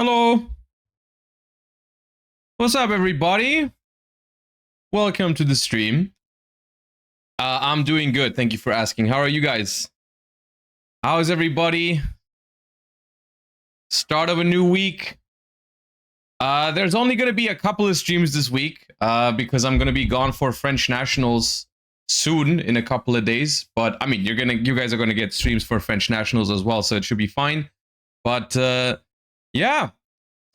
Hello. What's up, everybody? Welcome to the stream. I'm doing good. Thank you for asking. How are you guys? How is everybody? Start of a new week. There's only going to be a couple of streams this week because I'm going to be gone for French Nationals soon in a couple of days. But I mean, you guys are going to get streams for French Nationals as well, so it should be fine. But yeah,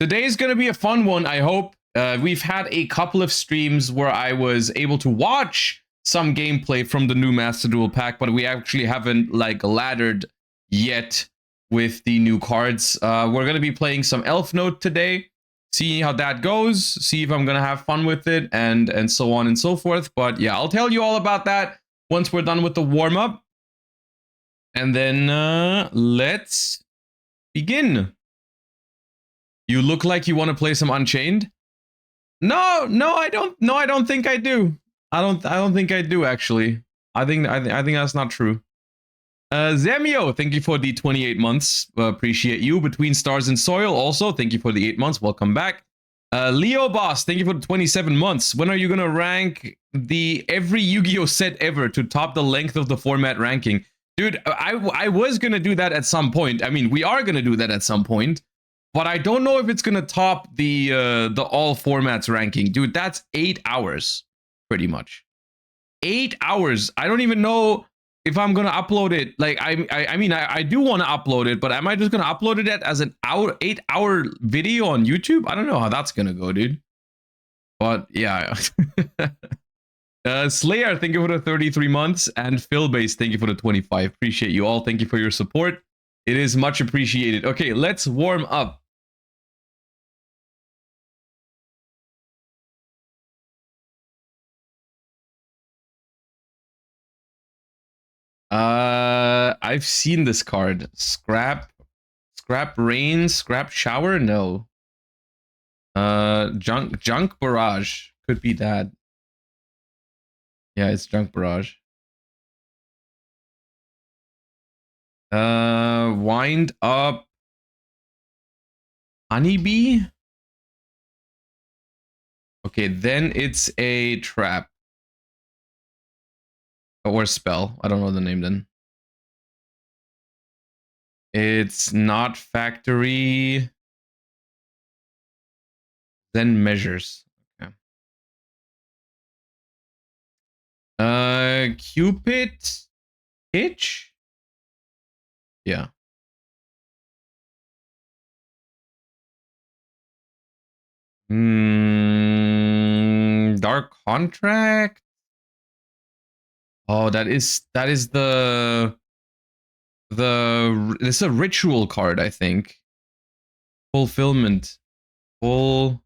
today's going to be a fun one, I hope. We've had a couple of streams where I was able to watch some gameplay from the new Master Duel pack, but we actually haven't like laddered yet with the new cards. We're going to be playing some Elf Note today, see how that goes, see if I'm going to have fun with it, and so on and so forth. But yeah, I'll tell you all about that once we're done with the warm-up. And then let's begin. You look like you want to play some Unchained. No, I don't. No, I don't think I do. I don't think I do actually. I think that's not true. Zemio, thank you for the 28 months. Appreciate you. Between Stars and Soil, also thank you for the 8 months. Welcome back. Leo Boss, thank you for the 27 months. When are you gonna rank the every Yu-Gi-Oh set ever to top the length of the format ranking? Dude, I was gonna do that at some point. I mean, we are gonna do that at some point. But I don't know if it's gonna top the all formats ranking, dude. That's 8 hours, pretty much. 8 hours. I don't even know if I'm gonna upload it. Like I mean I do want to upload it, but am I just gonna upload it as an 8-hour video on YouTube? I don't know how that's gonna go, dude. But yeah. Slayer, thank you for the 33 months, and Philbase, thank you for the 25. Appreciate you all. Thank you for your support. It is much appreciated. Okay, let's warm up. I've seen this card. Scrap Rain, Scrap Shower? No. Junk Barrage. Could be that. Yeah, it's Junk Barrage. Wind Up Honeybee? Okay, then it's a trap. Or spell. I don't know the name then. It's not Factory. Then Measures. Okay. Cupid Hitch? Yeah. Dark Contract? Oh, that is it's a ritual card, I think. Fulfillment. I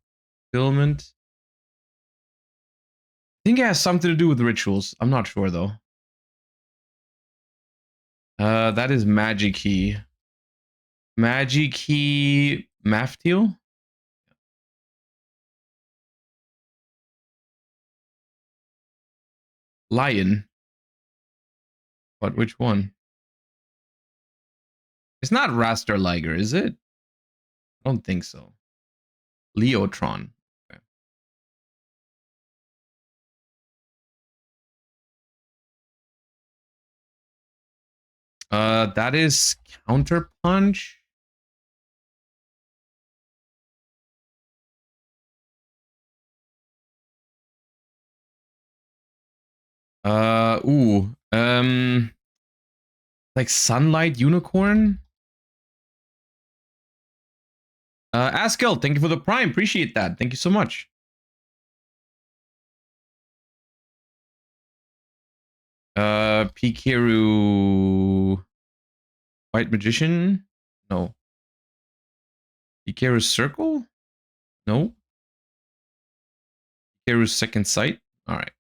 think it has something to do with rituals. I'm not sure though. That is Magic Key. Magic Key Mafteal? Lion. But which one? It's not Raster Liger, is it? I don't think so. Leotron. Okay. That is Counterpunch. Like Sunlight Unicorn? Askel, thank you for the Prime. Appreciate that. Thank you so much. Pikaru White Magician? No. Pikaru Circle? No. Pikaru Second Sight? Alright.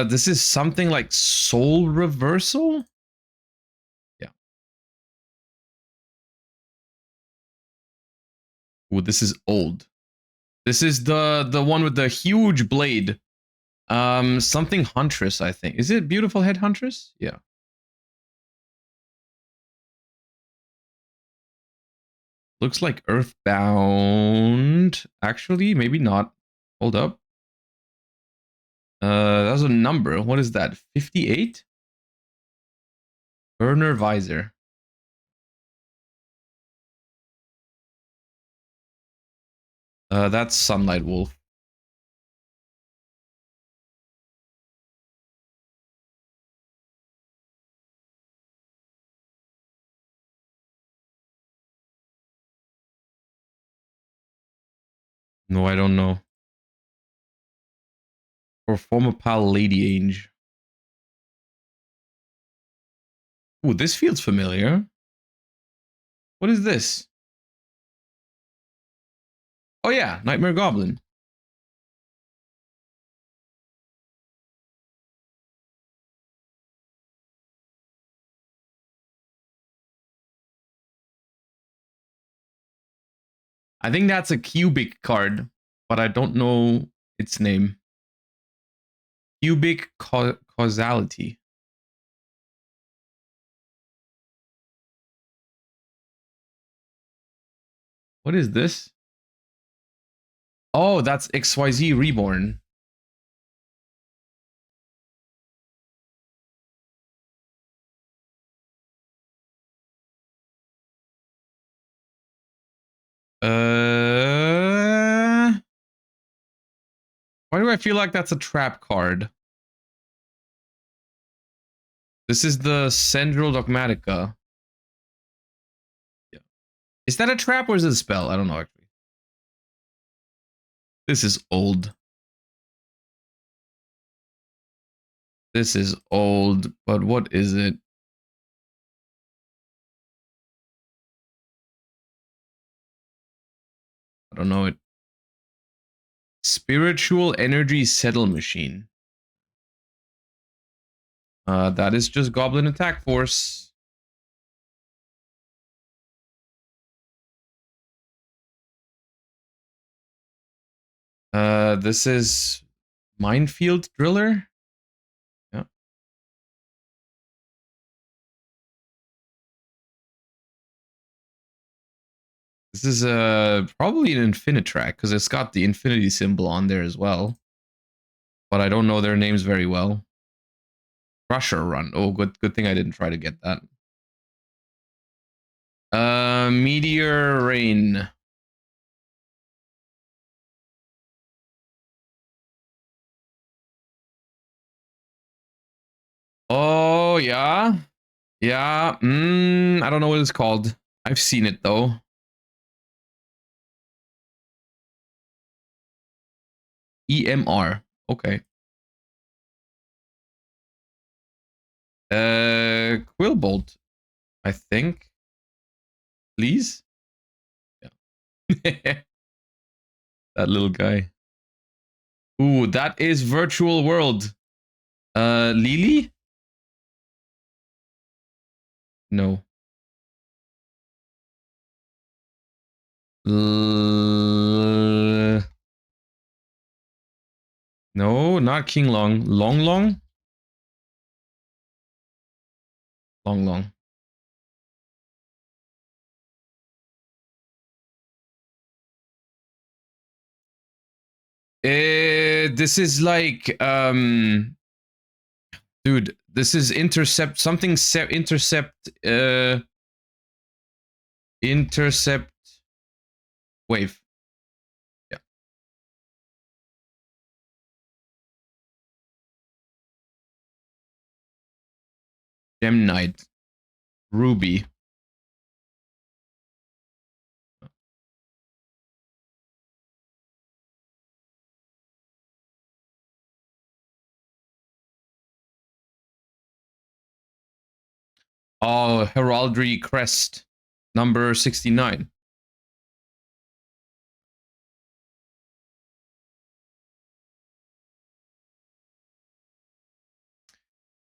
This is something like Soul Reversal? Yeah. Ooh, this is old. This is the one with the huge blade. Something Huntress, I think. Is it Beautiful Head Huntress? Yeah. Looks like Earthbound. Actually, maybe not. Hold up. That's a number. What is that? 58? Burner Visor. That's Sunlight Wolf. No, I don't know. Or former pal Lady Ange. Ooh, this feels familiar. What is this? Oh yeah, Nightmare Goblin. I think that's a cubic card, but I don't know its name. Cubic causality. What is this? Oh, that's XYZ Reborn. Why do I feel like that's a trap card? This is the Central Dogmatica. Yeah. Is that a trap or is it a spell? I don't know actually. This is old. This is old, but what is it? I don't know it. Spiritual Energy Settle Machine. That is just Goblin Attack Force. This is Minefield Driller. Yeah. This is probably an Infinitrack because it's got the infinity symbol on there as well. But I don't know their names very well. Crusher Run. Oh, good thing I didn't try to get that. Meteor Rain. Oh yeah, yeah. I don't know what it's called. I've seen it though. EMR. Okay. Quillbolt. I think. Please. Yeah. That little guy. Ooh, that is Virtual World. Lily? No. No, not King Long. Long Long? Long Long. This is like dude, this is intercept something intercept intercept wave. Yeah. Gem Knight. Ruby. Oh, Heraldry Crest. Number 69.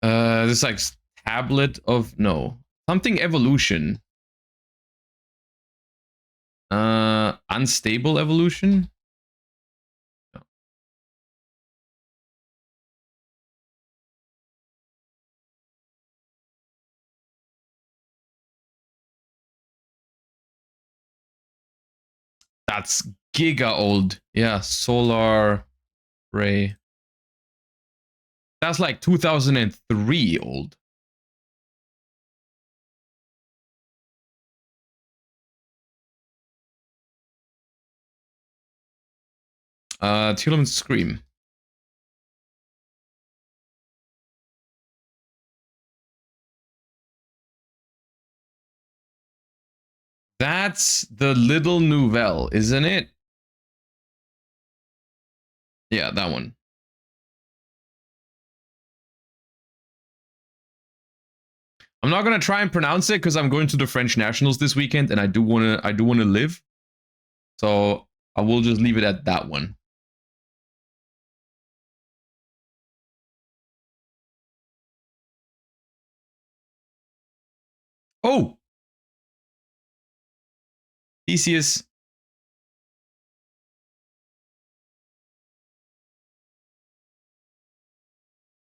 This is like tablet of no. Something evolution. Unstable evolution? That's giga old. Yeah, solar ray. That's like 2003 old. Teal'c's Scream. That's the Little Nouvelle, isn't it? Yeah, that one. I'm not gonna try and pronounce it because I'm going to the French Nationals this weekend, and I do wanna live. So I will just leave it at that one. Oh, Theseus.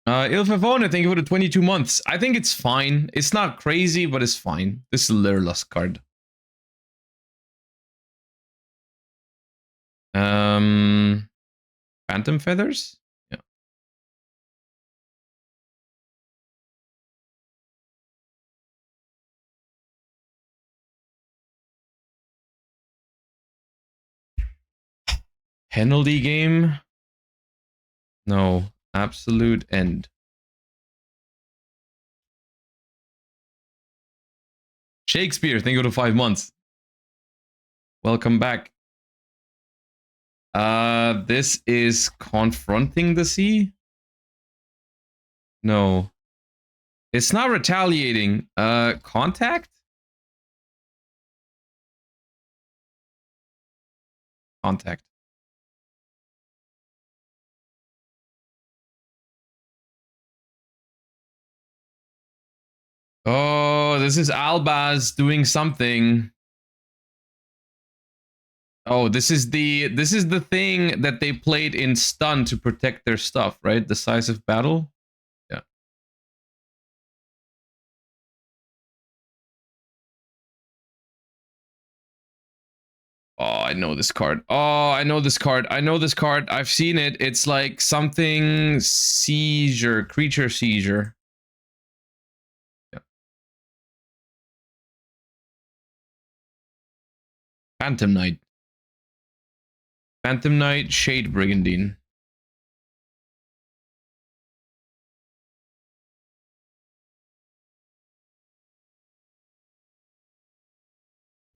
Il Favone, thank you for the 22 months. I think it's fine. It's not crazy, but it's fine. This is a Lurlus card. Phantom Feathers? Yeah. Penalty game? No. Absolute end. Shakespeare, thank you for 5 months. Welcome back. This is Confronting the Sea? No. It's not retaliating. Contact? Contact. Oh, this is Albaz doing something. Oh, this is the thing that they played in stun to protect their stuff, right? Decisive battle. Yeah. Oh, I know this card. Oh, I know this card. I know this card. I've seen it. It's like something seizure, creature seizure. Yeah. Phantom Knight. Phantom Knight, Shade Brigandine.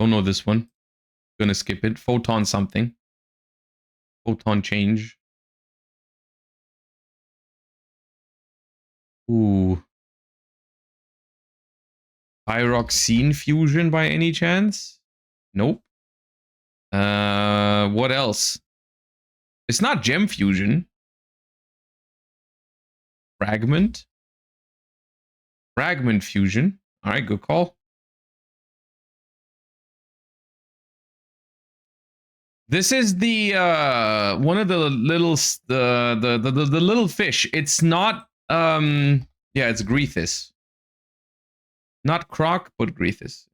Don't know this one. Gonna skip it. Photon something. Photon change. Ooh. Pyroxene fusion by any chance? Nope. What else? It's not gem fusion. Fragment. Fragment fusion. All right, good call. This is the one of the little the little fish. It's not yeah, it's Grethus. Not Croc, but Grethus.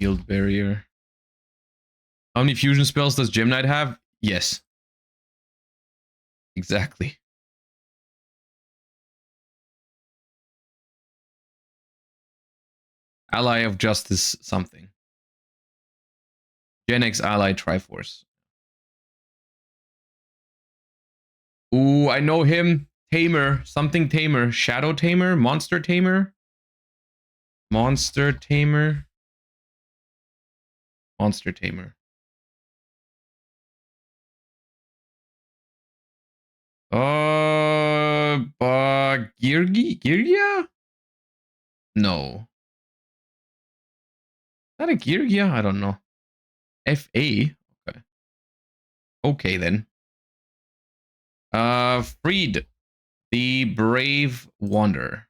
Field barrier. How many fusion spells does Gem Knight have? Yes. Exactly. Ally of Justice something. Gen X Ally Triforce. Ooh, I know him. Tamer. Something Tamer. Shadow Tamer? Monster Tamer? Monster Tamer? Monster Tamer. Girgia? No. Is that a Girgia? I don't know. FA? Okay. Okay then. Freed. The Brave Wanderer.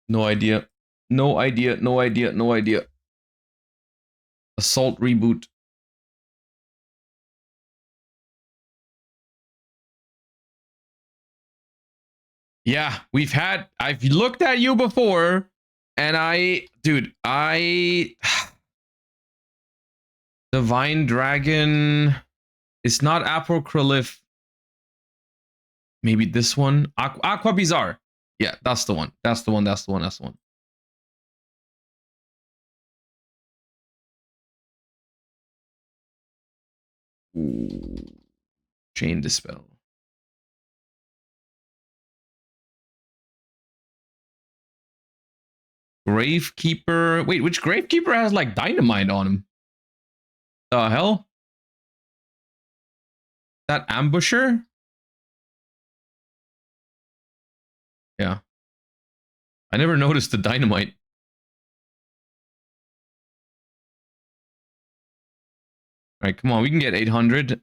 No idea. No idea. No idea. No idea. Assault reboot. Yeah, I've looked at you before, and dude, Divine Dragon. It's not Apocryph. Maybe this one. Aqua Bizarre. Yeah, that's the one. That's the one. That's the one. That's the one. Ooh. Chain Dispel. Gravekeeper. Wait, which Gravekeeper has like dynamite on him? The hell? That Ambusher? Yeah. I never noticed the dynamite. All right, come on. We can get 800.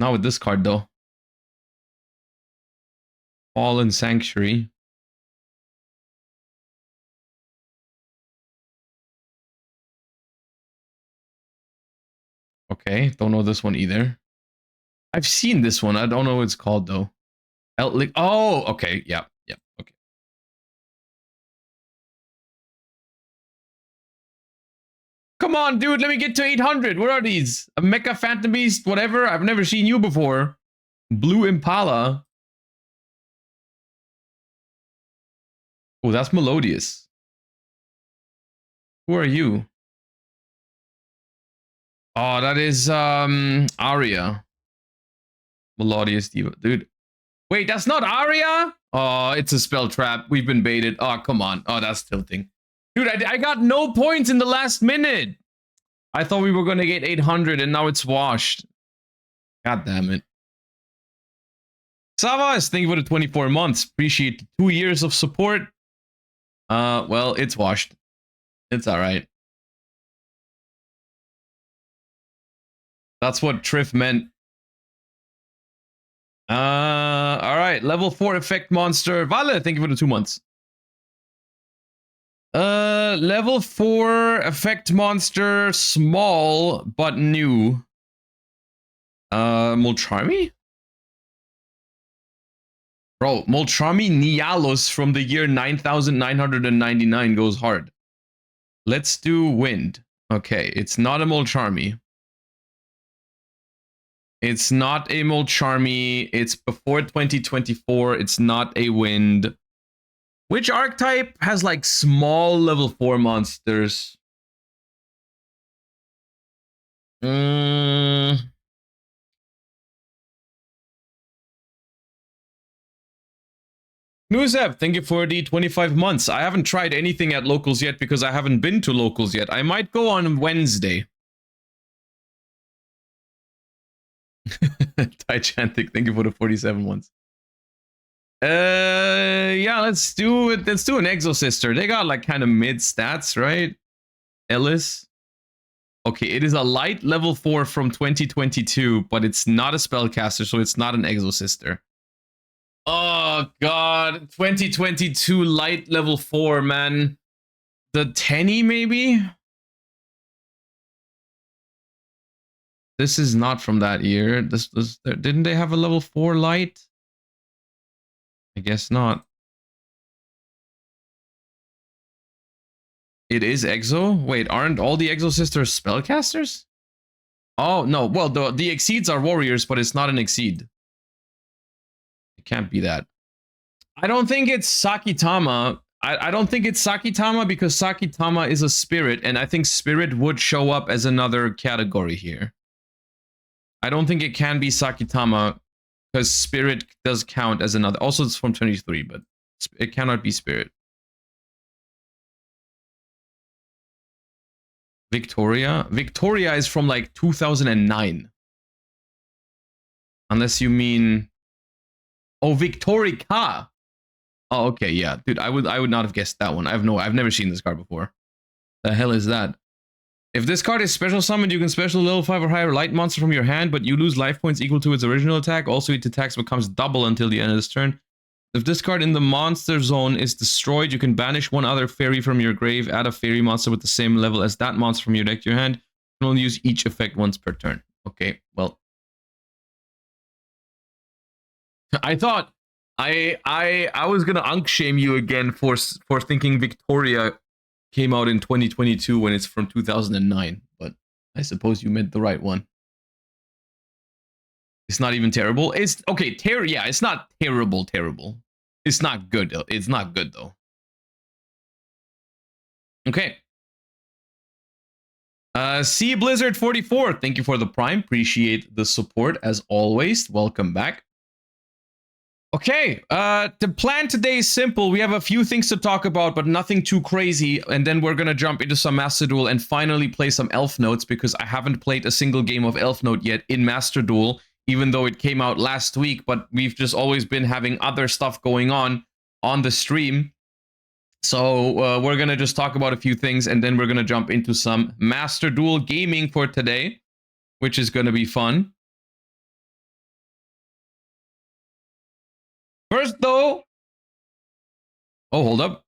Not with this card, though. Fallen Sanctuary. Okay, don't know this one either. I've seen this one. I don't know what it's called, though. Oh, okay. Yeah, yeah, okay. Come on, dude. Let me get to 800. What are these? A Mecha Phantom Beast, whatever. I've never seen you before. Blue Impala. Oh, that's Melodious. Who are you? Oh, that is Aria. Melodious Diva. Dude. Wait, that's not Aria? Oh, it's a spell trap. We've been baited. Oh, come on. Oh, that's tilting. Dude, I got no points in the last minute. I thought we were going to get 800 and now it's washed. God damn it. Savas, thank you for the 24 months. Appreciate the 2 years of support. Well, it's washed. It's all right. That's what Triff meant. All right. Level 4 effect monster. Vale, thank you for the 2 months. Level 4 effect monster, small but new. Molcharmi? Bro, Molcharmi Nialos from the year 9999 goes hard. Let's do wind. Okay, it's not a Molcharmi. It's not a Molcharmi. It's before 2024. It's not a wind. Which archetype has like small level 4 monsters? Nuzeb, thank you for the 25 months. I haven't tried anything at locals yet because I haven't been to locals yet. I might go on Wednesday. Titanic, thank you for the 47 ones. Yeah, let's do it. Let's do an Exosister. They got like kind of mid stats, right? Ellis. Okay, it is a light level 4 from 2022, but it's not a spellcaster, so it's not an Exosister. Oh god, 2022 light level 4, man. The Tenny, maybe? This is not from that year. This was, didn't they have a level 4 light? I guess not. It is Exo? Wait, aren't all the Exosisters spellcasters? Oh, no. Well, the Exceeds are warriors, but it's not an Exceed. It can't be that. I don't think it's Sakitama. I don't think it's Sakitama because Sakitama is a spirit, and I think spirit would show up as another category here. I don't think it can be Sakitama because spirit does count as another. Also, it's from 23, but it cannot be spirit. Victoria? Victoria is from like 2009. Unless you mean... Oh, Victorica! Oh, okay, yeah. Dude, I would not have guessed that one. I've never seen this card before. The hell is that? If this card is special summoned, you can special level 5 or higher light monster from your hand, but you lose life points equal to its original attack. Also, its attacks becomes double until the end of this turn. If this card in the monster zone is destroyed, you can banish one other fairy from your grave, add a fairy monster with the same level as that monster from your deck to your hand. You can only use each effect once per turn. Okay, well. I thought I was gonna unk shame you again for thinking Victoria came out in 2022 when it's from 2009, but I suppose you meant the right one. It's not even terrible. It's okay. Yeah, it's not terrible. It's not good. It's not good though. Okay. Sea Blizzard 44. Thank you for the prime. Appreciate the support as always. Welcome back. Okay, the plan today is simple. We have a few things to talk about, but nothing too crazy. And then we're gonna jump into some Master Duel and finally play some Elf Notes because I haven't played a single game of Elf Note yet in Master Duel, even though it came out last week. But we've just always been having other stuff going on the stream. So we're gonna just talk about a few things, and then we're gonna jump into some Master Duel gaming for today, which is gonna be fun. First, though... Oh, hold up.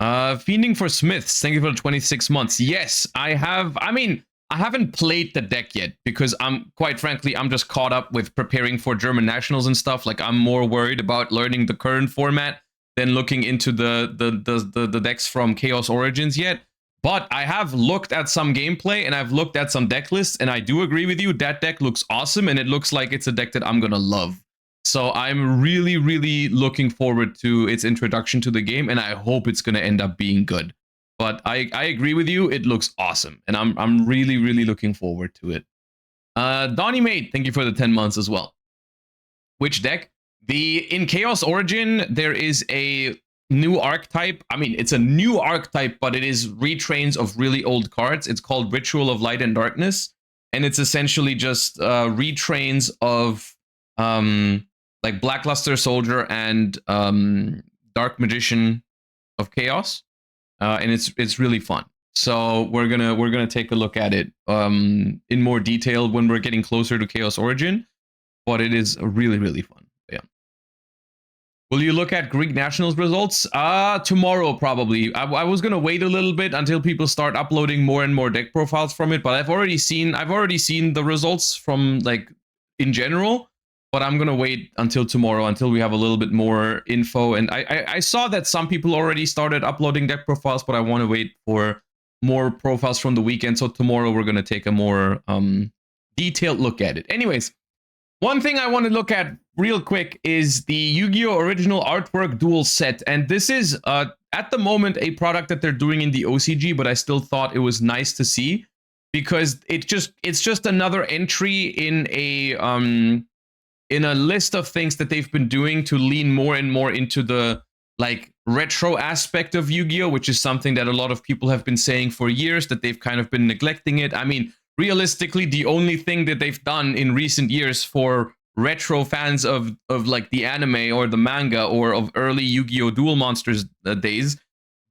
Fiending for Smiths. Thank you for the 26 months. Yes, I have. I mean, I haven't played the deck yet because quite frankly, I'm just caught up with preparing for German nationals and stuff. Like, I'm more worried about learning the current format than looking into the decks from Chaos Origins yet. But I have looked at some gameplay and I've looked at some deck lists, and I do agree with you. That deck looks awesome, and it looks like it's a deck that I'm gonna love. So I'm really, really looking forward to its introduction to the game, and I hope it's going to end up being good. But I agree with you. It looks awesome, and I'm really, really looking forward to it. Donnie Mate, thank you for the 10 months as well. Which deck? In Chaos Origin, there is a new archetype. I mean, it's a new archetype, but it is retrains of really old cards. It's called Ritual of Light and Darkness, and it's essentially just retrains of like Blackluster Soldier and Dark Magician of Chaos, and it's really fun. So we're gonna take a look at it in more detail when we're getting closer to Chaos Origin, but it is really, really fun. Yeah. Will you look at Greek Nationals results? Tomorrow probably. I was gonna wait a little bit until people start uploading more and more deck profiles from it, but I've already seen the results from, like, in general. But I'm gonna wait until tomorrow, until we have a little bit more info. And I saw that some people already started uploading deck profiles, but I want to wait for more profiles from the weekend. So tomorrow we're gonna take a more detailed look at it. Anyways, one thing I want to look at real quick is the Yu-Gi-Oh! Original Artwork Duel Set. And this is at the moment a product that they're doing in the OCG, but I still thought it was nice to see because it's just another entry in a list of things that they've been doing to lean more and more into the, like, retro aspect of Yu-Gi-Oh!, which is something that a lot of people have been saying for years, that they've kind of been neglecting it. I mean, realistically, the only thing that they've done in recent years for retro fans of like the anime or the manga or of early Yu-Gi-Oh! Duel Monsters days,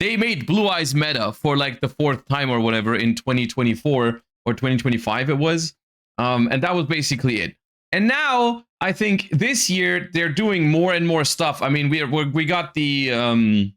they made Blue Eyes meta for like the 4th time or whatever in 2024 or 2025 it was. And that was basically it. And now I think this year they're doing more and more stuff. I mean, we got the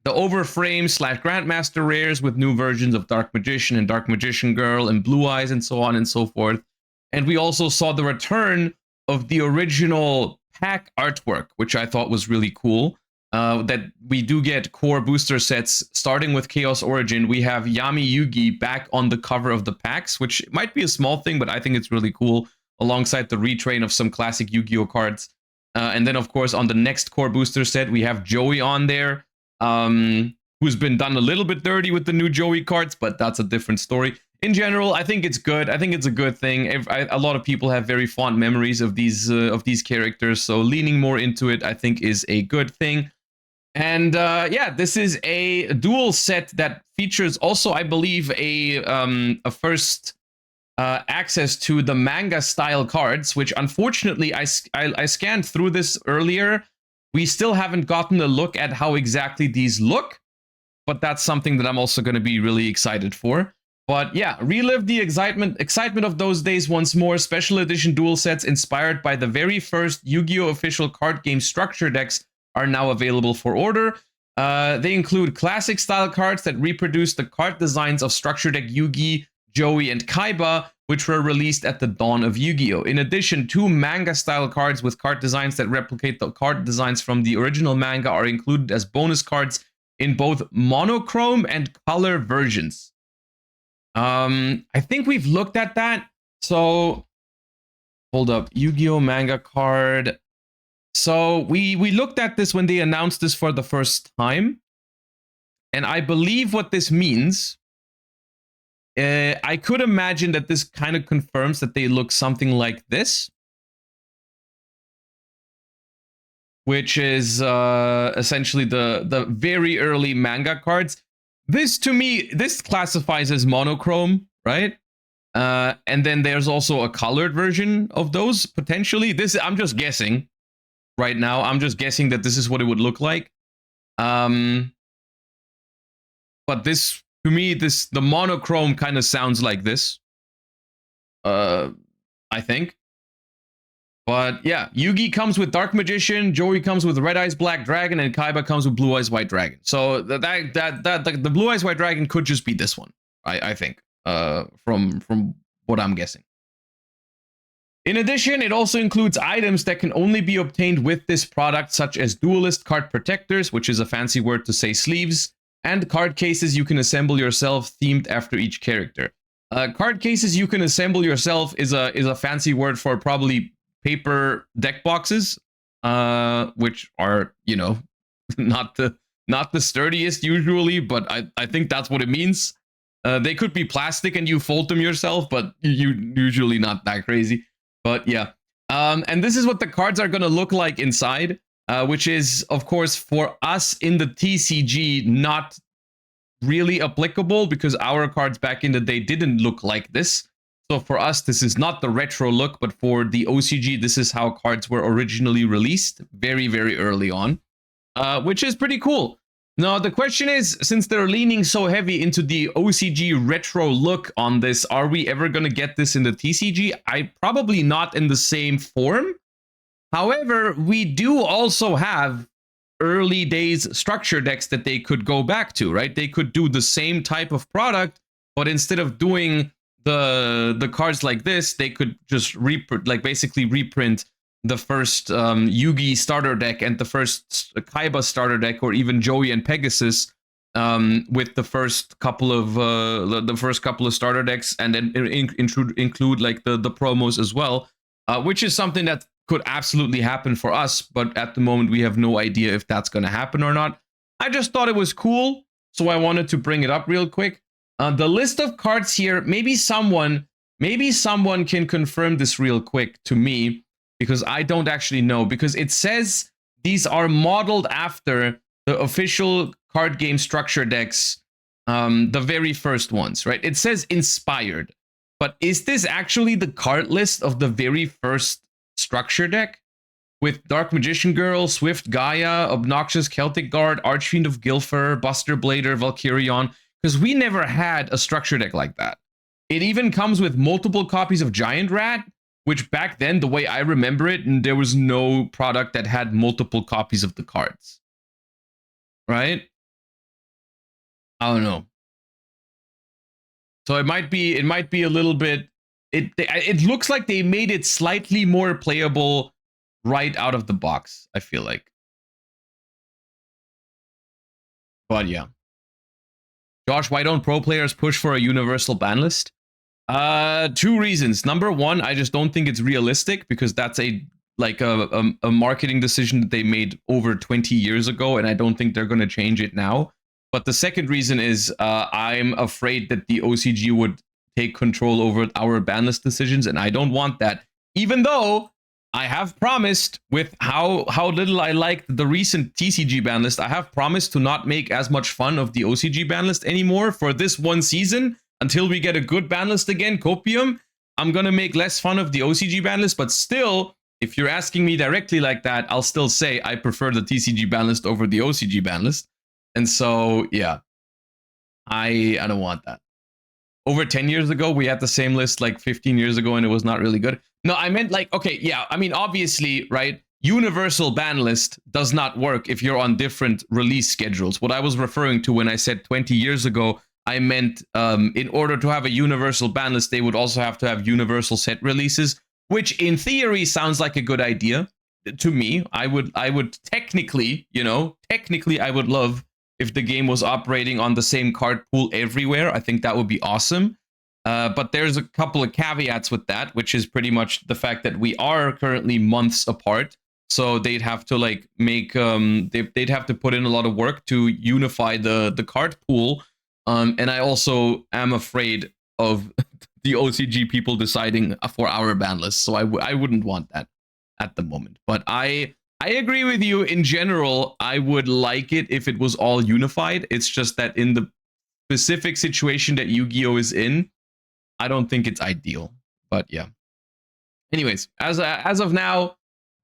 Overframe / Grandmaster rares with new versions of Dark Magician and Dark Magician Girl and Blue Eyes and so on and so forth. And we also saw the return of the original pack artwork, which I thought was really cool. That we do get core booster sets starting with Chaos Origin. We have Yami Yugi back on the cover of the packs, which might be a small thing, but I think it's really cool, alongside the retrain of some classic Yu-Gi-Oh! Cards. And then, of course, on the next core booster set, we have Joey on there, who's been done a little bit dirty with the new Joey cards, but that's a different story. In general, I think it's good. I think it's a good thing. A lot of people have very fond memories of these characters, so leaning more into it, I think, is a good thing. And yeah, this is a duel set that features also, I believe, a first access to the manga style cards, which unfortunately I scanned through this earlier. We still haven't gotten a look at how exactly these look, but that's something that I'm also going to be really excited for. But yeah, relive the excitement of those days once more. Special edition duel sets inspired by the very first Yu-Gi-Oh! Official card game structure decks are now available for order. They include classic style cards that reproduce the card designs of Structure Deck Yugi, Joey, and Kaiba, which were released at the dawn of Yu-Gi-Oh! In addition, 2 manga-style cards with card designs that replicate the card designs from the original manga are included as bonus cards in both monochrome and color versions. I think we've looked at that. So, hold up. Yu-Gi-Oh! Manga card. So, we looked at this when they announced this for the first time. And I believe what this means... I could imagine that this kind of confirms that they look something like this, which is essentially the very early manga cards. This, to me, this classifies as monochrome, right? And then there's also a colored version of those, potentially. This, I'm just guessing right now. I'm just guessing that this is what it would look like. But this... To me, the monochrome kind of sounds like this. I think. But yeah, Yugi comes with Dark Magician, Joey comes with Red Eyes Black Dragon, and Kaiba comes with Blue Eyes White Dragon. So the Blue Eyes White Dragon could just be this one, I think. From what I'm guessing. In addition, it also includes items that can only be obtained with this product, such as Duelist Card Protectors, which is a fancy word to say sleeves, and card cases you can assemble yourself themed after each character. Card cases you can assemble yourself is a fancy word for probably paper deck boxes, which are, you know, not the sturdiest usually, but I think that's what it means. They could be plastic and you fold them yourself, but usually not that crazy. But yeah, and this is what the cards are gonna look like inside. Which is, of course, for us in the TCG, not really applicable because our cards back in the day didn't look like this. So for us, this is not the retro look, but for the OCG, this is how cards were originally released very, very early on, which is pretty cool. Now, the question is, since they're leaning so heavy into the OCG retro look on this, are we ever going to get this in the TCG? Probably not in the same form. However, we do also have early days structure decks that they could go back to, right? They could do the same type of product, but instead of doing the cards like this, they could just basically reprint the first Yugi starter deck and the first Kaiba starter deck, or even Joey and Pegasus with the first couple of starter decks, and then include like the promos as well, which is something that could absolutely happen for us, but at the moment we have no idea if that's going to happen or not. I just thought it was cool, so I wanted to bring it up real quick. The list of cards here, maybe someone can confirm this real quick to me, because I don't actually know, because it says these are modeled after the official card game structure decks, the very first ones, right? It says inspired, but is this actually the card list of the very first structure deck with Dark Magician Girl, Swift Gaia, Obnoxious Celtic Guard, Archfiend of Gilfer, Buster Blader, Valkyrion? Because we never had a structure deck like that. It even comes with multiple copies of Giant Rat, which back then, the way I remember it, there was no product that had multiple copies of the cards. Right? I don't know. So it might be a little bit. It looks like they made it slightly more playable right out of the box, I feel like. But yeah. Josh, why don't pro players push for a universal ban list? 2 reasons. Number 1, I just don't think it's realistic, because that's a marketing decision that they made over 20 years ago, and I don't think they're going to change it now. But the second reason is I'm afraid that the OCG would take control over our ban list decisions, and I don't want that. Even though I have promised, with how little I liked the recent TCG ban list, I have promised to not make as much fun of the OCG ban list anymore for this one season until we get a good ban list again, Copium. I'm gonna make less fun of the OCG ban list, but still, if you're asking me directly like that, I'll still say I prefer the TCG ban list over the OCG ban list. And so, yeah, I don't want that. Over 10 years ago, we had the same list like 15 years ago, and it was not really good. No, I meant like, okay, yeah, I mean, obviously, right, universal ban list does not work if you're on different release schedules. What I was referring to when I said 20 years ago, I meant in order to have a universal ban list, they would also have to have universal set releases, which in theory sounds like a good idea to me. I would technically, I would love if the game was operating on the same card pool everywhere. I think that would be awesome. But there's a couple of caveats with that, which is pretty much the fact that we are currently months apart. So they'd have to like make they'd have to put in a lot of work to unify the card pool. And I also am afraid of the OCG people deciding for our ban list. So I wouldn't want that at the moment. But I agree with you in general. I would like it if it was all unified. It's just that in the specific situation that Yu-Gi-Oh is in, I don't think it's ideal. But yeah. Anyways, as of now,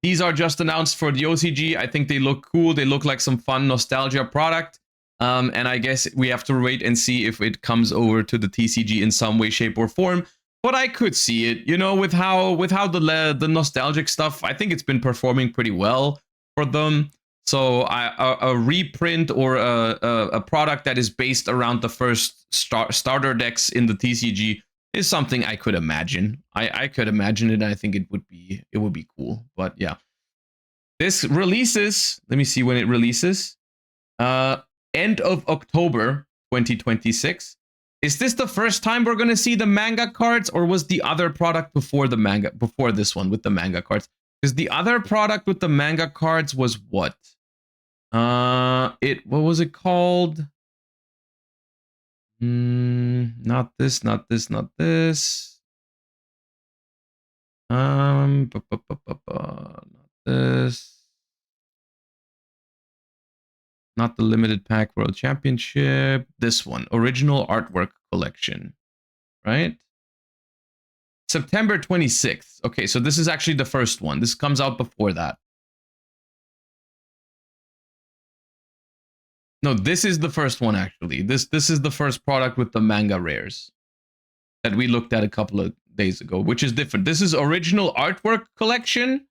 these are just announced for the OCG. I think they look cool. They look like some fun nostalgia product. And I guess we have to wait and see if it comes over to the TCG in some way, shape, or form. But I could see it, with how the nostalgic stuff. I think it's been performing pretty well for them. So a reprint or a product that is based around the first starter decks in the TCG is something I could imagine. I could imagine it. And I think it would be cool. But yeah, this releases. Let me see when it releases. End of October 2026. Is this the first time we're going to see the manga cards, or was the other product before this one with the manga cards? Because the other product with the manga cards was what? What was it called? Not this. Not this. Not the limited pack world championship. This one, original artwork collection, right? September 26th. Okay, so this is actually the first one. This comes out before that. No, this is the first one actually. This is the first product with the manga rares that we looked at a couple of days ago, which is different. This is original artwork collection,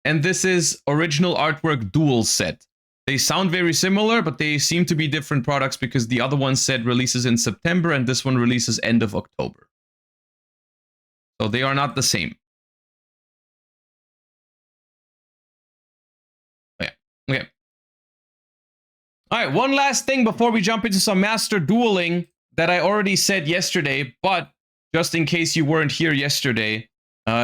and this is original artwork duel set. They sound very similar, but they seem to be different products because the other one said releases in September and this one releases end of October. So they are not the same. Okay. Okay. All right, one last thing before we jump into some master dueling that I already said yesterday, but just in case you weren't here yesterday,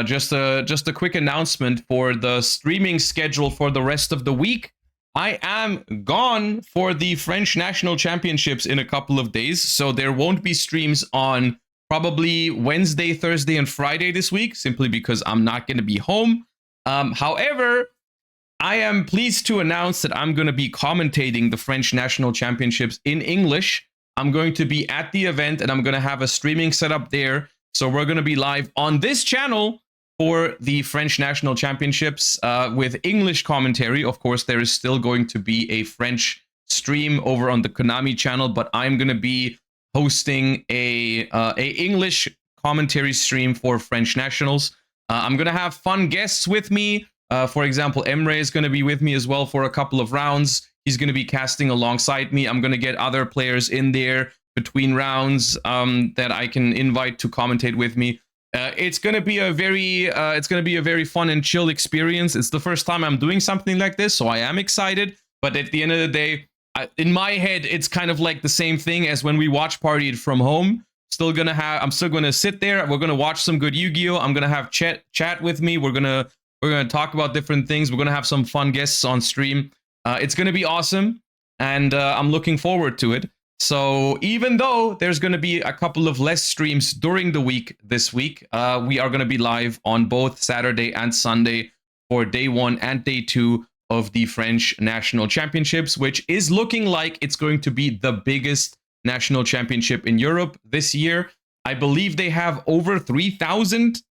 just a quick announcement for the streaming schedule for the rest of the week. I am gone for the French National Championships in a couple of days, so there won't be streams on probably Wednesday, Thursday, and Friday this week, simply because I'm not going to be home. However, I am pleased to announce that I'm going to be commentating the French National Championships in English. I'm going to be at the event, and I'm going to have a streaming setup there, so we're going to be live on this channel for the French National Championships with English commentary. Of course, there is still going to be a French stream over on the Konami channel, but I'm going to be hosting a English commentary stream for French Nationals. I'm going to have fun guests with me. For example, Emre is going to be with me as well for a couple of rounds. He's going to be casting alongside me. I'm going to get other players in there between rounds that I can invite to commentate with me. It's gonna be a very fun and chill experience. It's the first time I'm doing something like this, so I am excited. But at the end of the day, in my head, it's kind of like the same thing as when we watch partied from home. I'm still gonna sit there. We're gonna watch some good Yu-Gi-Oh. I'm gonna have chat with me. We're gonna talk about different things. We're gonna have some fun guests on stream. It's gonna be awesome, and I'm looking forward to it. So even though there's going to be a couple of less streams during the week this week, we are going to be live on both Saturday and Sunday for day 1 and day 2 of the French National Championships, which is looking like it's going to be the biggest national championship in Europe this year. I believe they have over 3,000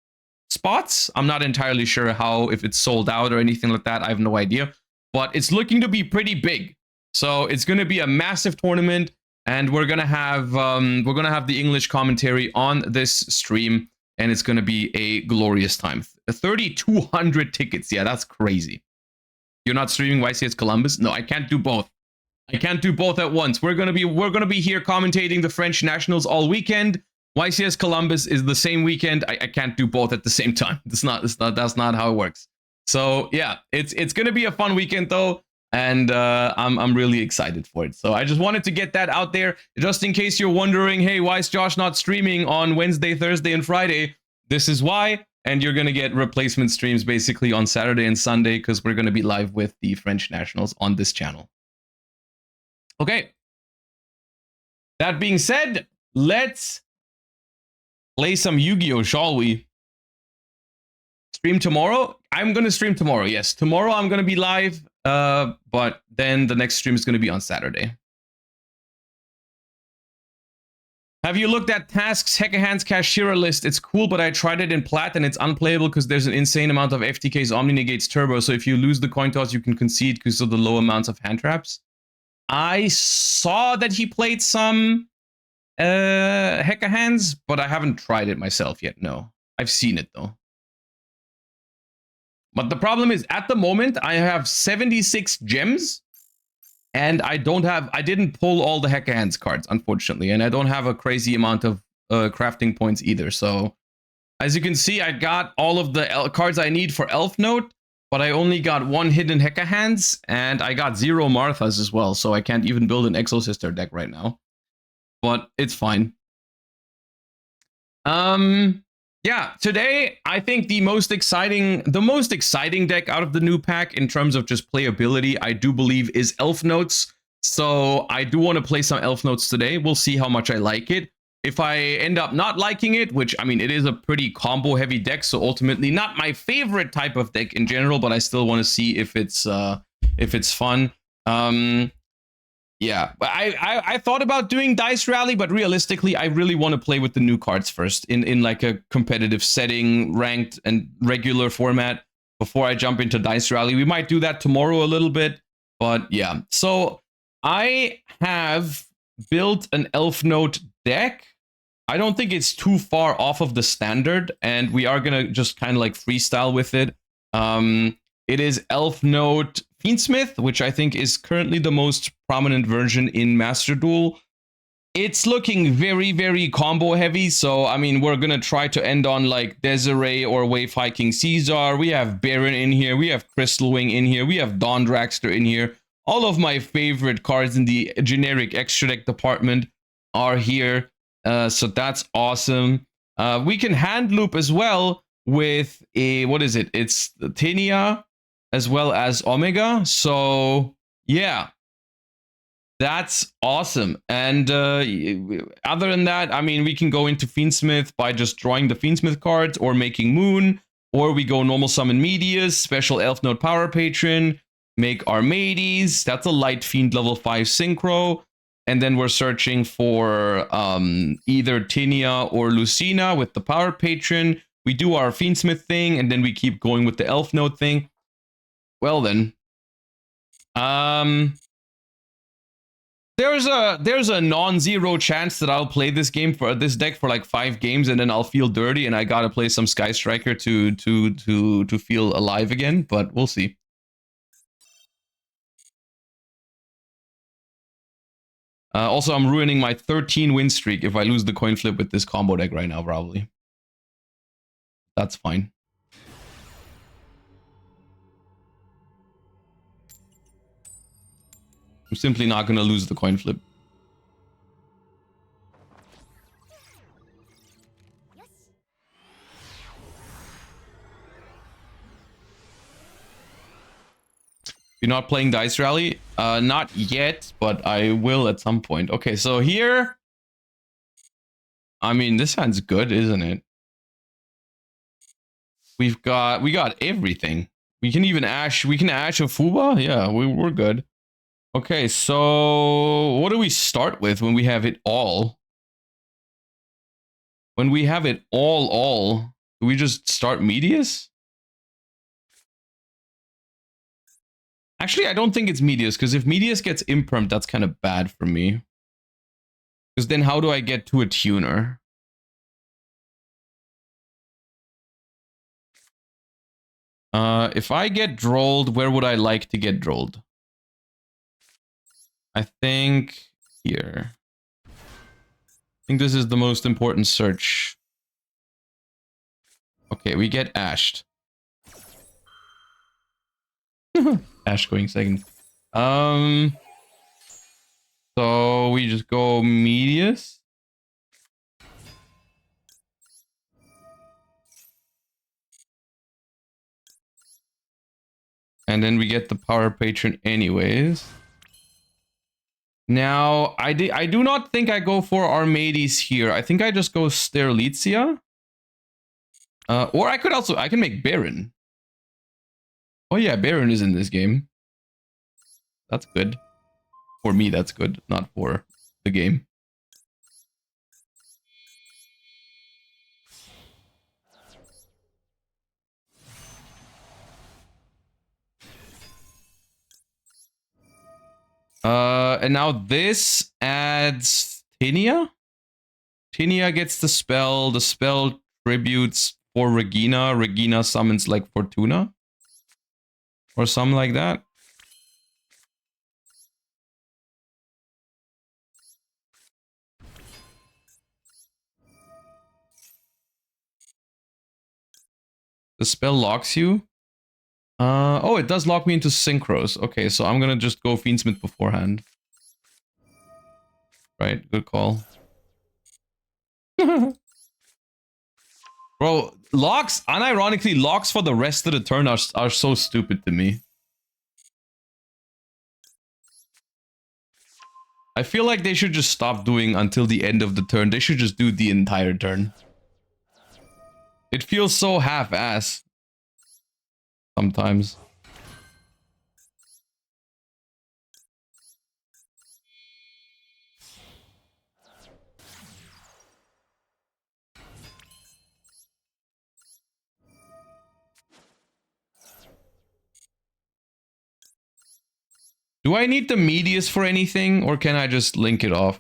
spots. I'm not entirely sure if it's sold out or anything like that. I have no idea, but it's looking to be pretty big. So it's going to be a massive tournament. And we're gonna have the English commentary on this stream, and it's gonna be a glorious time. 3,200 tickets, yeah, that's crazy. You're not streaming YCS Columbus? No, I can't do both. I can't do both at once. We're gonna be here commentating the French nationals all weekend. YCS Columbus is the same weekend. I can't do both at the same time. That's not how it works. So yeah, it's gonna be a fun weekend though, and I'm really excited for it. So I just wanted to get that out there, just in case you're wondering, hey, why is Josh not streaming on Wednesday, Thursday, and Friday? This is why, and you're gonna get replacement streams basically on Saturday and Sunday because we're gonna be live with the French nationals on this channel. Okay. That being said, let's play some Yu-Gi-Oh, shall we? Stream tomorrow? I'm going to stream tomorrow, yes. Tomorrow I'm going to be live, but then the next stream is going to be on Saturday. Have you looked at Task's Hekahan's Kashira list? It's cool, but I tried it in Plat and it's unplayable because there's an insane amount of FTK's Omni negates Turbo, so if you lose the coin toss, you can concede because of the low amounts of hand traps. I saw that he played some Hekahans, but I haven't tried it myself yet, no. I've seen it, though. But the problem is, at the moment, I have 76 gems, and I didn't pull all the Hekahans cards, unfortunately, and I don't have a crazy amount of crafting points either, so... As you can see, I got all of the cards I need for Elf Note, but I only got 1 hidden Hekahans, and I got 0 Marthas as well, so I can't even build an Exosister deck right now. But it's fine. Yeah, today, I think the most exciting deck out of the new pack in terms of just playability, I do believe, is Elf Notes. So I do want to play some Elf Notes today. We'll see how much I like it. If I end up not liking it, which, I mean, it is a pretty combo-heavy deck, so ultimately not my favorite type of deck in general, but I still want to see if it's fun. Yeah, but I thought about doing Dice Rally, but realistically, I really want to play with the new cards first in like a competitive setting, ranked and regular format before I jump into Dice Rally. We might do that tomorrow a little bit, but yeah. So I have built an Elf Note deck. I don't think it's too far off of the standard, and we are gonna just kind of like freestyle with it. It is Elf Note Fiendsmith, which I think is currently the most prominent version in Master Duel. It's looking very, very combo heavy, so I mean, we're gonna try to end on like Desiree or Wave Hiking Caesar. We have Baron in here, we have Crystal Wing in here, we have Dawn Dragster in here. All of my favorite cards in the generic extra deck department are here. So that's awesome. We can hand loop as well with a, what is it? It's Tenia as well as Omega. So yeah, that's awesome. And other than that, I mean, we can go into Fiendsmith by just drawing the Fiendsmith cards or making Moon, or we go normal summon Medius, special Elf Note Power Patron, make Armades. That's a light Fiend level 5 Synchro. And then we're searching for either Tinia or Lucina with the Power Patron. We do our Fiendsmith thing, and then we keep going with the Elf Note thing. Well then. There's a non-zero chance that I'll play this deck for like 5 games, and then I'll feel dirty, and I gotta play some Sky Striker to feel alive again, but we'll see. Also, I'm ruining my 13 win streak if I lose the coin flip with this combo deck right now, probably. That's fine. I'm simply not going to lose the coin flip. You're not playing Dice Rally? Not yet, but I will at some point. Okay, so here... I mean, this hand's good, isn't it? We got everything. We can even ash a Fuba? Yeah, we're good. Okay, so what do we start with when we have it all? When we have it all, do we just start Medius? Actually, I don't think it's Medius, because if Medius gets Imperm, that's kind of bad for me. Because then how do I get to a tuner? If I get drolled, where would I like to get drolled? I think here. I think this is the most important search. Okay, we get Ashed. Ash going second. So we just go Medius. And then we get the Power Patron anyways. Now, I do not think I go for Armades here. I think I just go Sterlitzia. Or I can make Baron. Oh yeah, Baron is in this game. That's good. For me, that's good, not for the game. And now this adds Tinia. Tinia gets the spell. The spell tributes for Regina. Regina summons like Fortuna. Or something like that. The spell locks you. Oh, it does lock me into Synchros. Okay, so I'm gonna just go Fiendsmith beforehand. Right, good call. Bro, locks, unironically, locks for the rest of the turn are so stupid to me. I feel like they should just stop doing until the end of the turn. They should just do the entire turn. It feels so half-ass. Sometimes. Do I need the Medius for anything, or can I just link it off?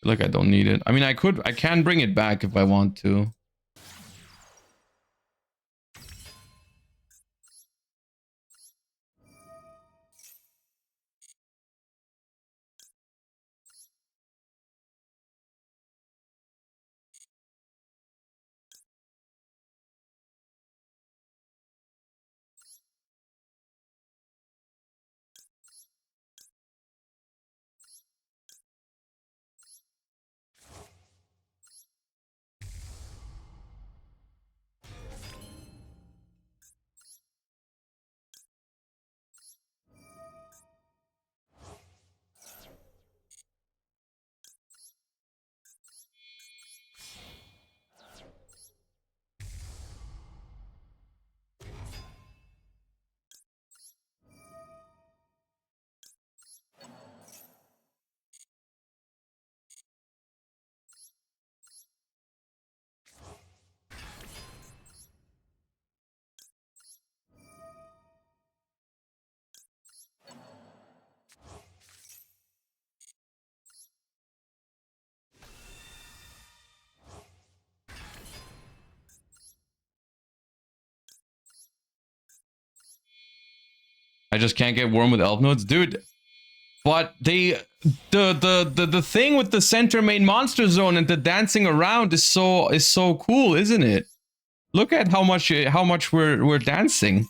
Like I don't need it. I mean, I can bring it back if I want to. I just can't get Worm with Elf Nodes, dude. But the thing with the center main monster zone and the dancing around is so cool, isn't it? Look at how much we're dancing.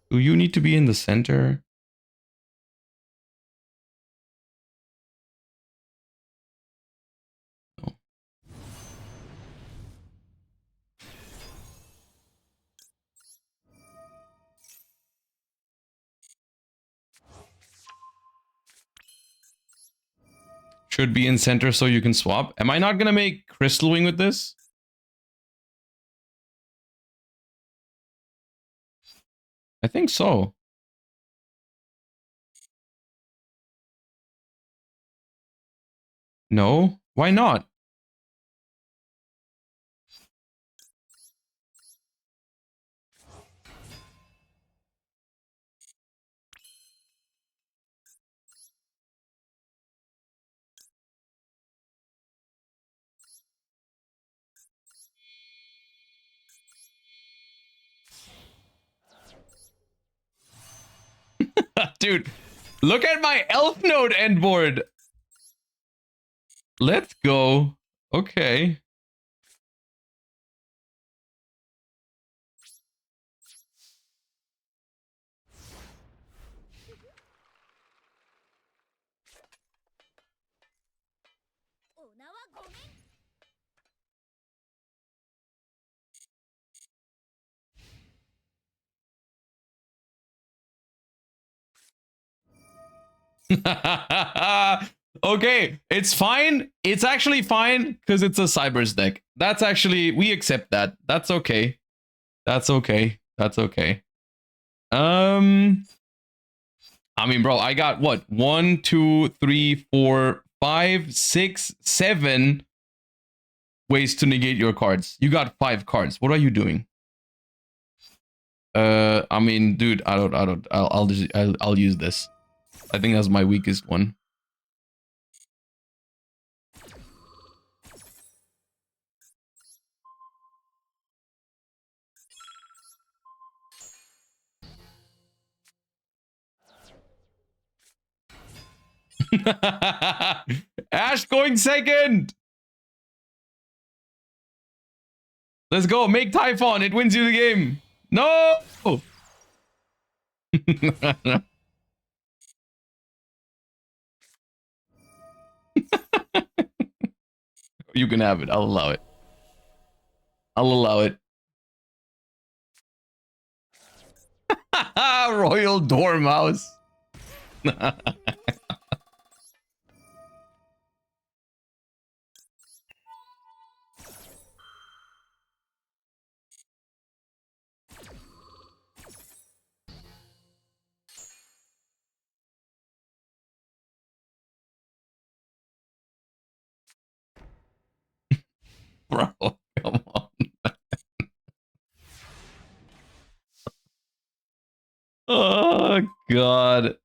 Do you need to be in the center? No. Should be in center so you can swap. Am I not gonna make Crystal Wing with this? I think so. No? Why not? Dude, look at my elf node end board. Let's go. Okay. Okay, it's fine. It's actually fine because it's a Cybers deck. That's actually, we accept that. That's okay. That's okay. That's okay. I mean, bro, I got what? 1, 2, 3, 4, 5, 6, 7 ways to negate your cards. You got 5 cards. What are you doing? I mean, dude, I'll use this. I think that's my weakest one. Ash going second. Let's go. Make Typhon. It wins you the game. No. You can have it. I'll allow it. I'll allow it. Royal Dormouse. Bro, come on. Oh, God.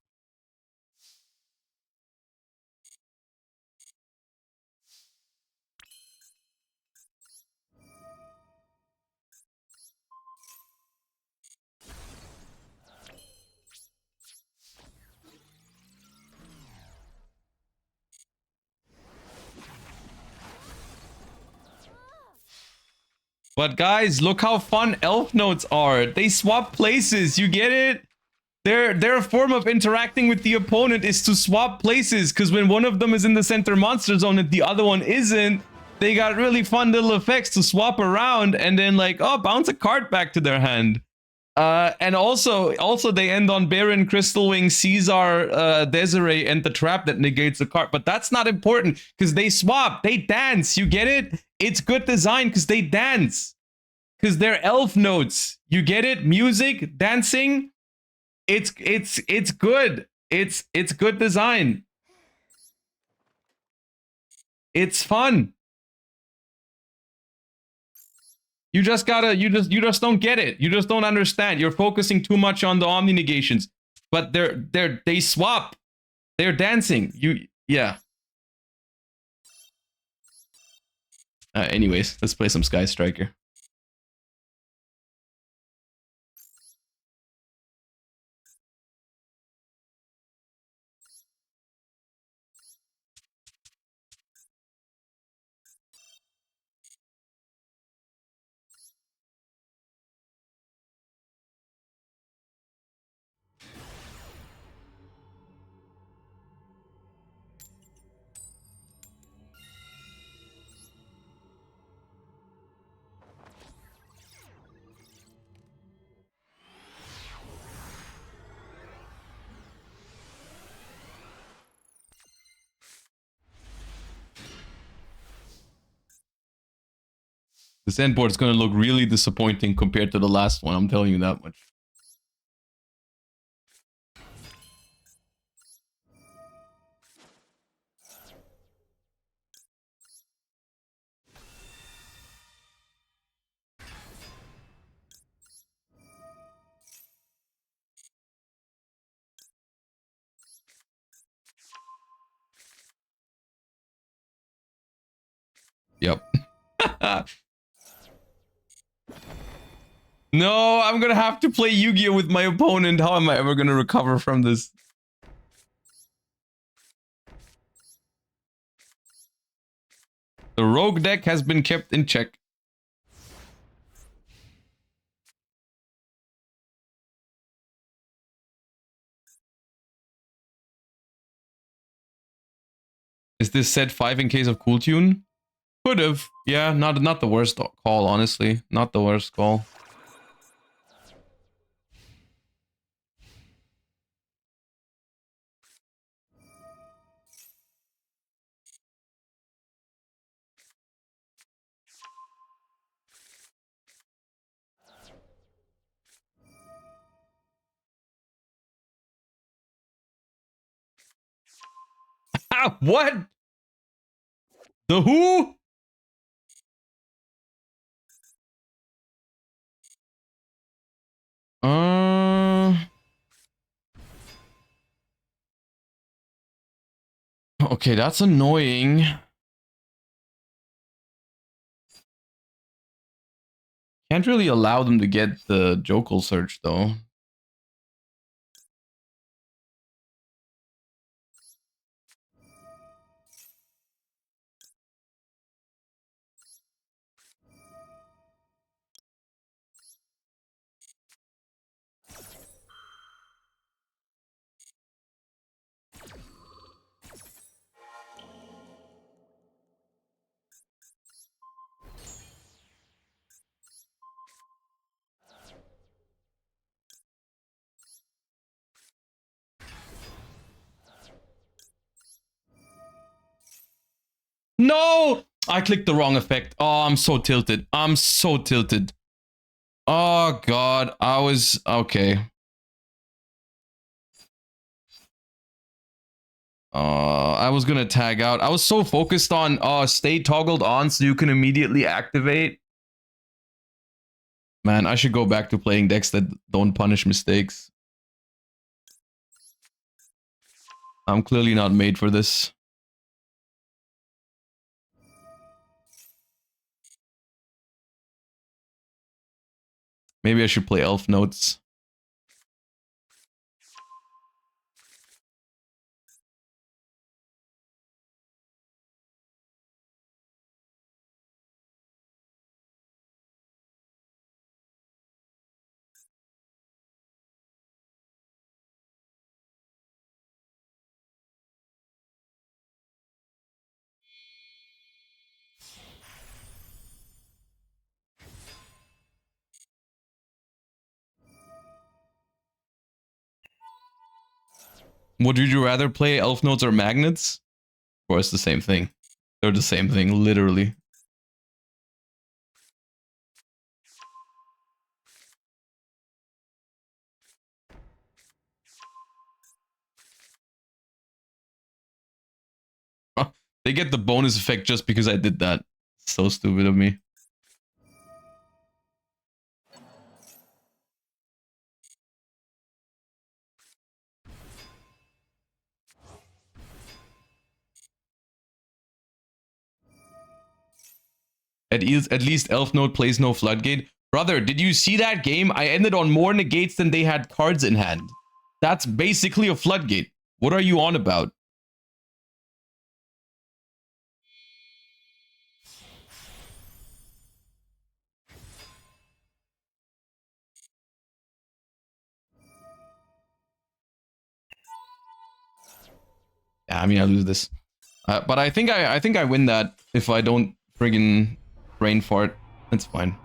But guys, look how fun elf notes are. They swap places. You get it? Their form of interacting with the opponent is to swap places, because when one of them is in the center monster zone and the other one isn't, they got really fun little effects to swap around and then like, oh, bounce a card back to their hand. And also they end on Baron, Crystal Wing, Caesar, Desiree, and the trap that negates the card. But that's not important because they swap, they dance. You get it? It's good design because they dance. Because they're elf notes. You get it? Music, dancing. It's good. It's good design. It's fun. You just gotta, you just don't get it. You just don't understand. You're focusing too much on the omni negations. But they swap. They're dancing. Yeah. Anyways, let's play some Sky Striker. This end board is going to look really disappointing compared to the last one. I'm telling you that much. Yep. No, I'm gonna have to play Yu-Gi-Oh with my opponent. How am I ever gonna recover from this? The rogue deck has been kept in check. Is this set 5 in case of Cool Tune? Could have. Yeah, not the worst call, honestly. Not the worst call. Ah, what? The who? Okay, that's annoying. Can't really allow them to get the Jokel search though. No! I clicked the wrong effect. Oh, I'm so tilted. I'm so tilted. Oh god, I was okay. I was gonna tag out. I was so focused on stay toggled on so you can immediately activate. Man, I should go back to playing decks that don't punish mistakes. I'm clearly not made for this. Maybe I should play Elf Notes. Would you rather play Elf Notes or Magnets? Or it's the same thing. They're the same thing, literally. They get the bonus effect just because I did that. So stupid of me. At least Elf Note plays no Floodgate. Brother, did you see that game? I ended on more negates than they had cards in hand. That's basically a Floodgate. What are you on about? Yeah, I mean, I lose this. But I think I win that if I don't friggin' brain fart. That's fine.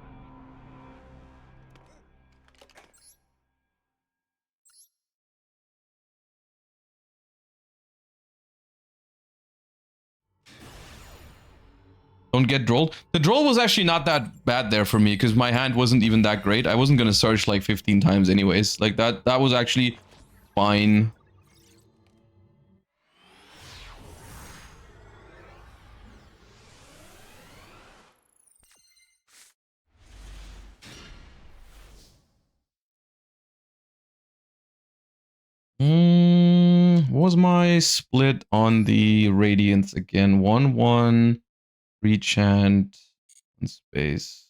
Don't get drolled. The droll was actually not that bad there for me because my hand wasn't even that great. I wasn't gonna search like 15 times anyways. Like that was actually fine. What was my split on the Radiance again? 1-1, rechant, space.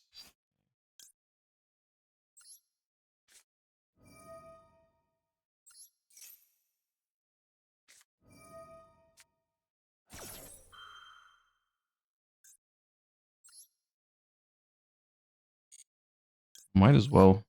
Might as well.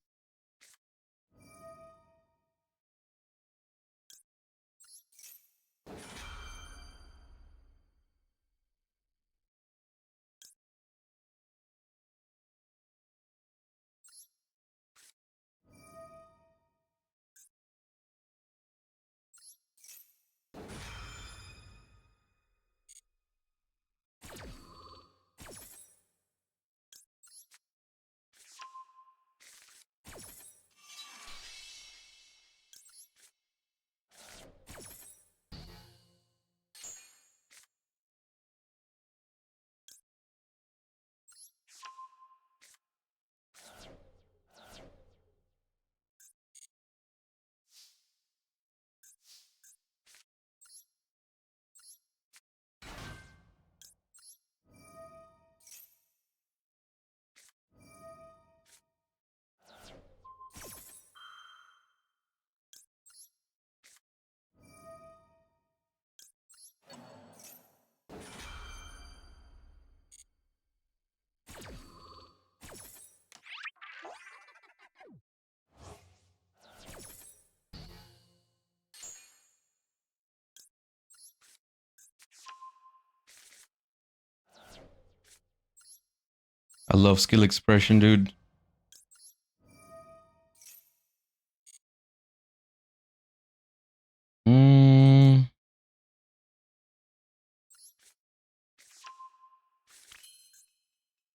I love skill expression, dude.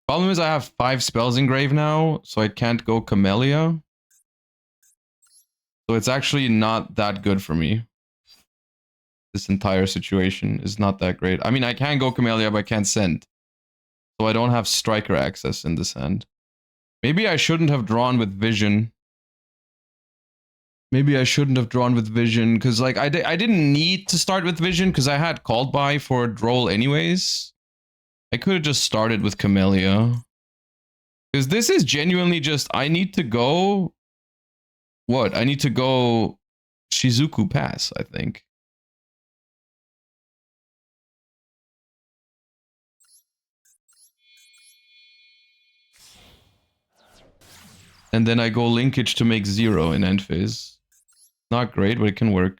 Problem is I have 5 spells engraved now, so I can't go Camellia. So it's actually not that good for me. This entire situation is not that great. I mean, I can go Camellia, but I can't send. So I don't have striker access in this hand. Maybe I shouldn't have drawn with vision. Maybe I shouldn't have drawn with vision, because like I didn't need to start with vision, because I had called by for droll anyways. I could have just started with Camellia. Because this is genuinely just, I need to go... What? I need to go Shizuku Pass, I think. And then I go linkage to make 0 in end phase. Not great, but it can work.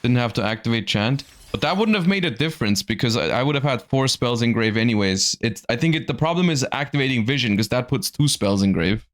Didn't have to activate chant. But that wouldn't have made a difference because I would have had 4 spells in grave anyways. I think the problem is activating vision because that puts 2 spells in grave.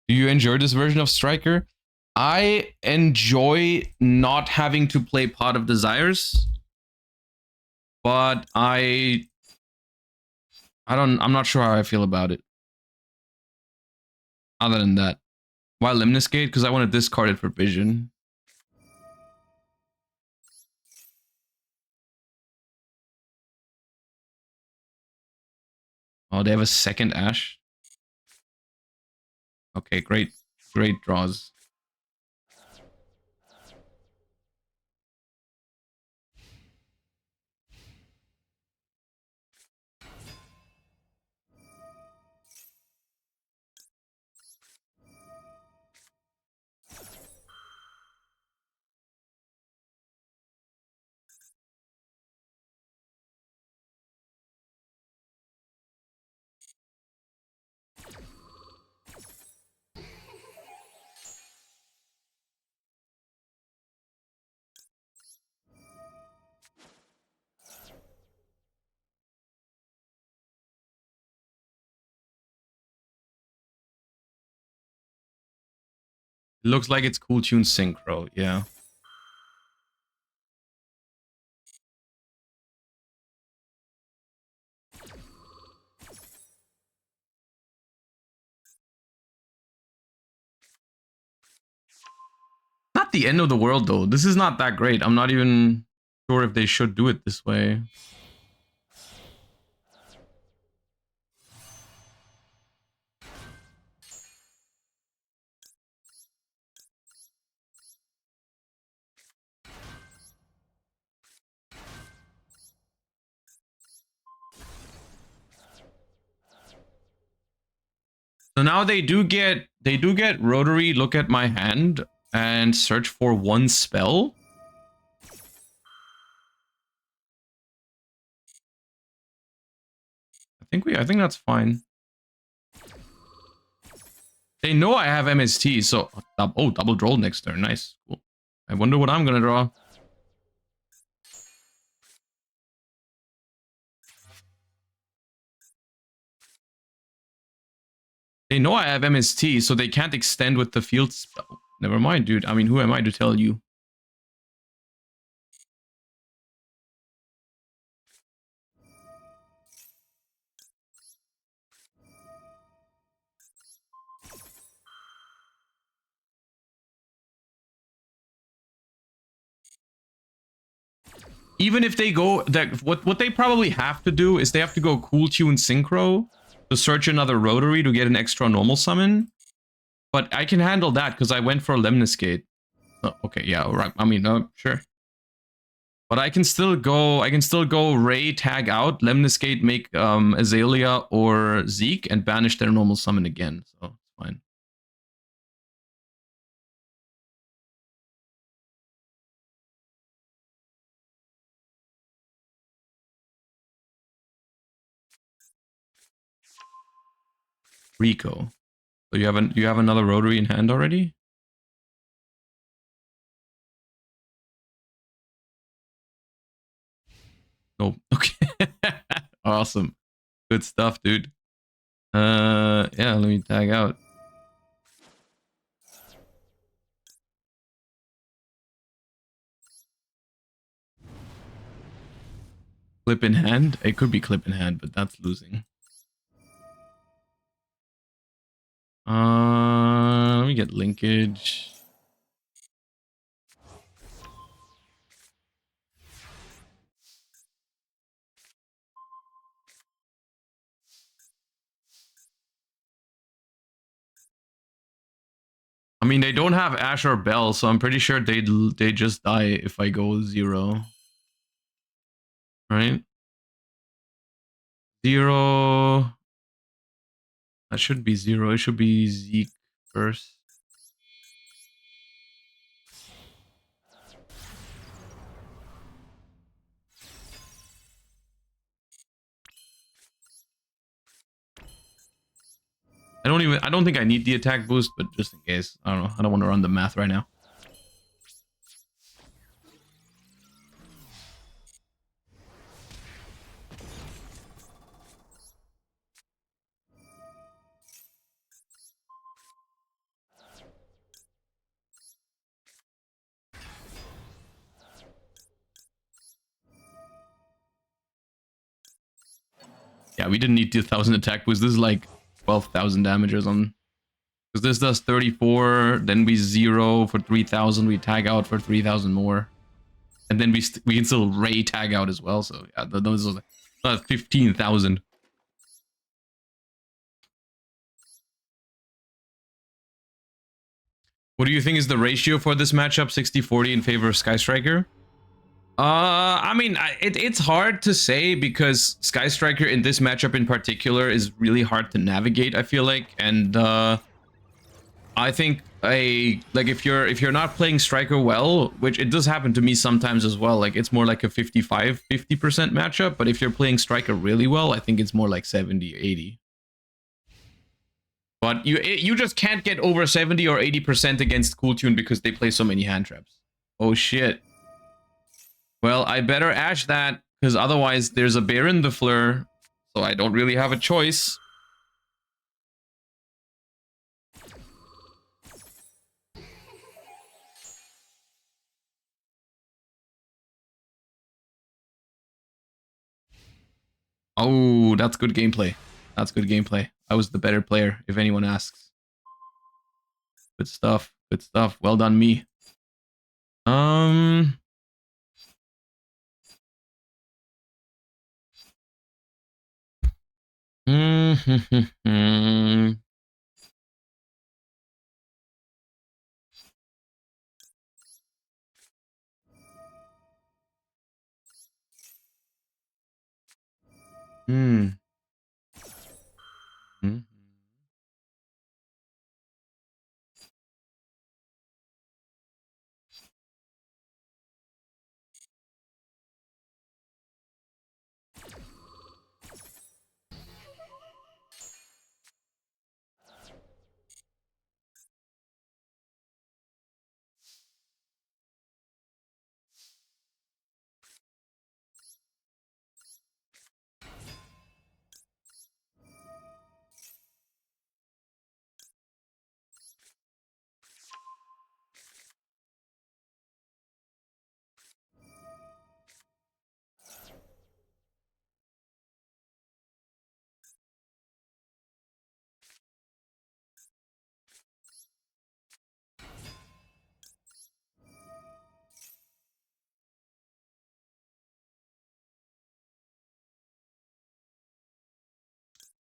Do you enjoy this version of Striker? I enjoy not having to play Pot of Desires, but I'm not sure how I feel about it. Other than that, why Limnus Gate? Because I want to discard it for Vision. Oh, they have a second Ash. Okay, great draws. It looks like it's Cool Tune Synchro, yeah. Not the end of the world though. This is not that great. I'm not even sure if they should do it this way. So now they do get rotary look at my hand and search for one spell. I think that's fine. They know I have MST, so oh, double draw next turn. Nice. Cool. I wonder what I'm gonna draw. They know I have MST, so they can't extend with the field spell. Never mind, dude. I mean, who am I to tell you? Even if they go that what they probably have to do is they have to go Cool Tune Synchro to search another rotary to get an extra normal summon. But I can handle that because I went for Lemniscate. Oh, okay, yeah, right. I mean, sure. But I can still go Ray, tag out, Lemniscate, make Azalea or Zeke, and banish their normal summon again. So it's fine. Rico. So you have another rotary in hand already? Nope. Okay. Awesome. Good stuff, dude. Yeah, let me tag out. Clip in hand? It could be clip in hand, but that's losing. Let me get linkage. I mean, they don't have Ash or Bell, so I'm pretty sure they just die if I go 0. Right? 0. That should be 0. It should be Zeke first. I don't think I need the attack boost, but just in case. I don't know. I don't want to run the math right now. Yeah, we didn't need the 1,000 attack boost. This is like 12,000 damage or something. Because this does 34, then we 0 for 3,000, we tag out for 3,000 more. And then we can still Ray tag out as well, so yeah, those are 15,000. What do you think is the ratio for this matchup, 60-40 in favor of Sky Striker? I mean, it's hard to say because Sky Striker in this matchup in particular is really hard to navigate, I feel like, and I think if you're not playing Striker well, which it does happen to me sometimes as well, like it's more like a 50% matchup, but if you're playing Striker really well, I think it's more like 70-80. But you just can't get over 70 or 80% against Cool Tune because they play so many hand traps. Oh shit. Well, I better Ash that, because otherwise there's a Baron the Fleur, so I don't really have a choice. Oh, that's good gameplay. That's good gameplay. I was the better player, if anyone asks. Good stuff. Good stuff. Well done, me. Um... Hmm.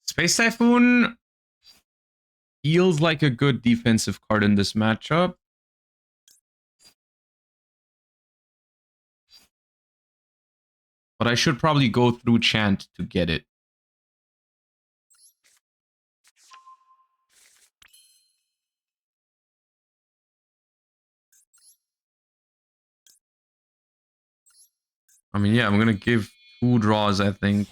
Space Typhoon feels like a good defensive card in this matchup. But I should probably go through Chant to get it. I mean, yeah, I'm gonna give 2 draws, I think.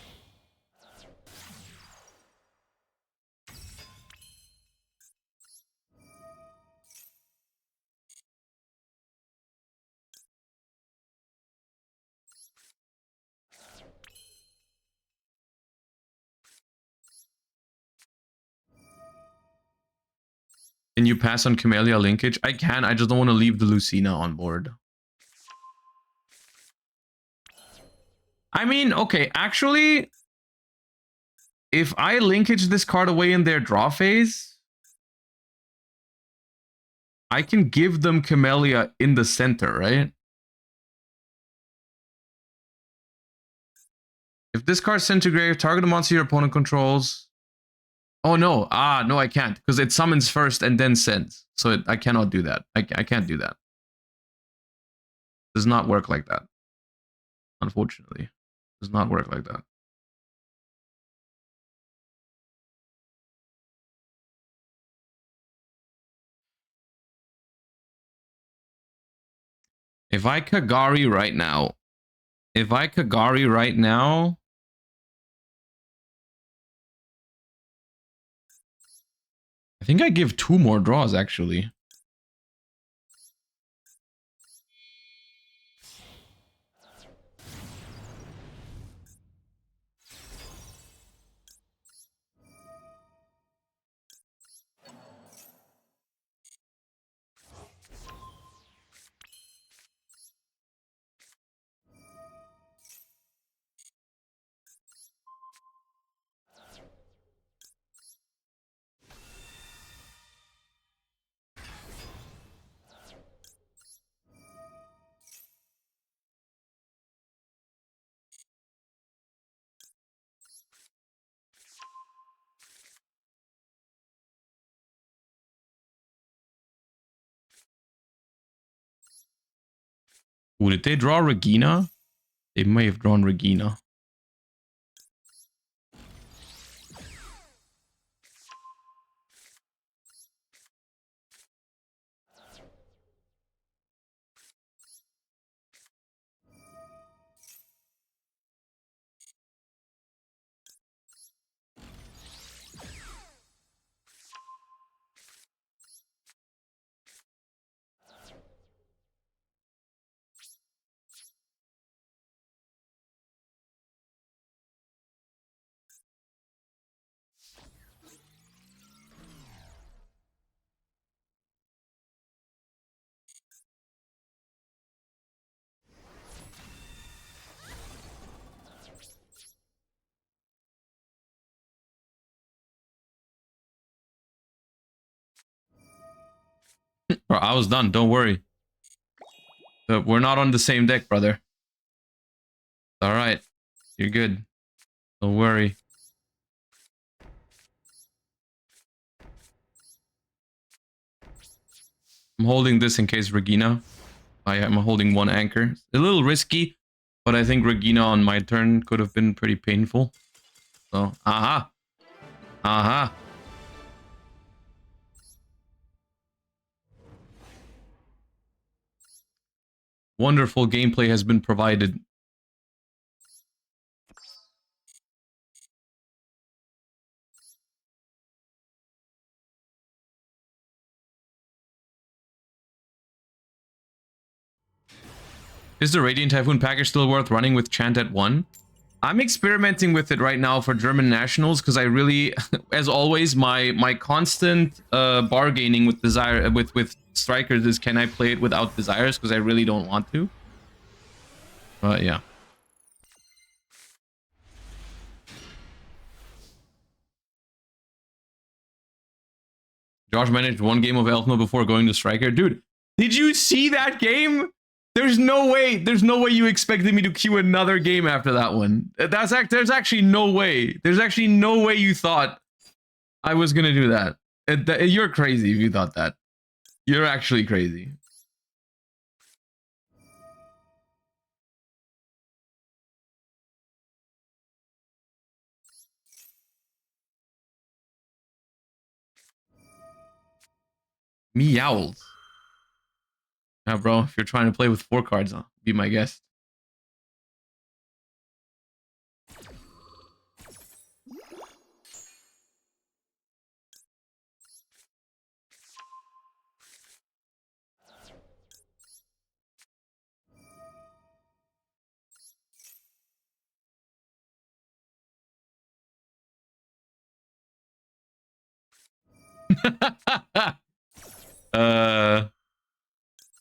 Can you pass on Camellia linkage? I can, I just don't want to leave the Lucina on board. I mean, okay, actually, if I linkage this card away in their draw phase, I can give them Camellia in the center, right? If this card's sent to grave, target a monster your opponent controls. Oh no, no, I can't, because it summons first and then sends. So I cannot do that. I can't do that. Does not work like that. Unfortunately, does not work like that. If I Kagari right now, I think I give 2 more draws, actually. Ooh, did they draw Regina? They may have drawn Regina. Bro, I was done. Don't worry. We're not on the same deck, brother. All right. You're good. Don't worry. I'm holding this in case Regina. I am holding one anchor. A little risky, but I think Regina on my turn could have been pretty painful. So, aha. Aha. Wonderful gameplay has been provided. Is the Radiant Typhoon package still worth running with Chant at 1? I'm experimenting with it right now for German nationals because I really, as always, my constant bargaining with desire with strikers is, can I play it without desires, because I really don't want to. But yeah. Josh managed one game of Elfma before going to striker. Dude, did you see that game? There's no way you expected me to queue another game after that one. There's actually no way. There's actually no way you thought I was gonna do that. You're crazy if you thought that. You're actually crazy. Meowls. Yeah, bro, if you're trying to play with 4 cards, be my guest.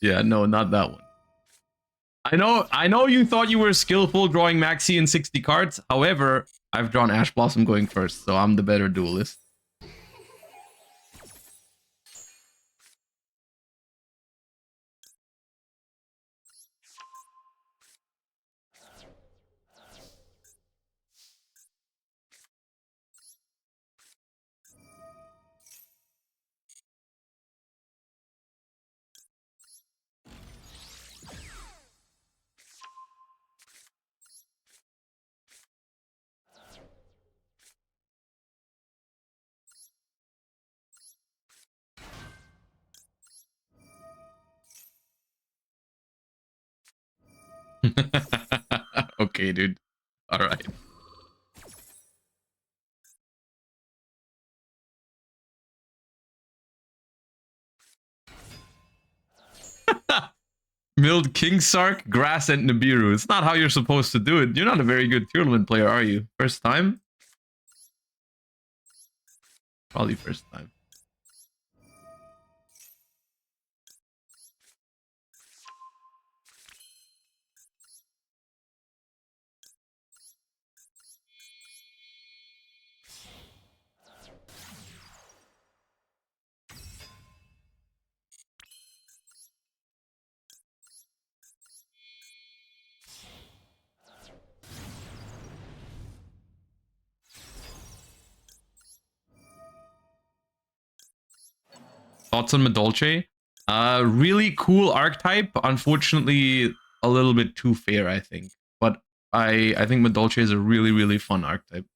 Yeah, no, not that one. I know you thought you were skillful drawing Maxi in 60 cards. However, I've drawn Ash Blossom going first, so I'm the better duelist. Okay, dude. All right. Milled King Sark, Grass, and Nibiru. It's not how you're supposed to do it. You're not a very good tournament player, are you? First time? Probably first time. Thoughts on Madolche? Really cool archetype. Unfortunately, a little bit too fair, I think. But I think Madolche is a really, really fun archetype.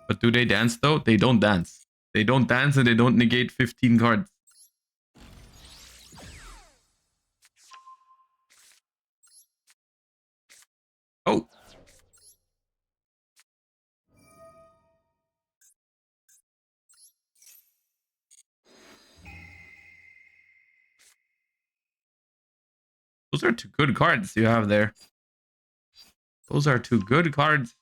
But do they dance though? They don't dance. They don't dance and they don't negate 15 cards. Oh. Those are two good cards you have there. Those are two good cards.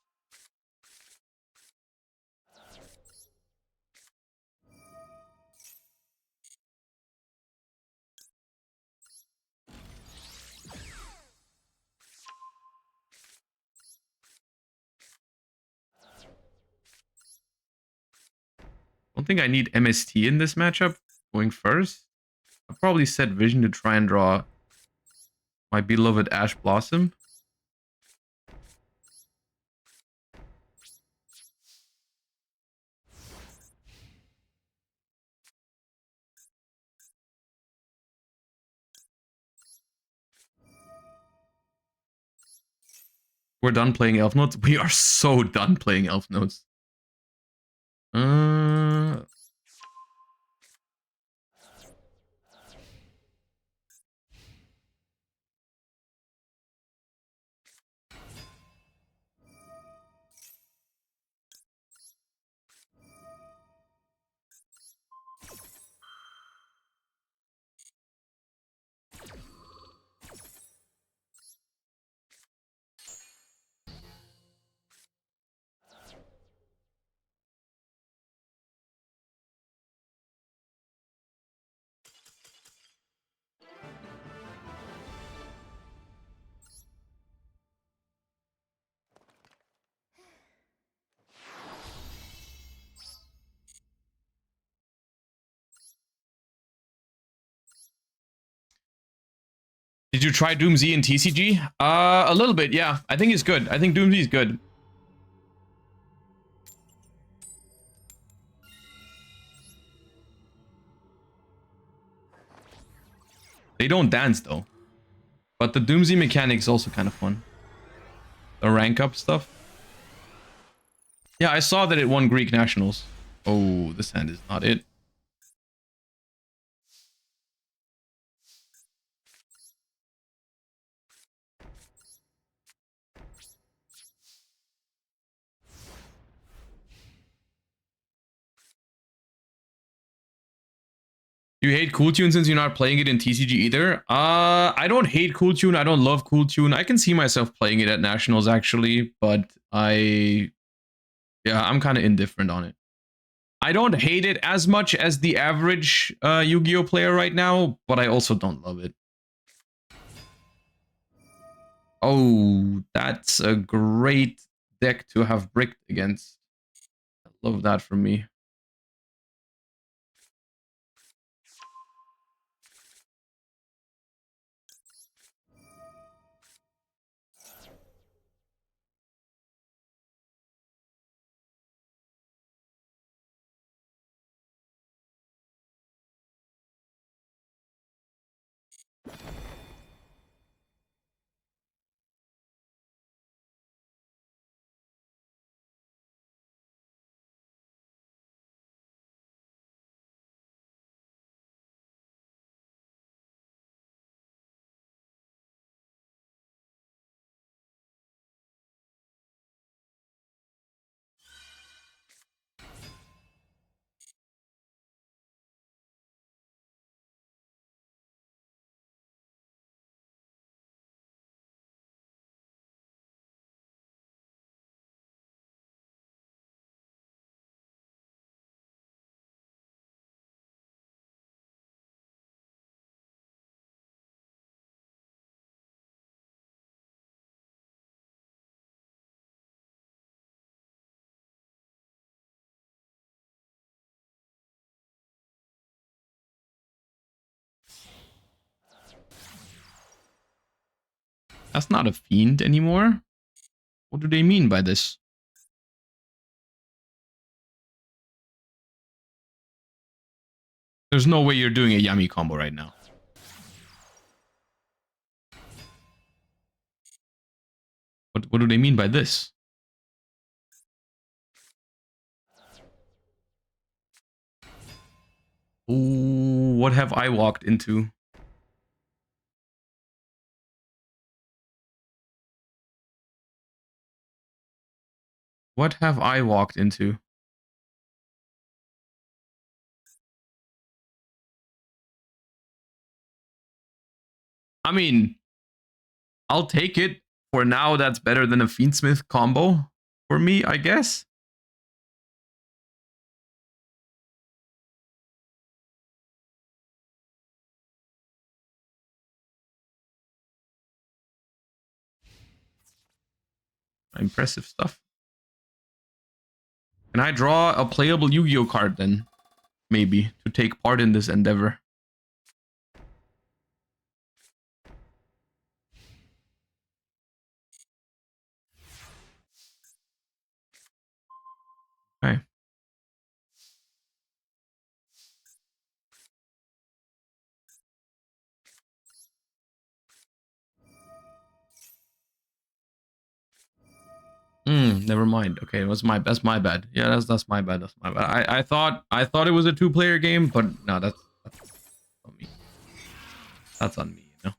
I don't think I need MST in this matchup going first. I'll probably set Vision to try and draw my beloved Ash Blossom. We're done playing Elf Notes. We are so done playing Elf Notes. Did you try Doom Z in TCG? A little bit, yeah. I think it's good. I think Doom Z is good. They don't dance though. But the Doom Z mechanic is also kind of fun. The rank up stuff. Yeah, I saw that it won Greek Nationals. Oh, this hand is not it. You hate Cool Tune since you're not playing it in TCG either? I don't hate Cool Tune. I don't love Cool Tune. I can see myself playing it at Nationals actually, but I'm kind of indifferent on it. I don't hate it as much as the average Yu-Gi-Oh player right now, but I also don't love it. Oh, that's a great deck to have bricked against. I love that from me. That's not a fiend anymore. What do they mean by this? There's no way you're doing a Yami combo right now. What do they mean by this? Ooh, what have I walked into? What have I walked into? I mean, I'll take it. For now, that's better than a Fiendsmith combo for me, I guess. Impressive stuff. Can I draw a playable Yu-Gi-Oh card then? Maybe, to take part in this endeavor. Okay. Never mind. Okay, that's my bad. Yeah, that's my bad. That's my bad. I thought it was a two-player game, but no, that's on me. That's on me, you know.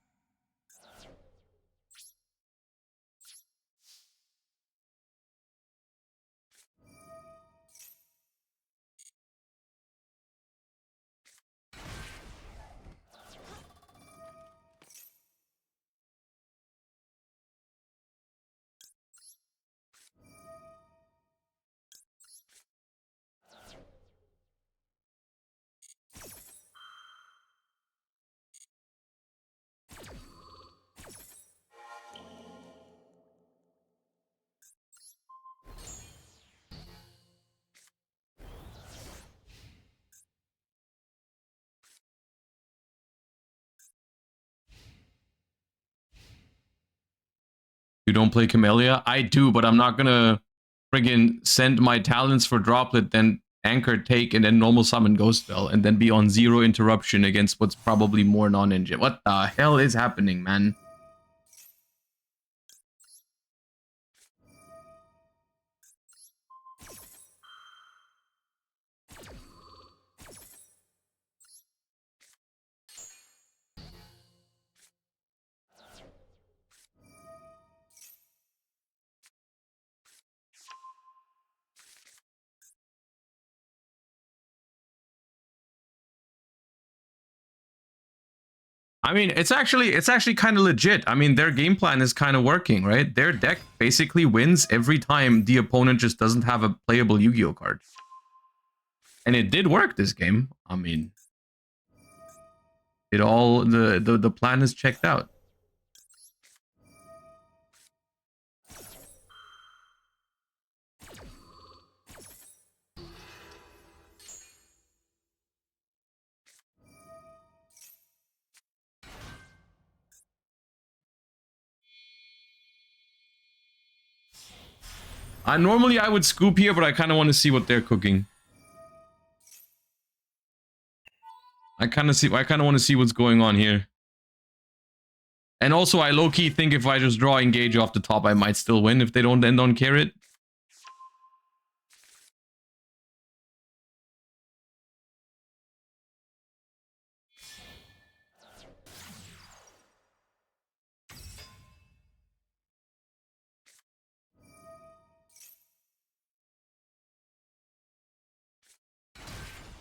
You don't play Camellia? I do, but I'm not gonna friggin' send my talents for Droplet, then Anchor Take, and then normal summon Ghost Bell, and then be on 0 interruption against what's probably more non-engine. What the hell is happening, man? I mean, it's actually kind of legit. I mean, their game plan is kind of working, right? Their deck basically wins every time the opponent just doesn't have a playable Yu-Gi-Oh card. And it did work this game. I mean, the plan is checked out. Normally I would scoop here, but I kind of want to see what they're cooking. I kind of want to see what's going on here. And also, I low-key think if I just draw Engage off the top, I might still win if they don't end on Carrot.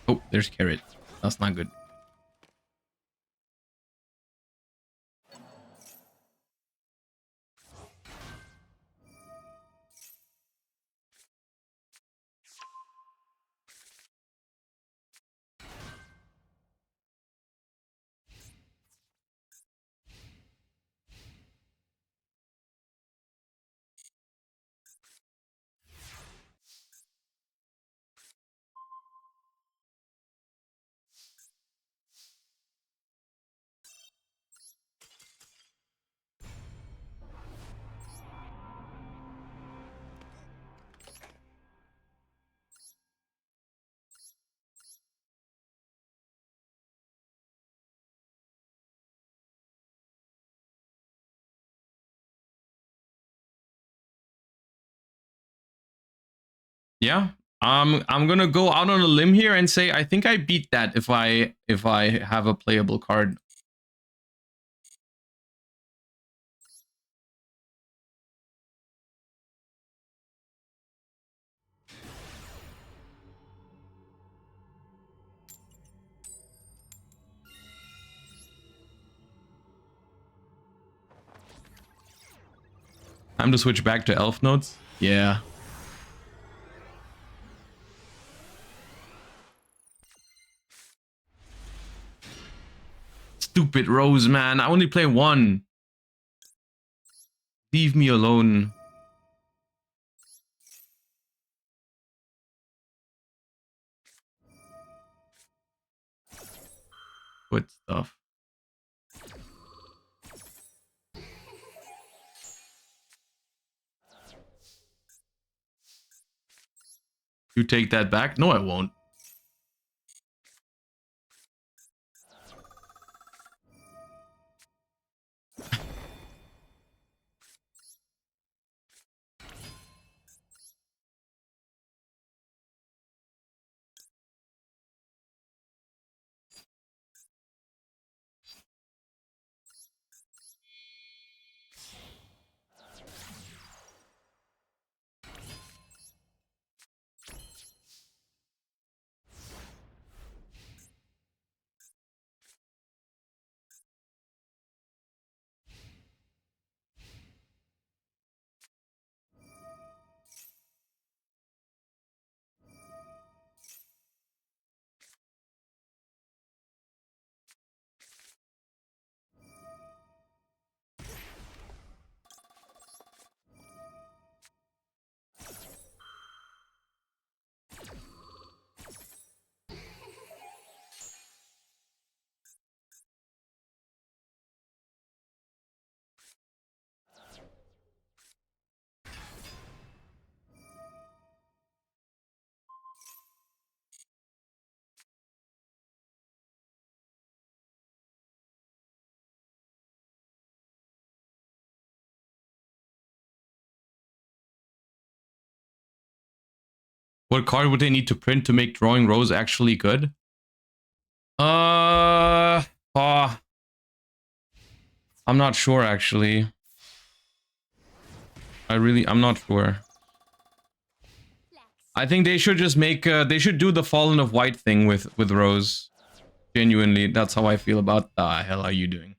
Oh, there's Carrot. That's not good. Yeah. I'm gonna go out on a limb here and say I think I beat that if I have a playable card. Time to switch back to elf notes. Yeah. Stupid Rose, man. I only play one. Leave me alone. Good stuff. You take that back? No, I won't. What card would they need to print to make drawing Rose actually good? Uh, uh I'm not sure actually. I'm not sure. I think they should just make they should do the Fallen of White thing with Rose. Genuinely, that's how I feel about the hell are you doing?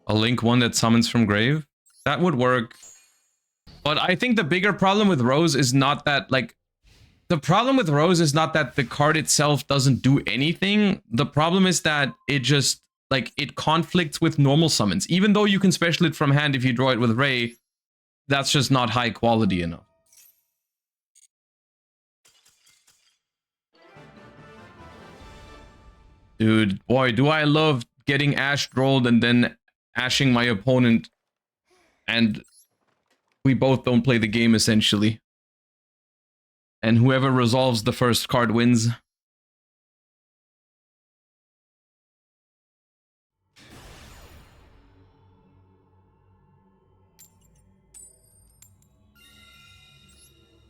A link one that summons from grave? That would work. But I think the bigger problem with Rose is not that, like, the problem with Rose is not that the card itself doesn't do anything. The problem is that it just, like, it conflicts with normal summons. Even though you can special it from hand if you draw it with Ray, that's just not high quality enough. Dude, boy, do I love getting Ash rolled and then ashing my opponent, and we both don't play the game, essentially. And whoever resolves the first card wins.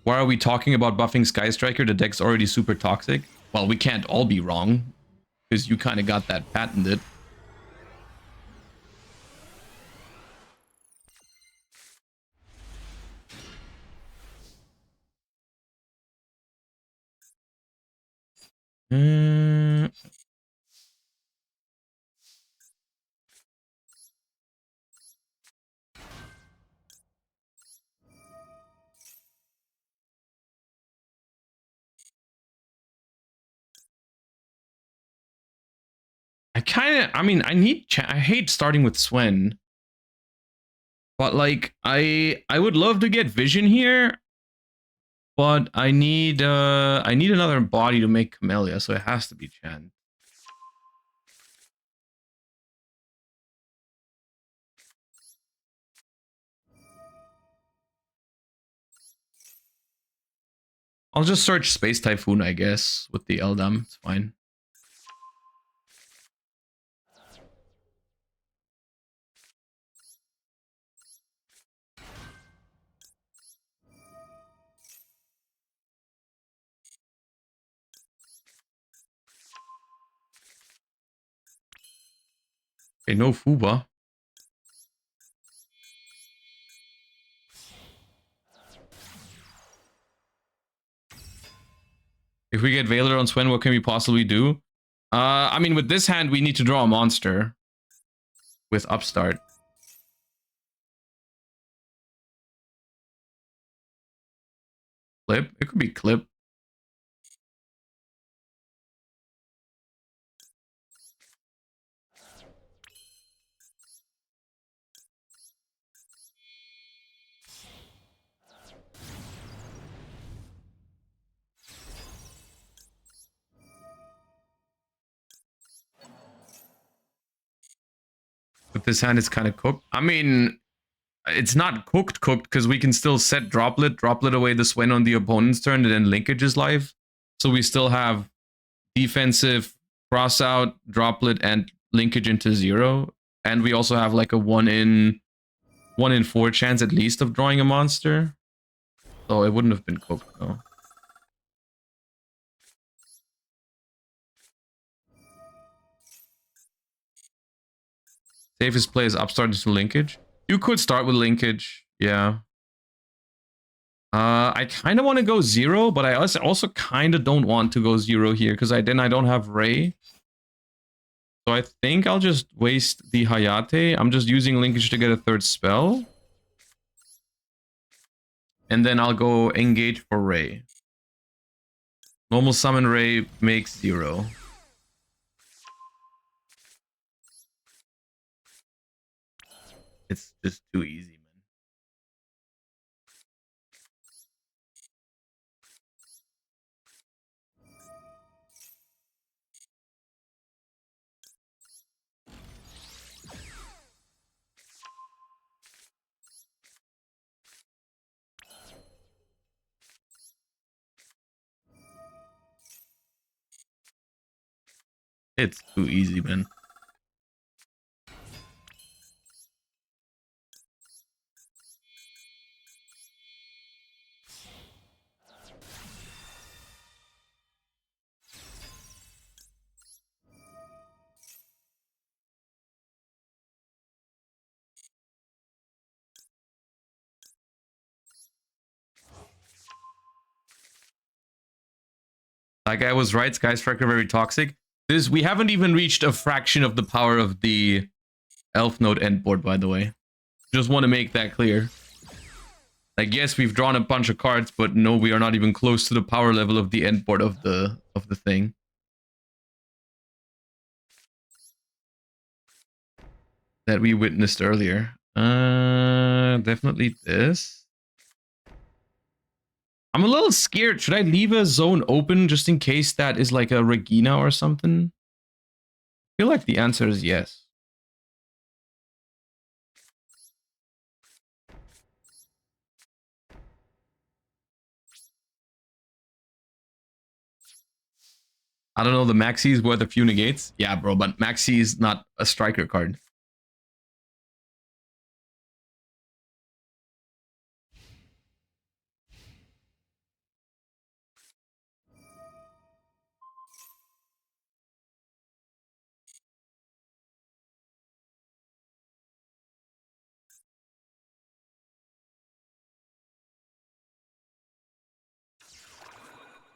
Why are we talking about buffing Sky Striker? The deck's already super toxic. Well, we can't all be wrong, because you kind of got that patented. I mean, I hate starting with Swen. But, like, I would love to get Vision here. But I need another body to make Camellia, so it has to be Chan. I'll just search Space Typhoon, I guess, with the Eldam. It's fine. Okay, no Fuba. If we get Veiler on Swen, what can we possibly do? I mean, with this hand, we need to draw a monster with Upstart. Clip? It could be Clip. But this hand is kind of cooked. I mean, it's not cooked because we can still set droplet away the Swen on the opponent's turn, and then linkage is live. So we still have defensive, cross out, droplet, and linkage into 0. And we also have like a 1 in 4 chance at least of drawing a monster. So it wouldn't have been cooked though. Safest play is Upstart into linkage. You could start with linkage, yeah. I kind of want to go 0, but I also kind of don't want to go 0 here because then I don't have Ray. So I think I'll just waste the Hayate. I'm just using linkage to get a 3rd spell. And then I'll go engage for Ray. Normal summon Ray makes 0. It's just too easy, man. It's too easy, man. That guy was right. Sky Striker very toxic. We haven't even reached a fraction of the power of the Elf Node endboard, by the way. Just want to make that clear. Like, yes, we've drawn a bunch of cards, but no, we are not even close to the power level of the endboard of the thing. That we witnessed earlier. Definitely this. I'm a little scared. Should I leave a zone open just in case that is like a Regina or something? I feel like the answer is yes. I don't know, the Maxi is worth a few negates. Yeah, bro, but Maxi is not a striker card.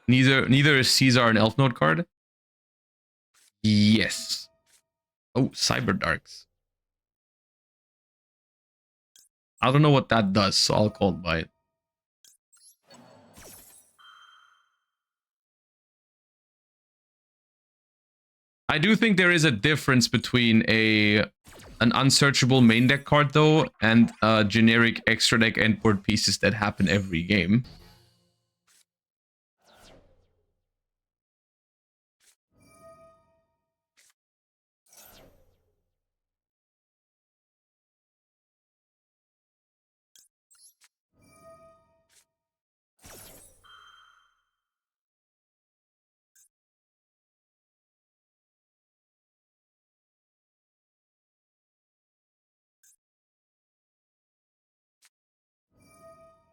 Neither is Caesar an Elf Node card. Yes. Oh, Cyber Darks. I don't know what that does, so I'll call it by it. I do think there is a difference between an unsearchable main deck card though and generic extra deck endboard pieces that happen every game.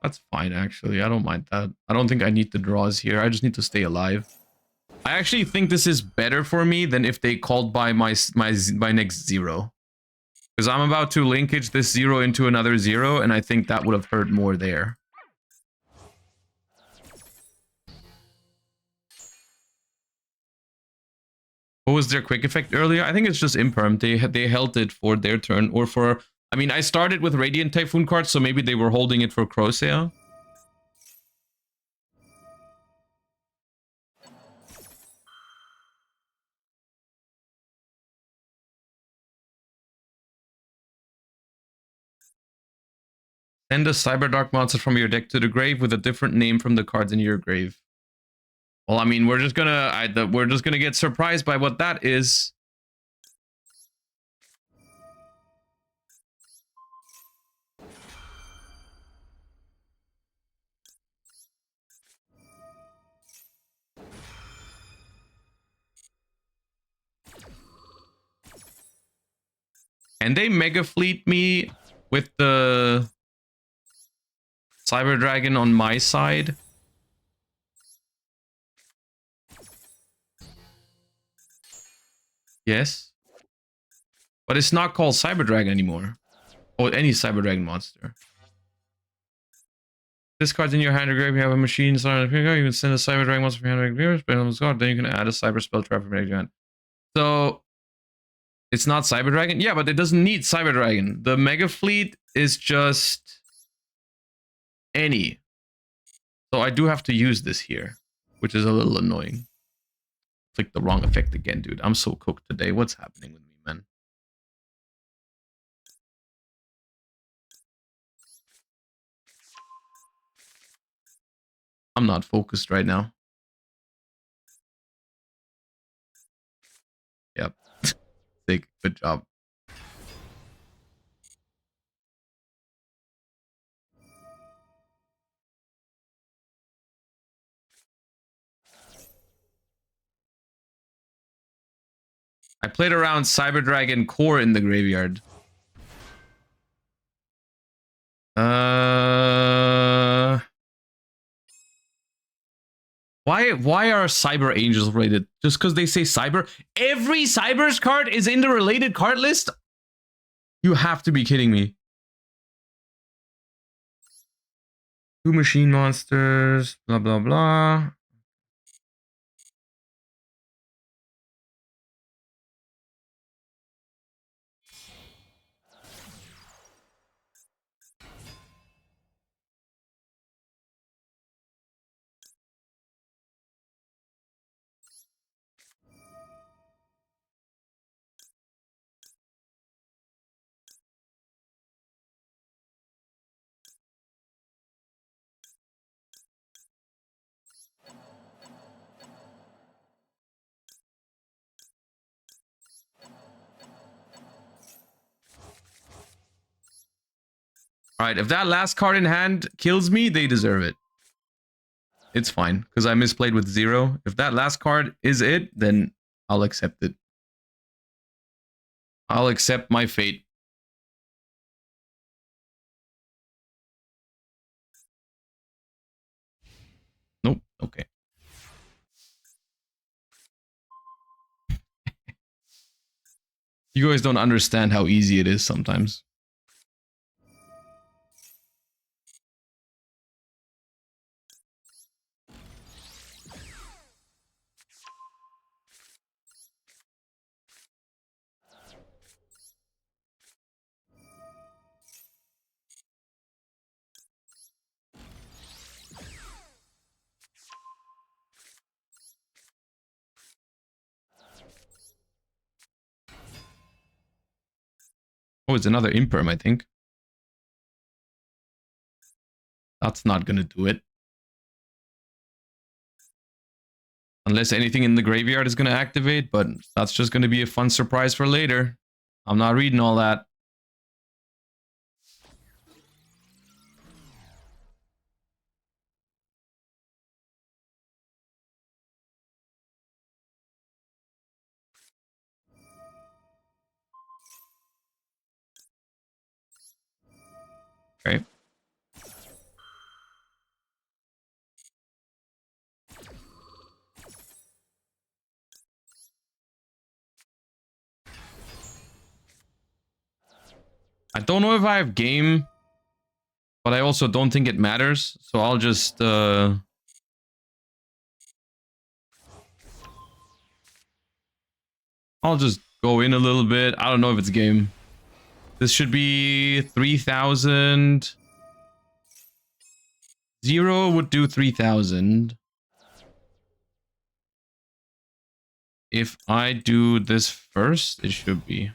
That's fine, actually. I don't mind that. I don't think I need the draws here. I just need to stay alive. I actually think this is better for me than if they called by my next 0. Because I'm about to linkage this 0 into another 0, and I think that would have hurt more there. What was their quick effect earlier? I think it's just imperm. They held it for their turn, or for... I mean, I started with Radiant Typhoon cards, so maybe they were holding it for Crocea. Send a Cyberdark monster from your deck to the grave with a different name from the cards in your grave. Well, I mean, we're just gonna get surprised by what that is. And they Mega Fleet me with the Cyber Dragon on my side. Yes. But it's not called Cyber Dragon anymore. Or any Cyber Dragon monster. This card's in your hand or grave, you have a machine, so you can send a Cyber Dragon monster from your hand viewers, but on this card, then you can add a Cyber Spell Trap from your hand. So it's not Cyber Dragon? Yeah, but it doesn't need Cyber Dragon. The Mega Fleet is just any. So I do have to use this here, which is a little annoying. Click the wrong effect again, dude. I'm so cooked today. What's happening with me, man? I'm not focused right now. Yep. Sick. Good job. I played around Cyber Dragon Core in the graveyard. Why are Cyber Angels rated? Just because they say Cyber? Every Cyber's card is in the related card list? You have to be kidding me. 2 machine monsters, blah, blah, blah. Alright, if that last card in hand kills me, they deserve it. It's fine, because I misplayed with 0. If that last card is it, then I'll accept it. I'll accept my fate. Nope, okay. You guys don't understand how easy it is sometimes. Oh, it's another imperm, I think. That's not gonna do it. Unless anything in the graveyard is gonna activate, but that's just gonna be a fun surprise for later. I'm not reading all that. Okay. don't know if I have game, but I also don't think it matters. So I'll just go in a little bit. I don't know if it's game. This should be 3,000. 0 would do 3,000. If I do this first, it should be.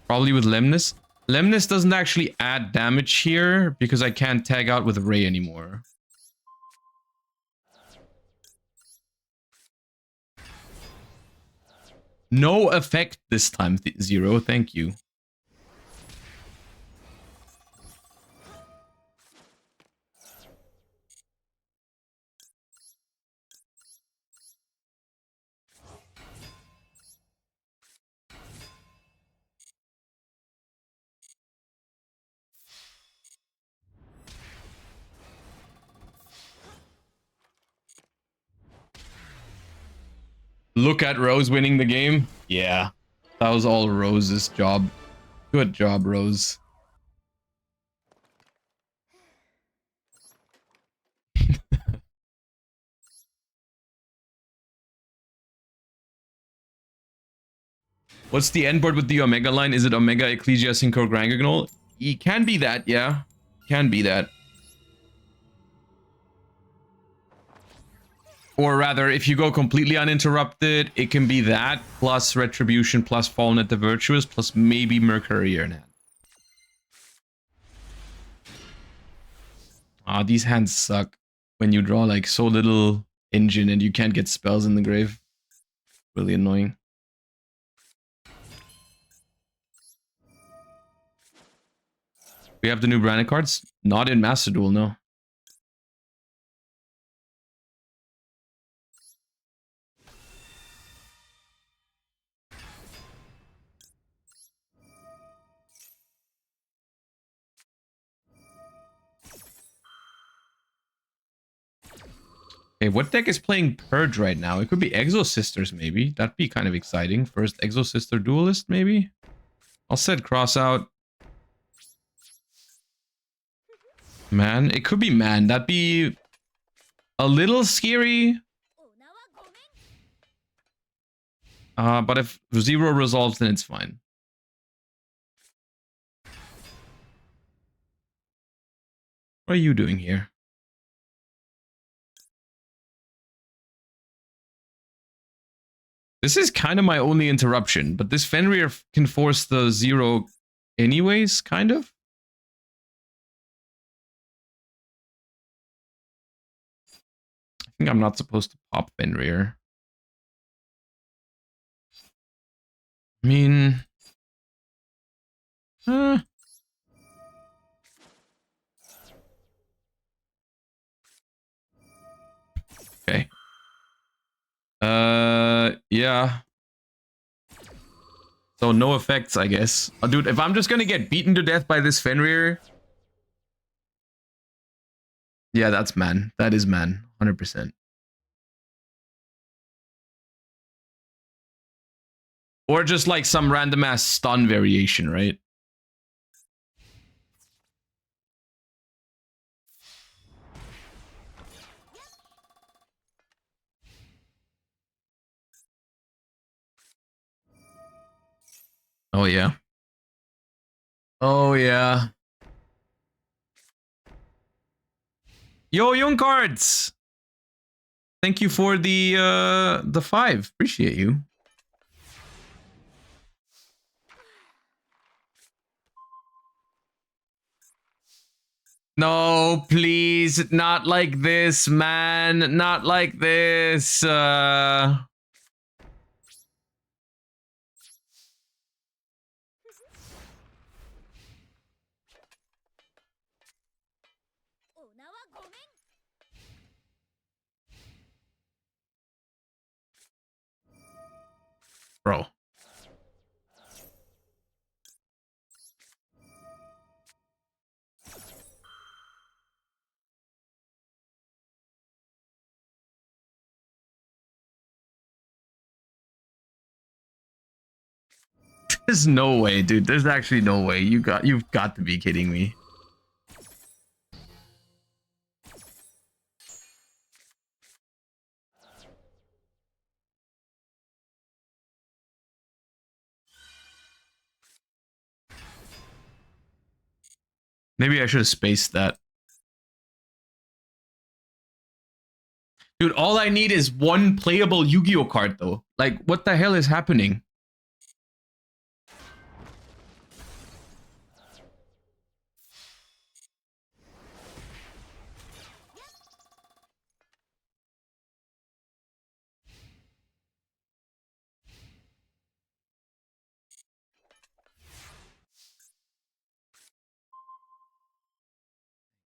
Probably with Lemnis. Lemnis doesn't actually add damage here because I can't tag out with Ray anymore. No effect this time, 0. Thank you. Look at Rose winning the game. Yeah, that was all Rose's job. Good job, Rose. What's the end board with the Omega line? Is it Omega, Ecclesia, Synchro, Grangagnol? It can be that, yeah. Can be that. Or rather, if you go completely uninterrupted, it can be that, plus Retribution, plus Fallen at the Virtuous, plus maybe Mercury or not. Ah, these hands suck when you draw like so little engine and you can't get spells in the grave. Really annoying. We have the new branded cards? Not in Master Duel, no. Okay, what deck is playing Purge right now? It could be Exo Sisters, maybe. That'd be kind of exciting. First Exo Sister Duelist, maybe? I'll set Cross out. Man, it could be Man. That'd be a little scary. But if 0 resolves, then it's fine. What are you doing here? This is kind of my only interruption, but this Fenrir can force the 0 anyways, kind of. I think I'm not supposed to pop Fenrir. I mean... Okay. Yeah. So no effects, I guess. Dude, if I'm just gonna get beaten to death by this Fenrir... Yeah, that's Man. That is Man. 100%. Or just like some random ass stun variation, right? Oh, yeah. Oh, yeah. Yo, Young Cards! Thank you for the 5. Appreciate you. No, please, not like this, man. Not like this. Bro. There's no way, dude. There's actually no way. You've got to be kidding me. Maybe I should have spaced that. Dude, all I need is one playable Yu-Gi-Oh card though. Like, what the hell is happening?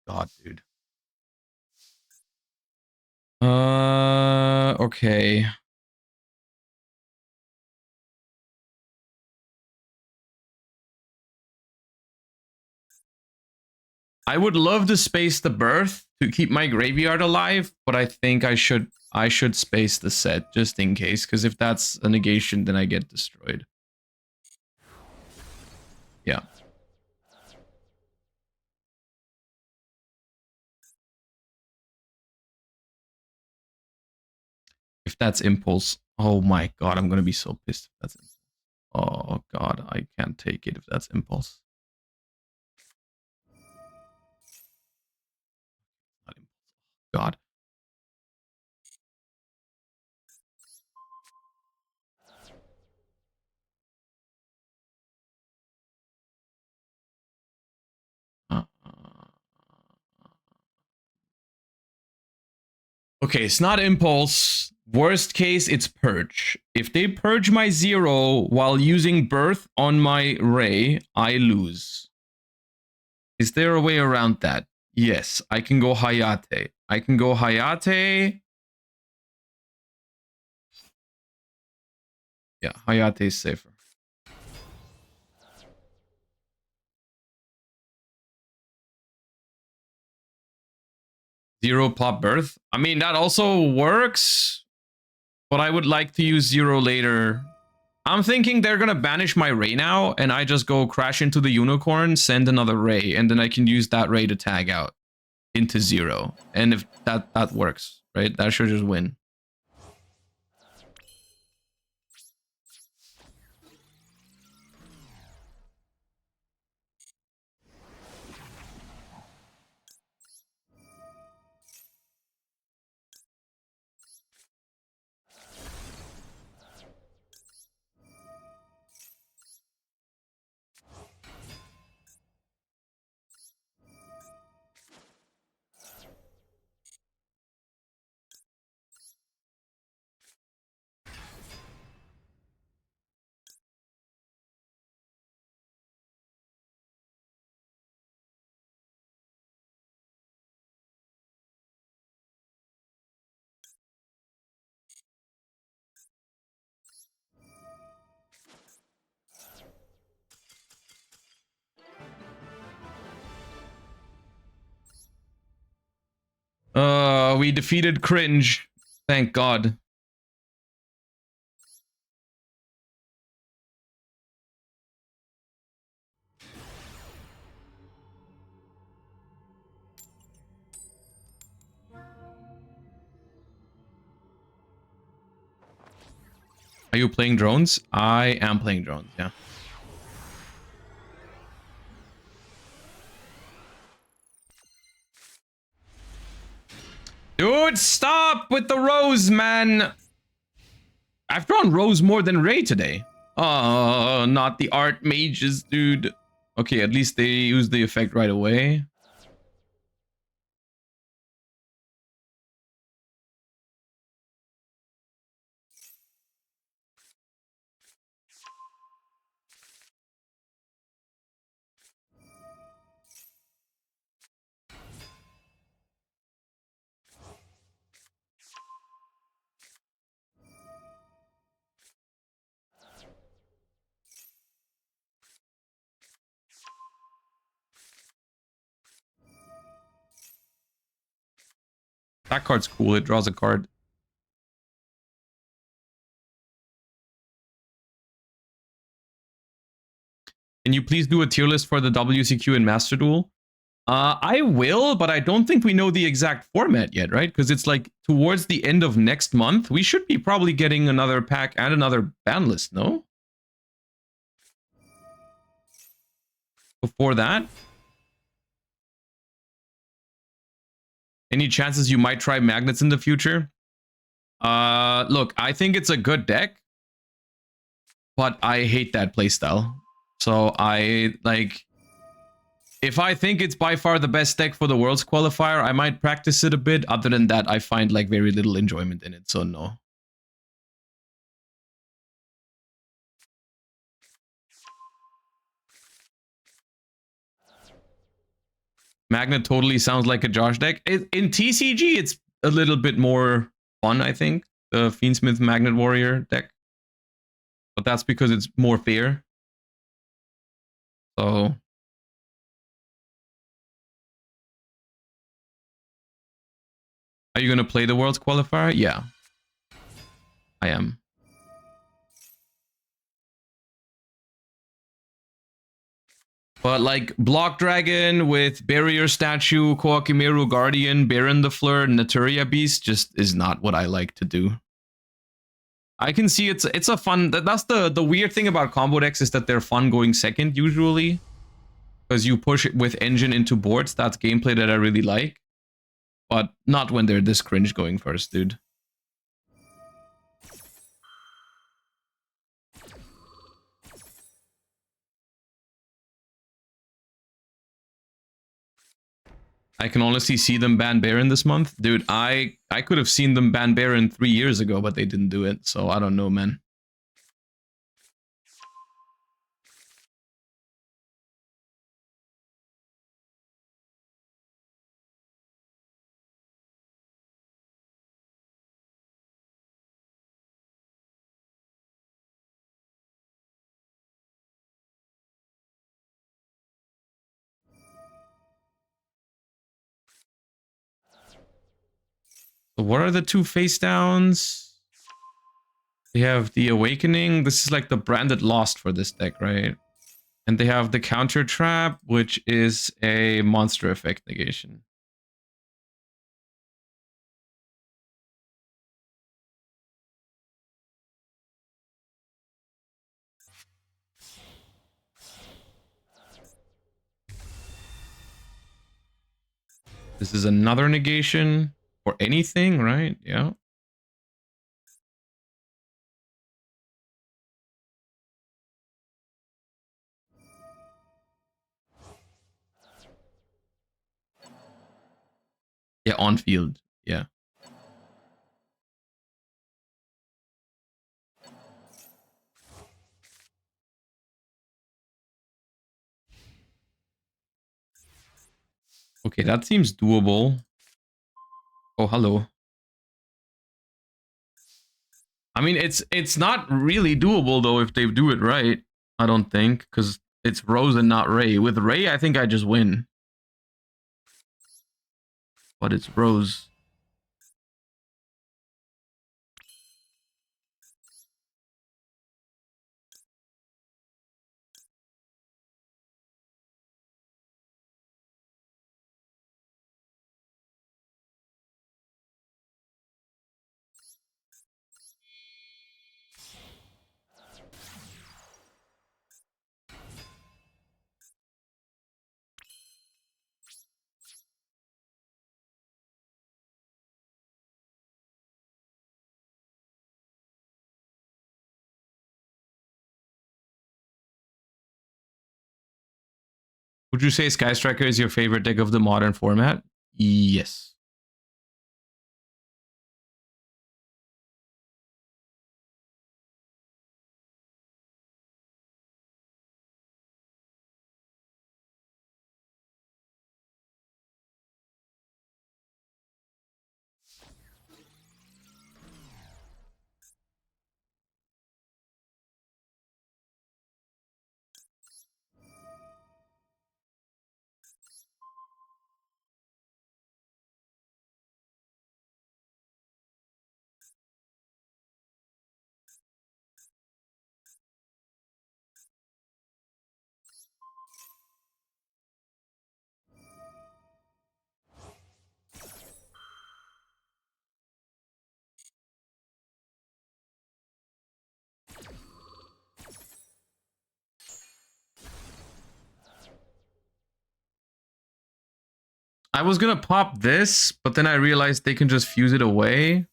God, dude. Okay. I would love to space the birth to keep my graveyard alive, but I think I should space the set just in case, because if that's a negation, then I get destroyed. Yeah. If that's impulse, oh my god, I'm gonna be so pissed if that's impulse. Oh god, I can't take it if that's impulse. Not impulse. God. Okay, it's not impulse. Worst case, it's purge. If they purge my 0 while using birth on my ray, I lose. Is there a way around that? Yes, I can go Hayate. I can go Hayate. Yeah, Hayate is safer. Zero plot birth. I mean, that also works, but I would like to use 0 later. I'm thinking they're gonna banish my ray now, and I just go crash into the unicorn, send another ray, and then I can use that ray to tag out into 0. And if that works, right? That should just win. We defeated Cringe. Thank God. Are you playing drones? I am playing drones, yeah. Dude, stop with the Rose, man! I've drawn Rose more than Ray today. Oh, not the art mages, dude. Okay, at least they use the effect right away. That card's cool. It draws a card. Can you please do a tier list for the WCQ and Master Duel? I will, but I don't think we know the exact format yet, right? Because it's like towards the end of next month, we should be probably getting another pack and another ban list, no? Before that? Any chances you might try magnets in the future? Look, I think it's a good deck, but I hate that playstyle. So I, like... If I think it's by far the best deck for the Worlds qualifier, I might practice it a bit. Other than that, I find like very little enjoyment in it, so no. Magnet totally sounds like a Josh deck. In TCG, it's a little bit more fun, I think. The Fiendsmith Magnet Warrior deck. But that's because it's more fair. So... Are you going to play the Worlds qualifier? Yeah. I am. But like Block Dragon with Barrier Statue, Koakimeru Guardian, Baron the Fleur, Naturia Beast just is not what I like to do. I can see it's a fun... That's the weird thing about combo decks is that they're fun going second usually. Because you push it with engine into boards. That's gameplay that I really like. But not when they're this cringe going first, dude. I can honestly see them ban Baron this month. Dude, I could have seen them ban Baron 3 years ago, but they didn't do it. So I don't know, man. So what are the two face downs? They have the Awakening. This is like the branded Lost for this deck, right? And they have the Counter Trap, which is a monster effect negation. This is another negation for anything, right? Yeah. Yeah, on field. Yeah. Okay, that seems doable. Oh, hello. I mean, it's not really doable though if they do it right. I don't think, because it's Rose and not Ray. With Ray, I think I just win. But it's Rose. Would you say Sky Striker is your favorite deck of the modern format? Yes. I was gonna pop this, but then I realized they can just fuse it away.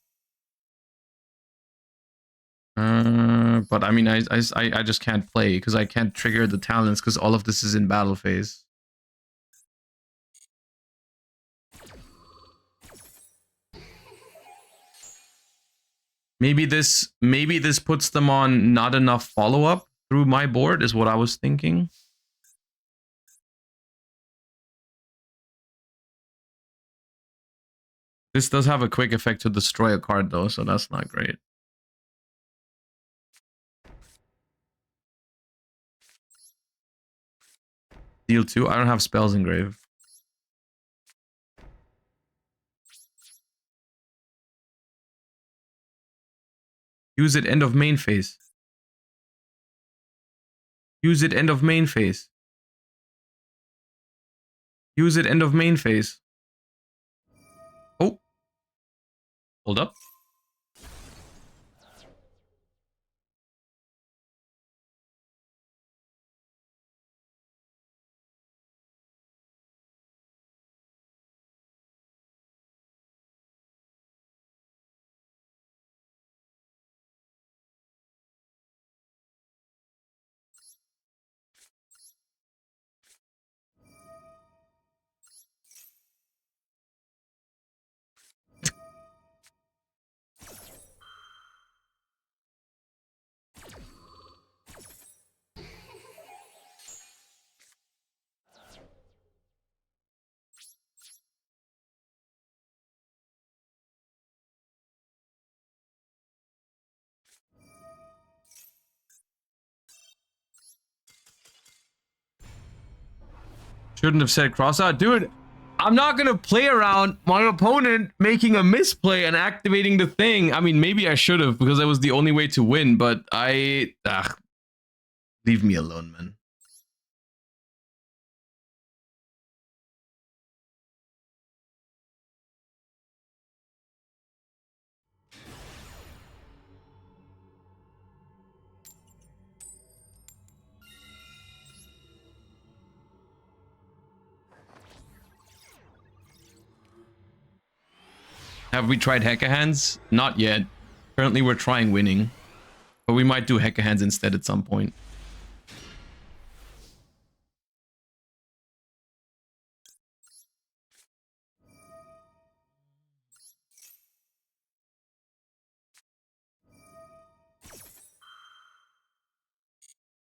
But I mean, I just can't play because I can't trigger the talents because all of this is in battle phase. Maybe this puts them on not enough follow-up through my board is what I was thinking. This does have a quick effect to destroy a card though, so that's not great. Deal 2. I don't have spells engraved. Use it end of main phase. Use it end of main phase. Use it end of main phase. Oh. Hold up. Shouldn't have said cross out. Dude, I'm not going to play around my opponent making a misplay and activating the thing. I mean, maybe I should have because that was the only way to win, but leave me alone, man. Have we tried Hecka Hands? Not yet. Currently, we're trying winning. But we might do Hecka Hands instead at some point.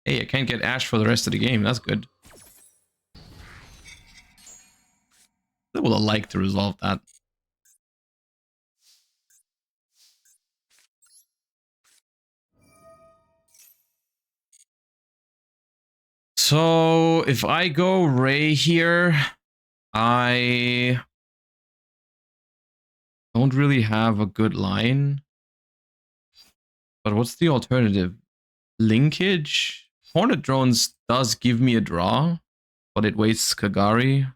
Hey, I can't get Ash for the rest of the game. That's good. I would have liked to resolve that. So if I go Ray here, I don't really have a good line. But what's the alternative? Linkage? Hornet Drones does give me a draw, but it wastes Kagari.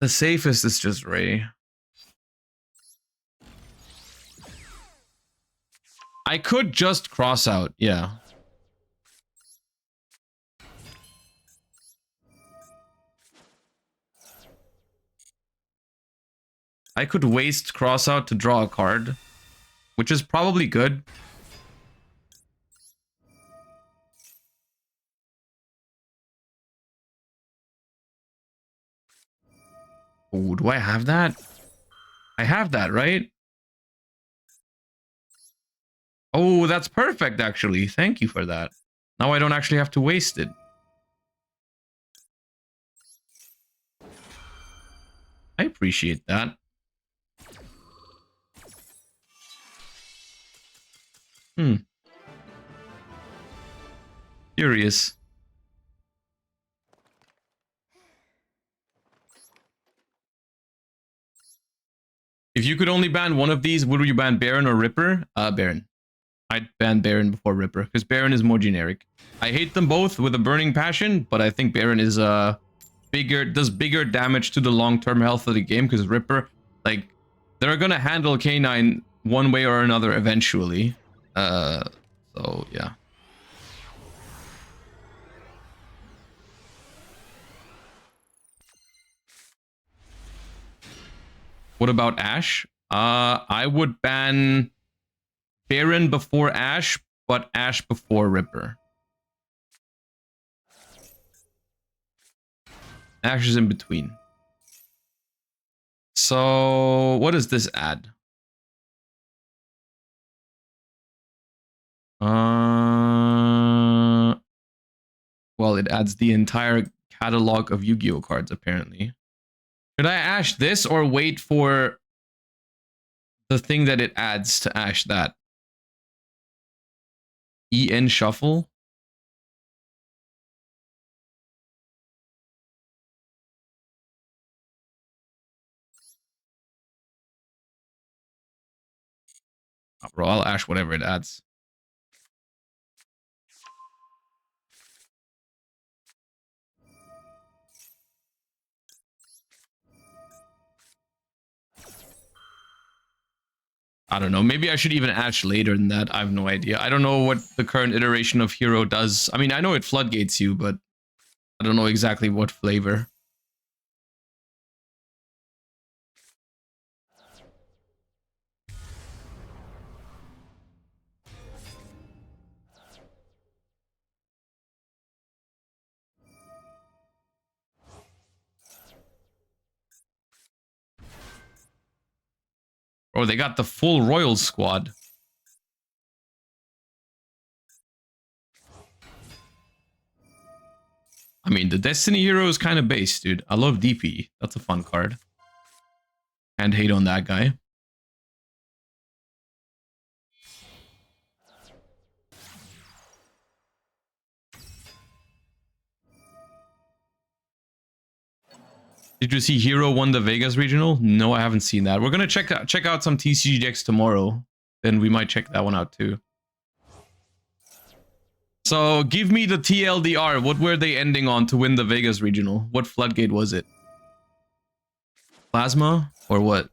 The safest is just Ray. I could just cross out, yeah. I could waste cross out to draw a card, which is probably good. Oh, do I have that? I have that, right? Oh, that's perfect, actually. Thank you for that. Now I don't actually have to waste it. I appreciate that. Curious. If you could only ban one of these, would you ban Baron or Ripper? Baron. I'd ban Baron before Ripper, because Baron is more generic. I hate them both with a burning passion, but I think Baron is does bigger damage to the long-term health of the game, because Ripper, like, they're gonna handle K9 one way or another eventually. So yeah. What about Ash? I would ban Baron before Ash, but Ash before Ripper. Ash is in between. So what does this add? Well, it adds the entire catalog of Yu-Gi-Oh cards, apparently. Should I Ash this or wait for the thing that it adds to Ash that? EN Shuffle? Oh, bro, I'll Ash whatever it adds. I don't know. Maybe I should even Ash later than that. I have no idea. I don't know what the current iteration of Hero does. I mean, I know it floodgates you, but I don't know exactly what flavor. Oh, they got the full Royal squad. I mean, the Destiny Hero is kind of base, dude. I love DP. That's a fun card. And hate on that guy. Did you see Hero won the Vegas regional? No, I haven't seen that. We're gonna check out some TCGX tomorrow. Then we might check that one out too. So give me the TLDR. What were they ending on to win the Vegas regional? What floodgate was it? Plasma or what?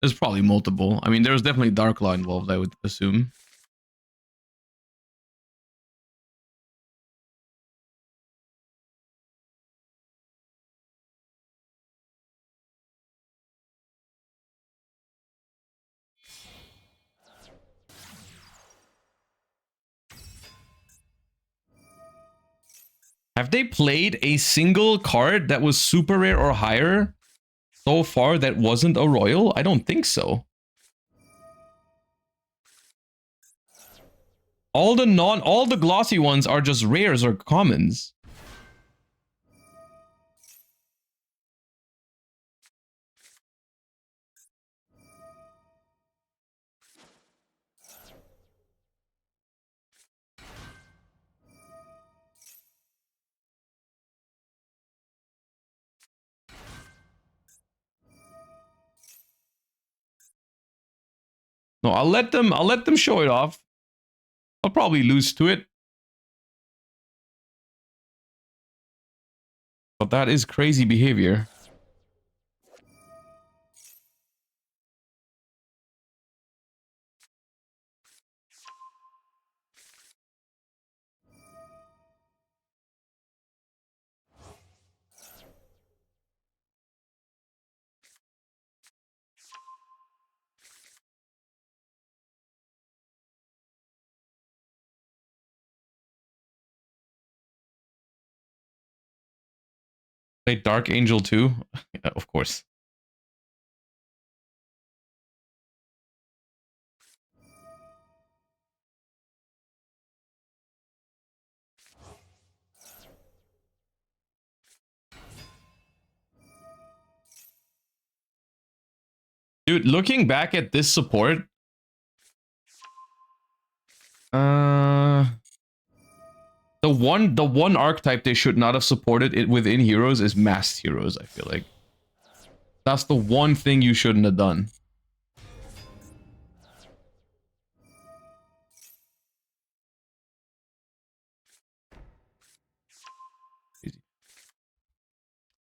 There's probably multiple. I mean, there was definitely Dark Law involved, I would assume. Have they played a single card that was super rare or higher so far that wasn't a royal? I don't think so. All the glossy ones are just rares or commons. No, I'll let them show it off. I'll probably lose to it. But that is crazy behavior. Play Dark Angel too? Yeah, of course. Dude, looking back at this support, the one archetype they should not have supported it within heroes is masked heroes, I feel like. That's the one thing you shouldn't have done.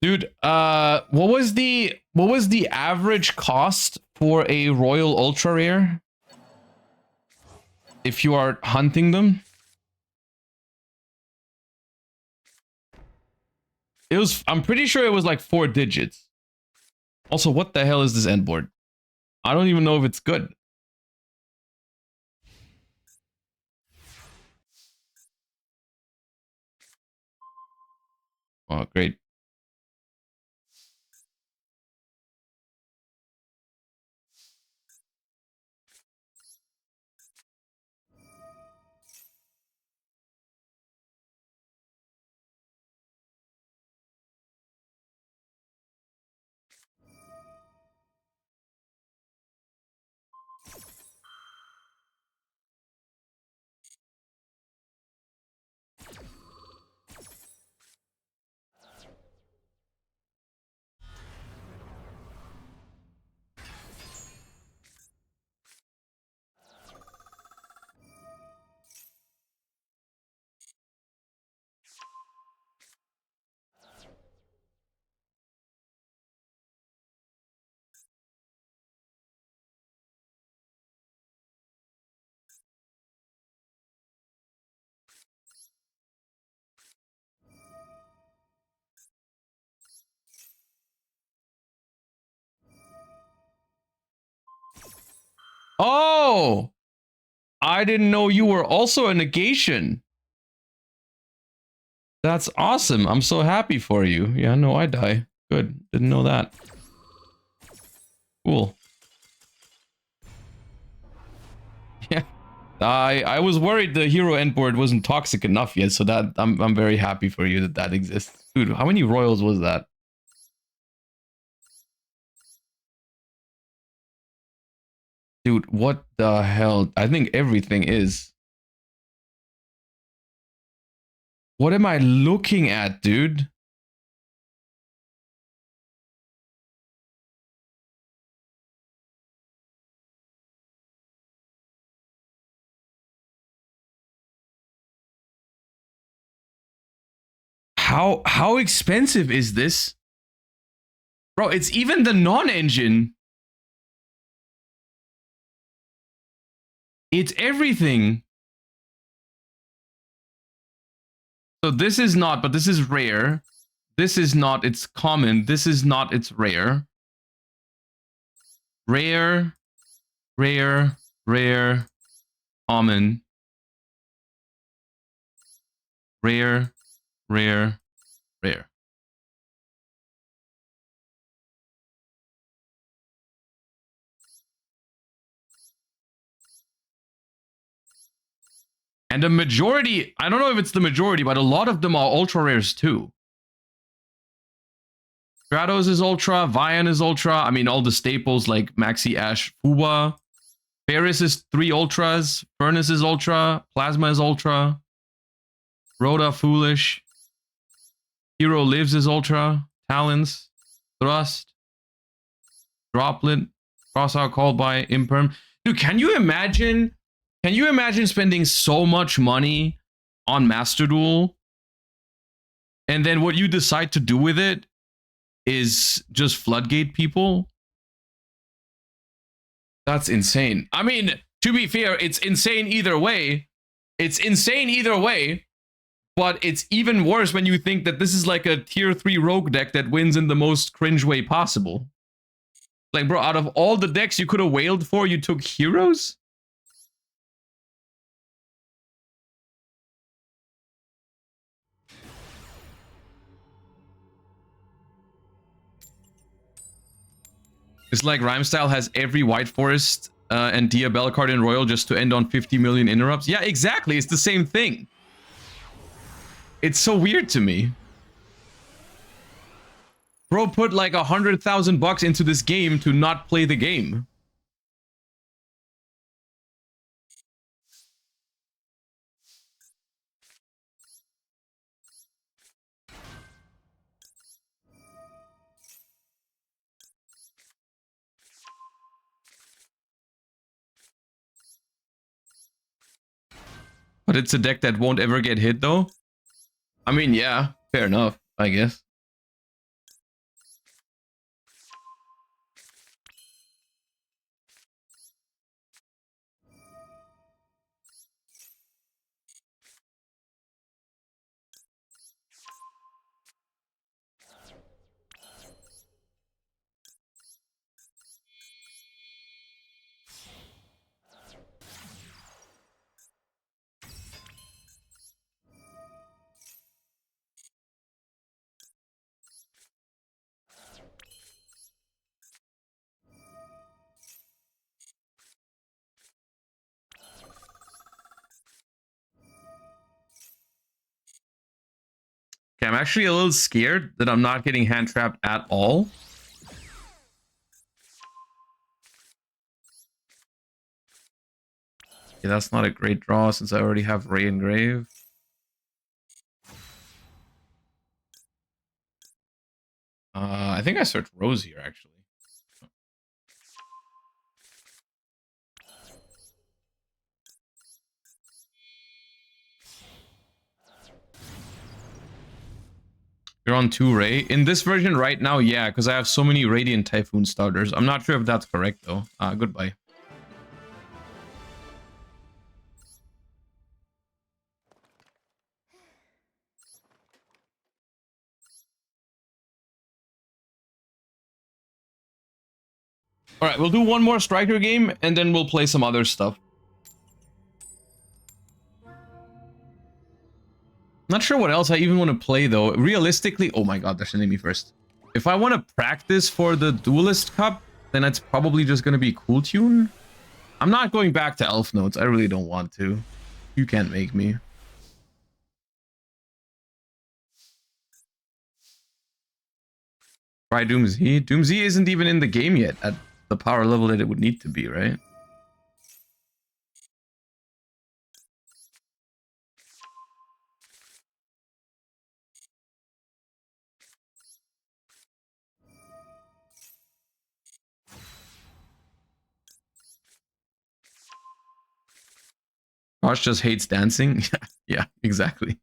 Dude, what was the average cost for a Royal Ultra Rare? If you are hunting them? I'm pretty sure it was like 4 digits. Also, what the hell is this end board? I don't even know if it's good. Oh, great. Oh! I didn't know you were also a negation. That's awesome. I'm so happy for you. Yeah, no, I die. Good. Didn't know that. Cool. Yeah. I was worried the hero end board wasn't toxic enough yet, so that I'm very happy for you that that exists. Dude, how many royals was that? Dude, what the hell? I think everything is. What am I looking at, dude? How expensive is this? Bro, it's even the non-engine. It's everything. So this is not, but this is rare. This is not, it's common. This is not, it's rare. Rare, rare, rare, common. Rare, rare, rare. And a majority, I don't know if it's the majority, but a lot of them are ultra rares too. Stratos is ultra, Vian is ultra. I mean, all the staples like Maxi, Ash, Fuba. Paris is 3 ultras. Furnace is ultra. Plasma is ultra. Rhoda, Foolish. Hero Lives is ultra. Talons. Thrust. Droplet. Crossout called by Imperm. Dude, can you imagine? Can you imagine spending so much money on Master Duel? And then what you decide to do with it is just floodgate people? That's insane. I mean, to be fair, it's insane either way. It's insane either way, but it's even worse when you think that this is like a tier 3 rogue deck that wins in the most cringe way possible. Like, bro, out of all the decks you could have wailed for, you took heroes? It's like Rhymestyle has every White Forest and Diabell card in Royal just to end on 50 million interrupts. Yeah, exactly. It's the same thing. It's so weird to me. Bro put like $100,000 into this game to not play the game. But it's a deck that won't ever get hit though. I mean, yeah, fair enough, I guess. Okay, I'm actually a little scared that I'm not getting hand trapped at all. Okay, that's not a great draw since I already have Ray and Grave. I think I searched Rose here, actually. You're on 2 Ray. In this version right now, yeah, because I have so many Radiant Typhoon starters. I'm not sure if that's correct, though. Goodbye. All right, we'll do one more striker game, and then we'll play some other stuff. Not sure what else I even want to play, though. Realistically, oh my god, they're sending me first. If I want to practice for the Duelist Cup, then it's probably just going to be Cool Tune. I'm not going back to Elf Notes. I really don't want to. You can't make me. Try Doomsday. Doomsday isn't even in the game yet at the power level that it would need to be, right? Josh just hates dancing. Yeah, exactly.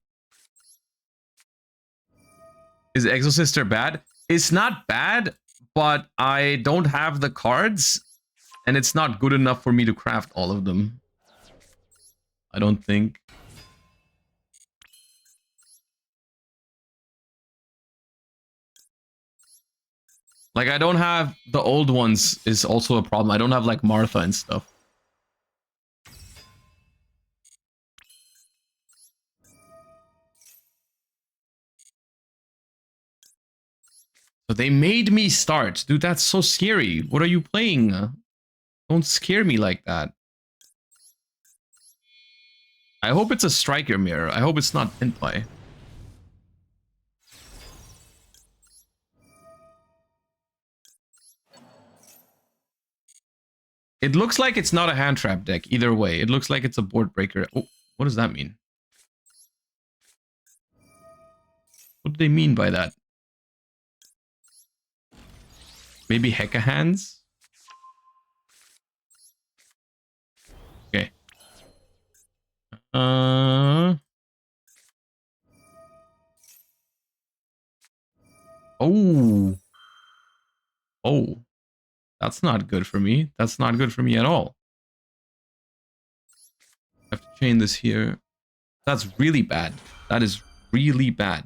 Is Exosister bad? It's not bad, but I don't have the cards, and it's not good enough for me to craft all of them. I don't think. Like, I don't have the old ones is also a problem. I don't have, like, Martha and stuff. So they made me start. Dude, that's so scary. What are you playing? Don't scare me like that. I hope it's a striker mirror. I hope it's not Pinplay. It looks like it's not a hand trap deck either way. It looks like it's a board breaker. Oh, what does that mean? What do they mean by that? Maybe Hecka hands? Okay. Oh. Oh. That's not good for me. That's not good for me at all. I have to chain this here. That's really bad. That is really bad.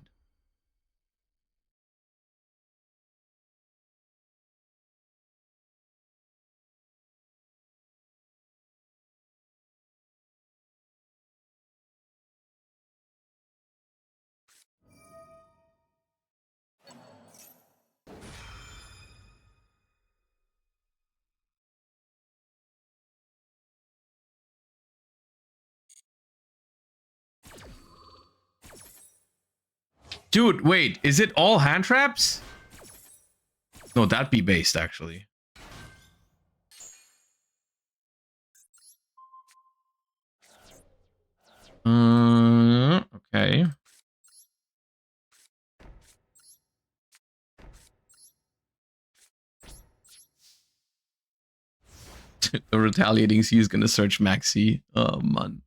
Dude, wait. Is it all hand traps? No, that'd be based, actually. Okay. The retaliating C is gonna search Maxi. Oh, man.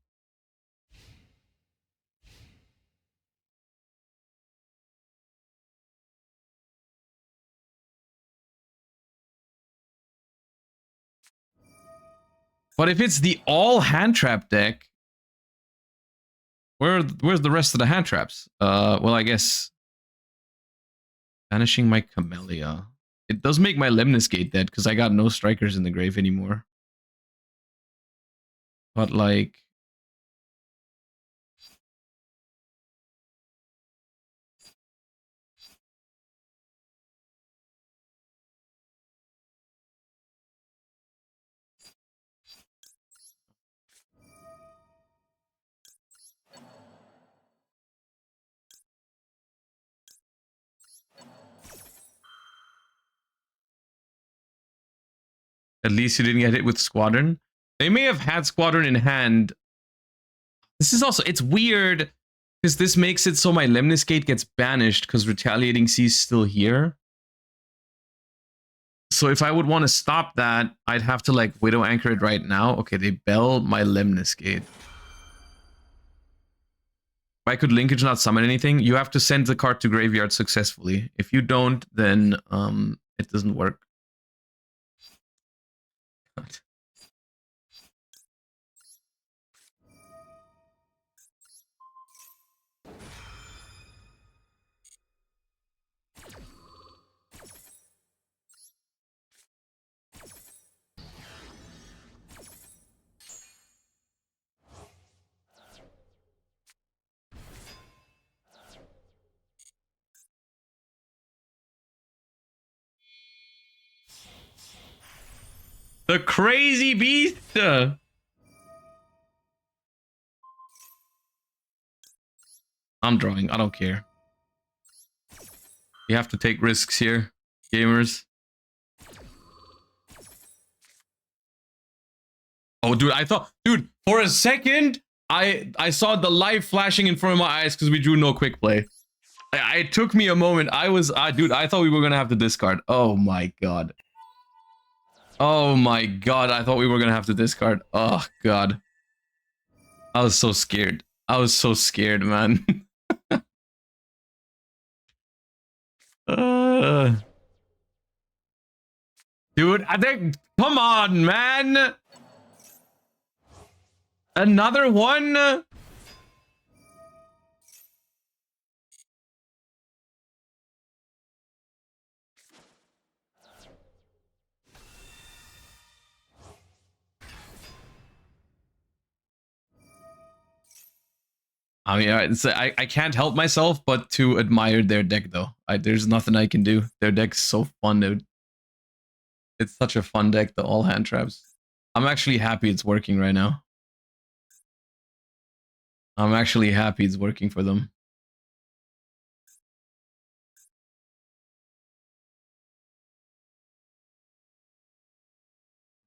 But if it's the all hand trap deck, where's the rest of the hand traps? Well, I guess banishing my Camellia. It does make my Lemnis Gate dead because I got no strikers in the grave anymore. But like, At least you didn't get hit with Squadron. They may have had Squadron in hand. This is also, it's weird because this makes it so my Lemnis Gate gets banished because Retaliating Sea is still here. So if I would want to stop that, I'd have to like Widow Anchor it right now. Okay, they bell my Lemnis Gate. If I could linkage not summon anything, you have to send the card to graveyard successfully. If you don't, then it doesn't work. God. The crazy beast! I'm drawing. I don't care. You have to take risks here, gamers. Oh, dude, I thought... Dude, for a second, I saw the light flashing in front of my eyes because we drew no quick play. It took me a moment. Dude, I thought we were going to have to discard. Oh, my God. Oh my God, I thought we were gonna have to discard. Oh God. I was so scared. I was so scared, man. Dude, I think, come on, man. Another one? I mean, I can't help myself but to admire their deck, though. There's nothing I can do. Their deck's so fun, dude. It's such a fun deck, the all hand traps. I'm actually happy it's working right now. I'm actually happy it's working for them.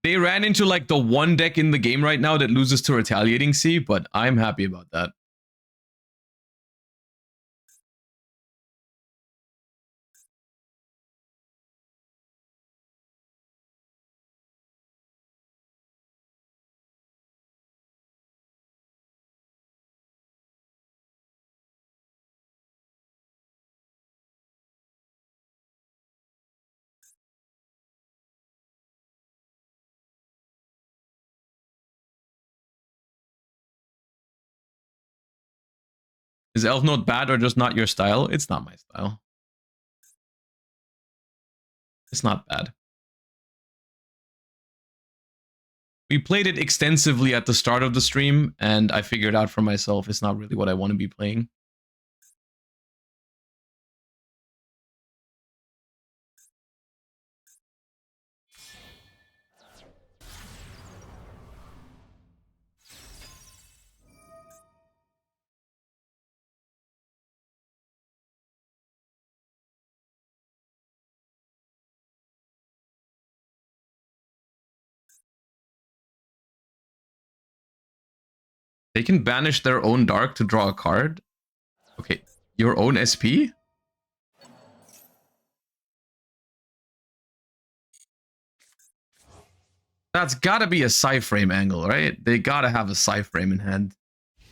They ran into like the one deck in the game right now that loses to Retaliating Sea, but I'm happy about that. Is Elf Note bad or just not your style? It's not my style. It's not bad. We played it extensively at the start of the stream, and I figured out for myself it's not really what I want to be playing. They can banish their own dark to draw a card. Okay, your own SP? That's gotta be a Psy-Frame angle, right? They gotta have a Psy-Frame in hand.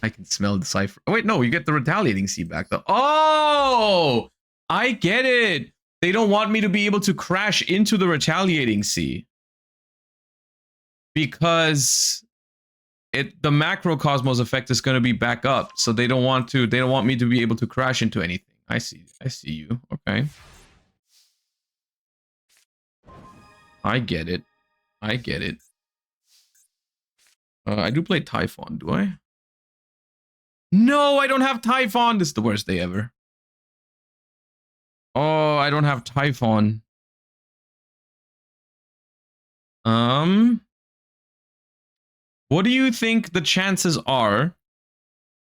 I can smell the Psy-Frame. Oh, wait, no, you get the Retaliating Sea back, though. Oh! I get it! They don't want me to be able to crash into the Retaliating Sea. Because the macrocosmos effect is going to be back up, so they don't want me to be able to crash into anything. I see you. Okay. I get it. I do play Typhon, do I? No, I don't have Typhon. This is the worst day ever. Oh, I don't have Typhon. What do you think the chances are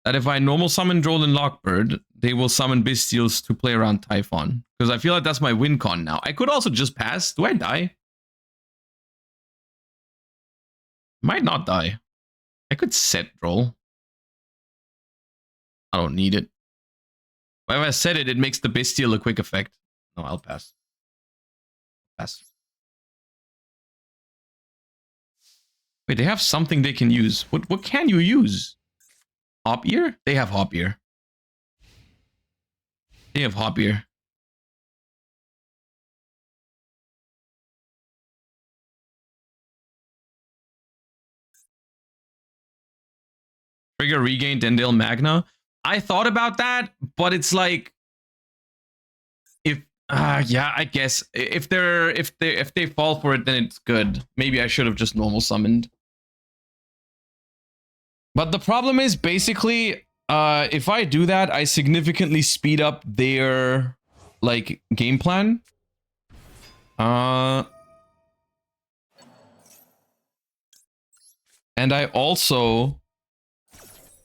that if I normal summon Droll Lockbird, they will summon Bestials to play around Typhon? Because I feel like that's my win con now. I could also just pass. Do I die? Might not die. I could set roll. I don't need it. But if I set it, it makes the Bestial a quick effect. No, I'll pass. Pass. Wait, they have something they can use. What can you use? Hop ear? They have hop ear. They have hop ear. Trigger regain Dendale Magna. I thought about that, but it's like if yeah, I guess if they fall for it, then it's good. Maybe I should have just normal summoned. But the problem is basically if I do that, I significantly speed up their like game plan. And I also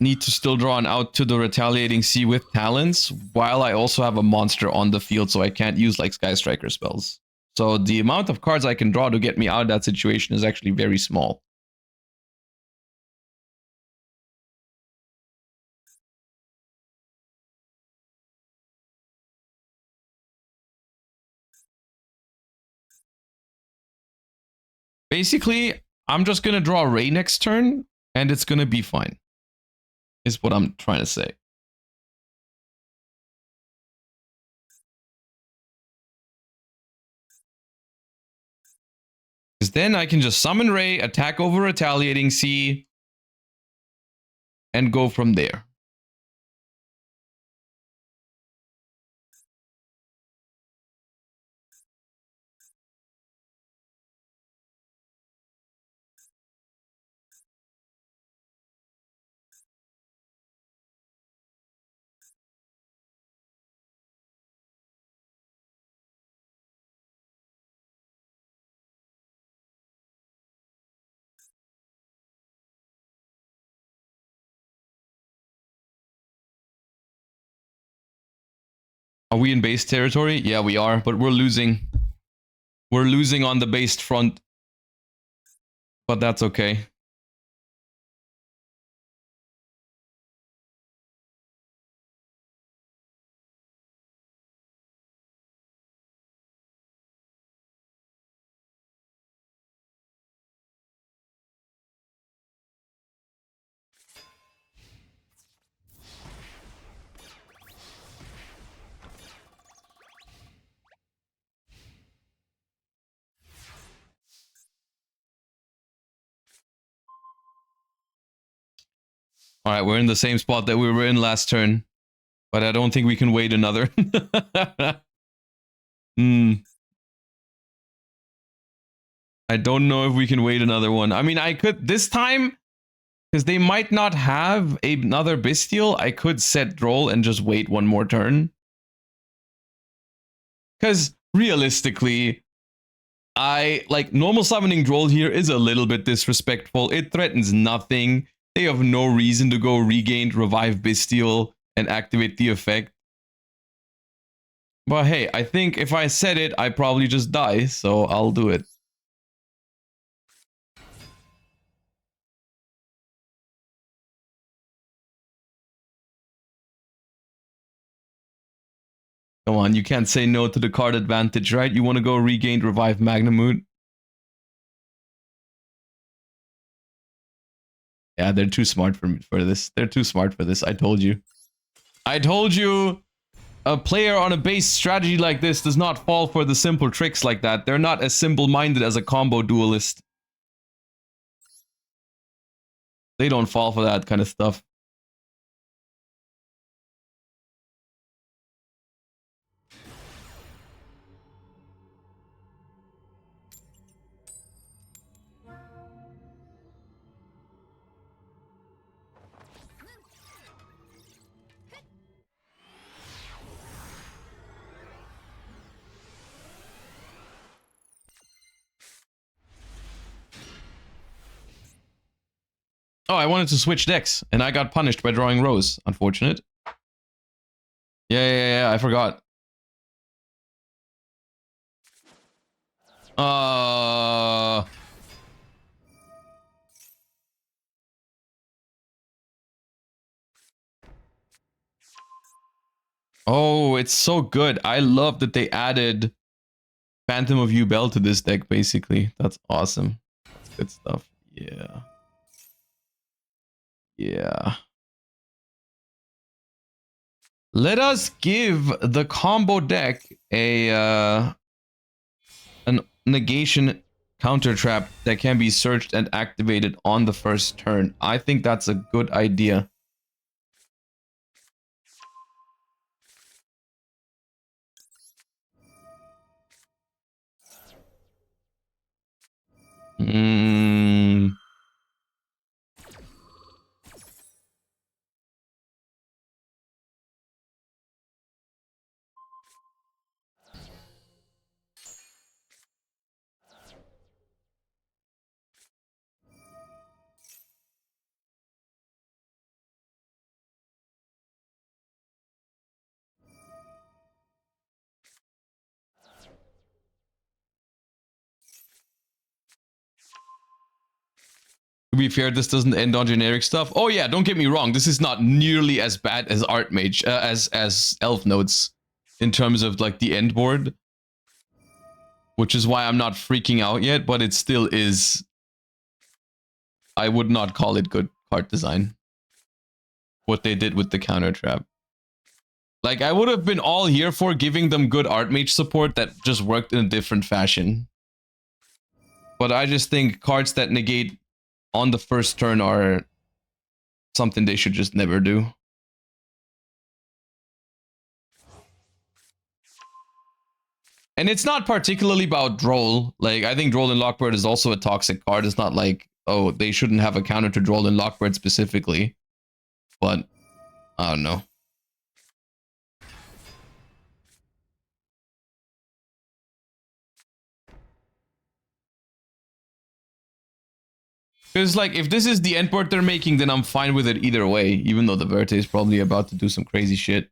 need to still draw an out to the Retaliating Sea with talents, while I also have a monster on the field, so I can't use like Sky Striker spells. So the amount of cards I can draw to get me out of that situation is actually very small. Basically, I'm just going to draw Ray next turn, and it's going to be fine. Is what I'm trying to say. Because then I can just summon Ray, attack over Retaliating Sea, and go from there. Are we in base territory? Yeah, we are, but we're losing. We're losing on the based front. But that's okay. All right, we're in the same spot that we were in last turn. But I don't think we can wait another. I don't know if we can wait another one. I mean, I could this time, because they might not have another Bestial, I could set roll and just wait one more turn. Because realistically, I like normal summoning Droll here is a little bit disrespectful. It threatens nothing. They have no reason to go regain, revive Bestial, and activate the effect. But hey, I think if I set it, I probably just die, so I'll do it. Come on, you can't say no to the card advantage, right? You want to go regain, revive Magnamoot? Yeah, they're too smart for this. They're too smart for this. I told you. I told you. A player on a base strategy like this does not fall for the simple tricks like that. They're not as simple-minded as a combo duelist. They don't fall for that kind of stuff. Oh, I wanted to switch decks, and I got punished by drawing Rose. Unfortunate. Yeah, I forgot. Oh, it's so good. I love that they added Phantom of Yubel to this deck, basically. That's awesome. That's good stuff. Yeah. Yeah. Let us give the combo deck a an negation counter trap that can be searched and activated on the first turn. I think that's a good idea. Hmm. To be fair, this doesn't end on generic stuff. Oh yeah, don't get me wrong. This is not nearly as bad as Archmage, as Elf Notes, in terms of like the end board, which is why I'm not freaking out yet. But it still is. I would not call it good card design. What they did with the counter trap. Like I would have been all here for giving them good Archmage support that just worked in a different fashion. But I just think cards that negate on the first turn are something they should just never do. And it's not particularly about Droll. Like, I think Droll and Lockbird is also a toxic card. It's not like, oh, they shouldn't have a counter to Droll and Lockbird specifically. But, I don't know. Because, like, if this is the endboard they're making, then I'm fine with it either way. Even though the Verte is probably about to do some crazy shit.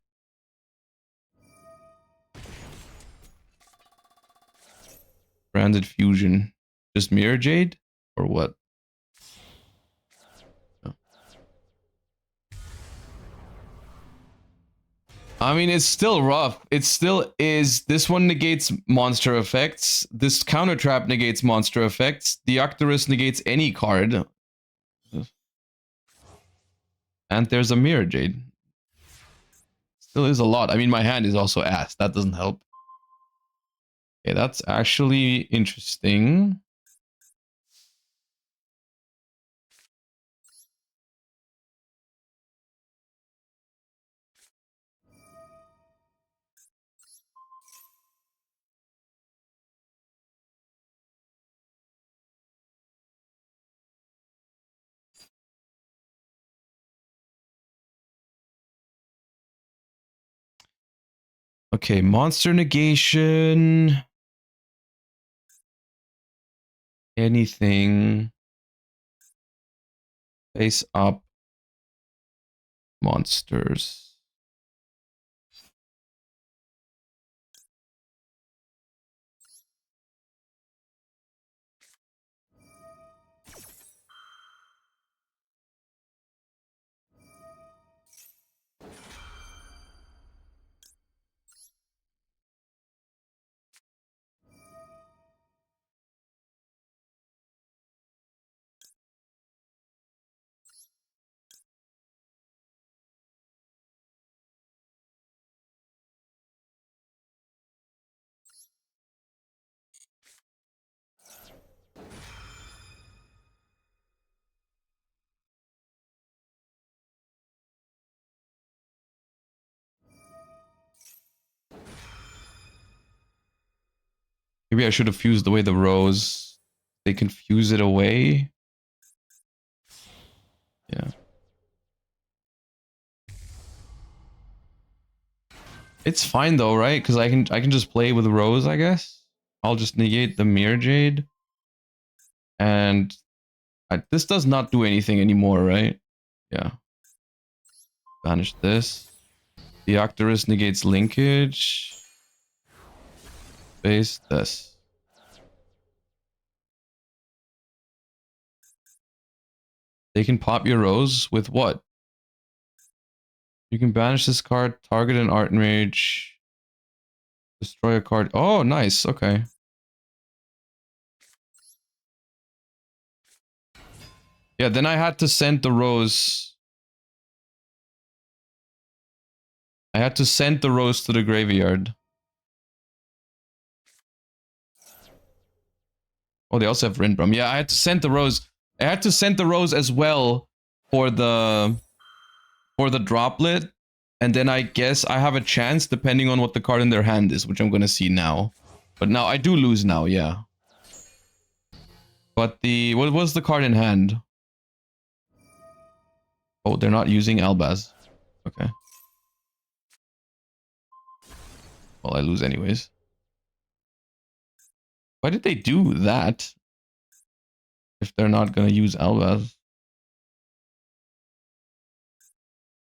Branded Fusion. Just Mirror Jade? Or what? I mean, it's still rough. It still is. This one negates monster effects. This counter trap negates monster effects. The Octorus negates any card. And there's a Mirror Jade. Still is a lot. I mean, my hand is also ass. That doesn't help. Okay, that's actually interesting. Okay, monster negation. Anything. Face up. Monsters. Maybe I should have fused away the rose. They can fuse it away. Yeah. It's fine though, right? Because I can just play with rose, I guess. I'll just negate the Mirror Jade. And this does not do anything anymore, right? Yeah. Banish this. The Octorus negates linkage. Base this. They can pop your rose with what? You can banish this card, target an art mage, destroy a card. Oh, nice. Okay. Yeah, then I had to send the rose. I had to send the rose to the graveyard. Oh, they also have Rindbrum. Yeah, I had to send the rose. I had to send the rose as well for the droplet. And then I guess I have a chance depending on what the card in their hand is, which I'm gonna see now. But now I do lose now, yeah. But what was the card in hand? Oh, they're not using Albaz. Okay. Well, I lose anyways. Why did they do that? If they're not gonna use Albaz.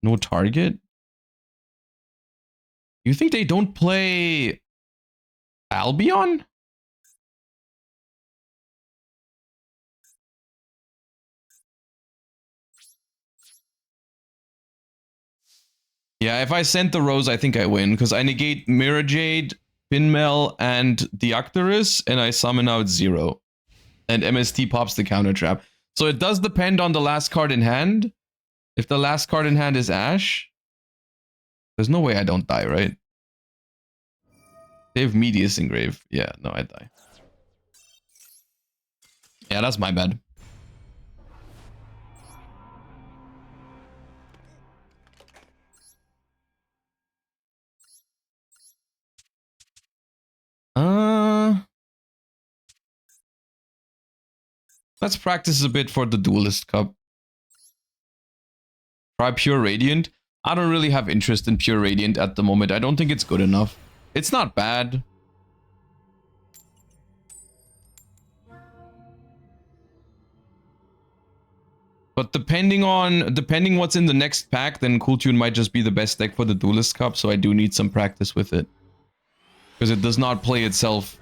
No target? You think they don't play Albion? Yeah, if I send the rose, I think I win, because I negate Mirror Jade, Pinmel, and Deoctarus, and I summon out 0. And MST pops the counter trap. So it does depend on the last card in hand. If the last card in hand is Ash, there's no way I don't die, right? They have Medius Engrave. Yeah, no, I die. Yeah, that's my bad. Let's practice a bit for the Duelist Cup. Try Pure Radiant. I don't really have interest in Pure Radiant at the moment. I don't think it's good enough. It's not bad. But depending what's in the next pack, then Cool Tune might just be the best deck for the Duelist Cup, so I do need some practice with it. Because it does not play itself.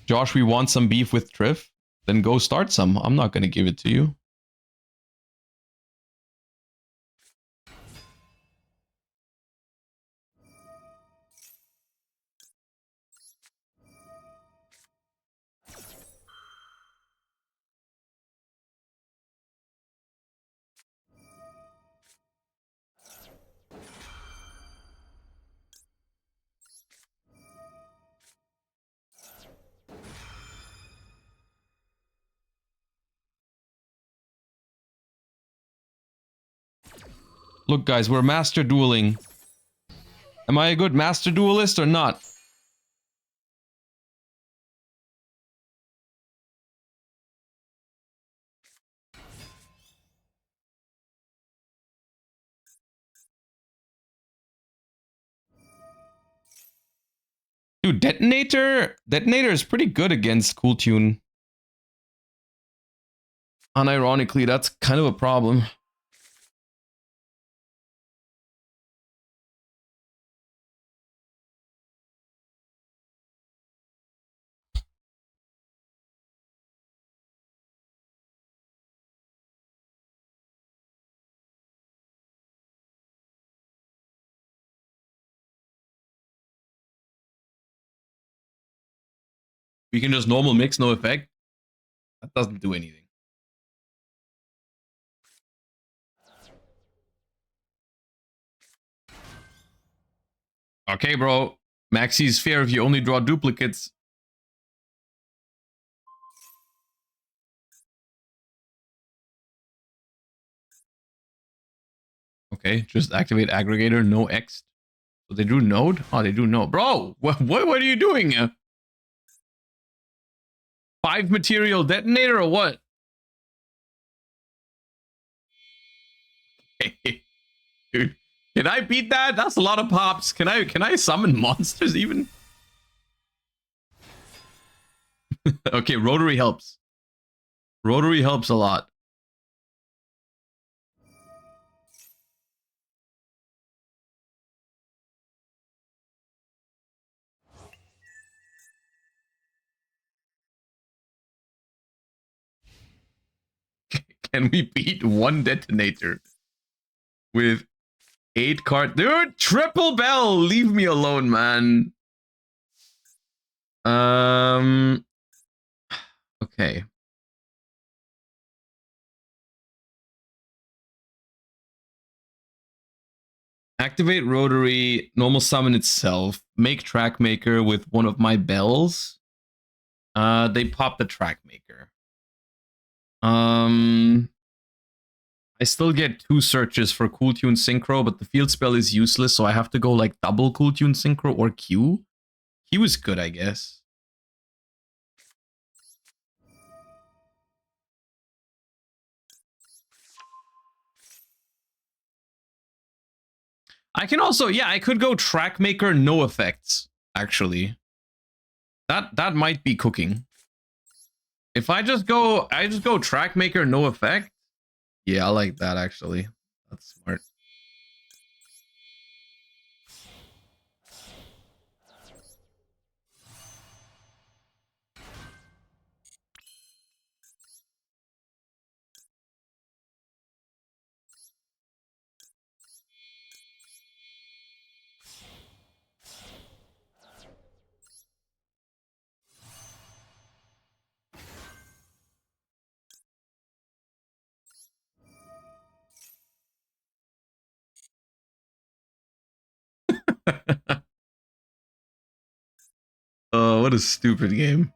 Josh, we want some beef with Triff? Then go start some. I'm not going to give it to you. Look, guys, we're master dueling. Am I a good master duelist or not? Dude, Detonator is pretty good against Cool Tune. Unironically, that's kind of a problem. We can just normal mix, no effect. That doesn't do anything. Okay, bro. Maxi's fair if you only draw duplicates. Okay, just activate aggregator, no X. So they do node? Oh, they do node. Bro, what are you doing? 5 material detonator or what? Dude, can I beat that? That's a lot of pops. Can I summon monsters even? Okay, rotary helps. Rotary helps a lot. Can we beat one detonator with 8 card? Dude, triple bell. Leave me alone, man. Okay. Activate rotary, normal summon itself, make track maker with one of my bells. They pop the track maker. I still get 2 searches for Cool Tune Synchro, but the field spell is useless, so I have to go like double Cool Tune Synchro or Q. Q is good, I guess. I can also, yeah, I could go track maker, no effects, actually. That might be cooking. If I just go track maker, no effect. Yeah, I like that actually. That's smart. Oh, what a stupid game.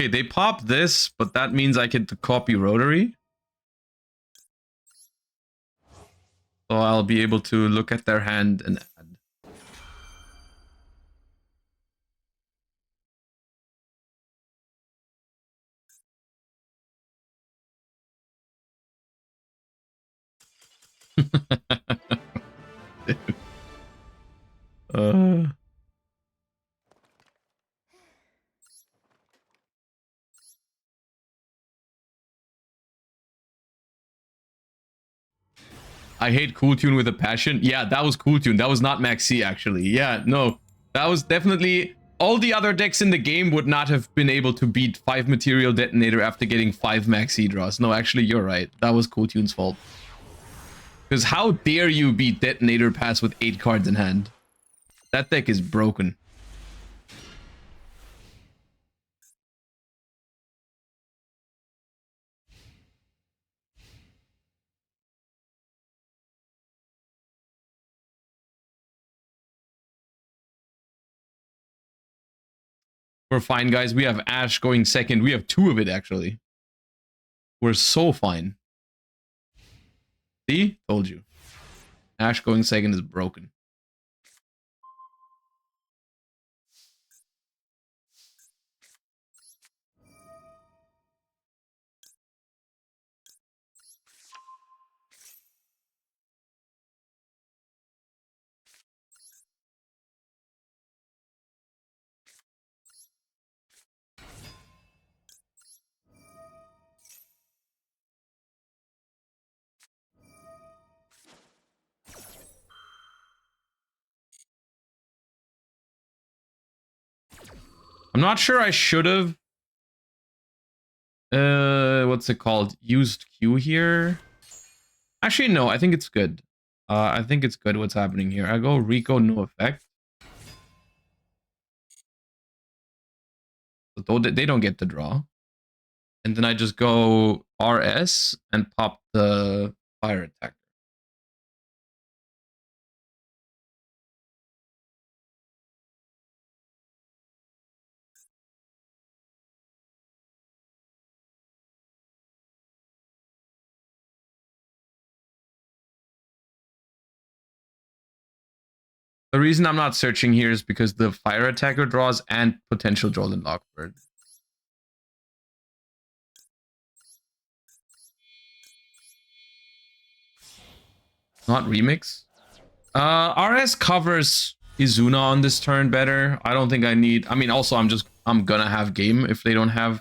Okay, they pop this, but that means I get to copy rotary. So I'll be able to look at their hand and add. uh, I hate Cool Tune with a passion. Yeah, that was Cool Tune. That was not Maxi, actually. Yeah, no. That was definitely... All the other decks in the game would not have been able to beat 5 Material Detonator after getting 5 Maxi draws. No, actually, you're right. That was Cool Tune's fault. Because how dare you beat Detonator Pass with 8 cards in hand? That deck is broken. We're fine, guys. We have Ash going second. We have 2 of it, actually. We're so fine. See? Told you. Ash going second is broken. I'm not sure I should have... what's it called? Used Q here? Actually, no. I think it's good. I think it's good what's happening here. I go Rico, no effect. So they don't get the draw. And then I just go RS and pop the fire attacker. The reason I'm not searching here is because the fire attacker draws and potential Jolin Lockbird. Not remix. RS covers Izuna on this turn better. I don't think I need... I mean, also, I'm gonna have game if they don't have...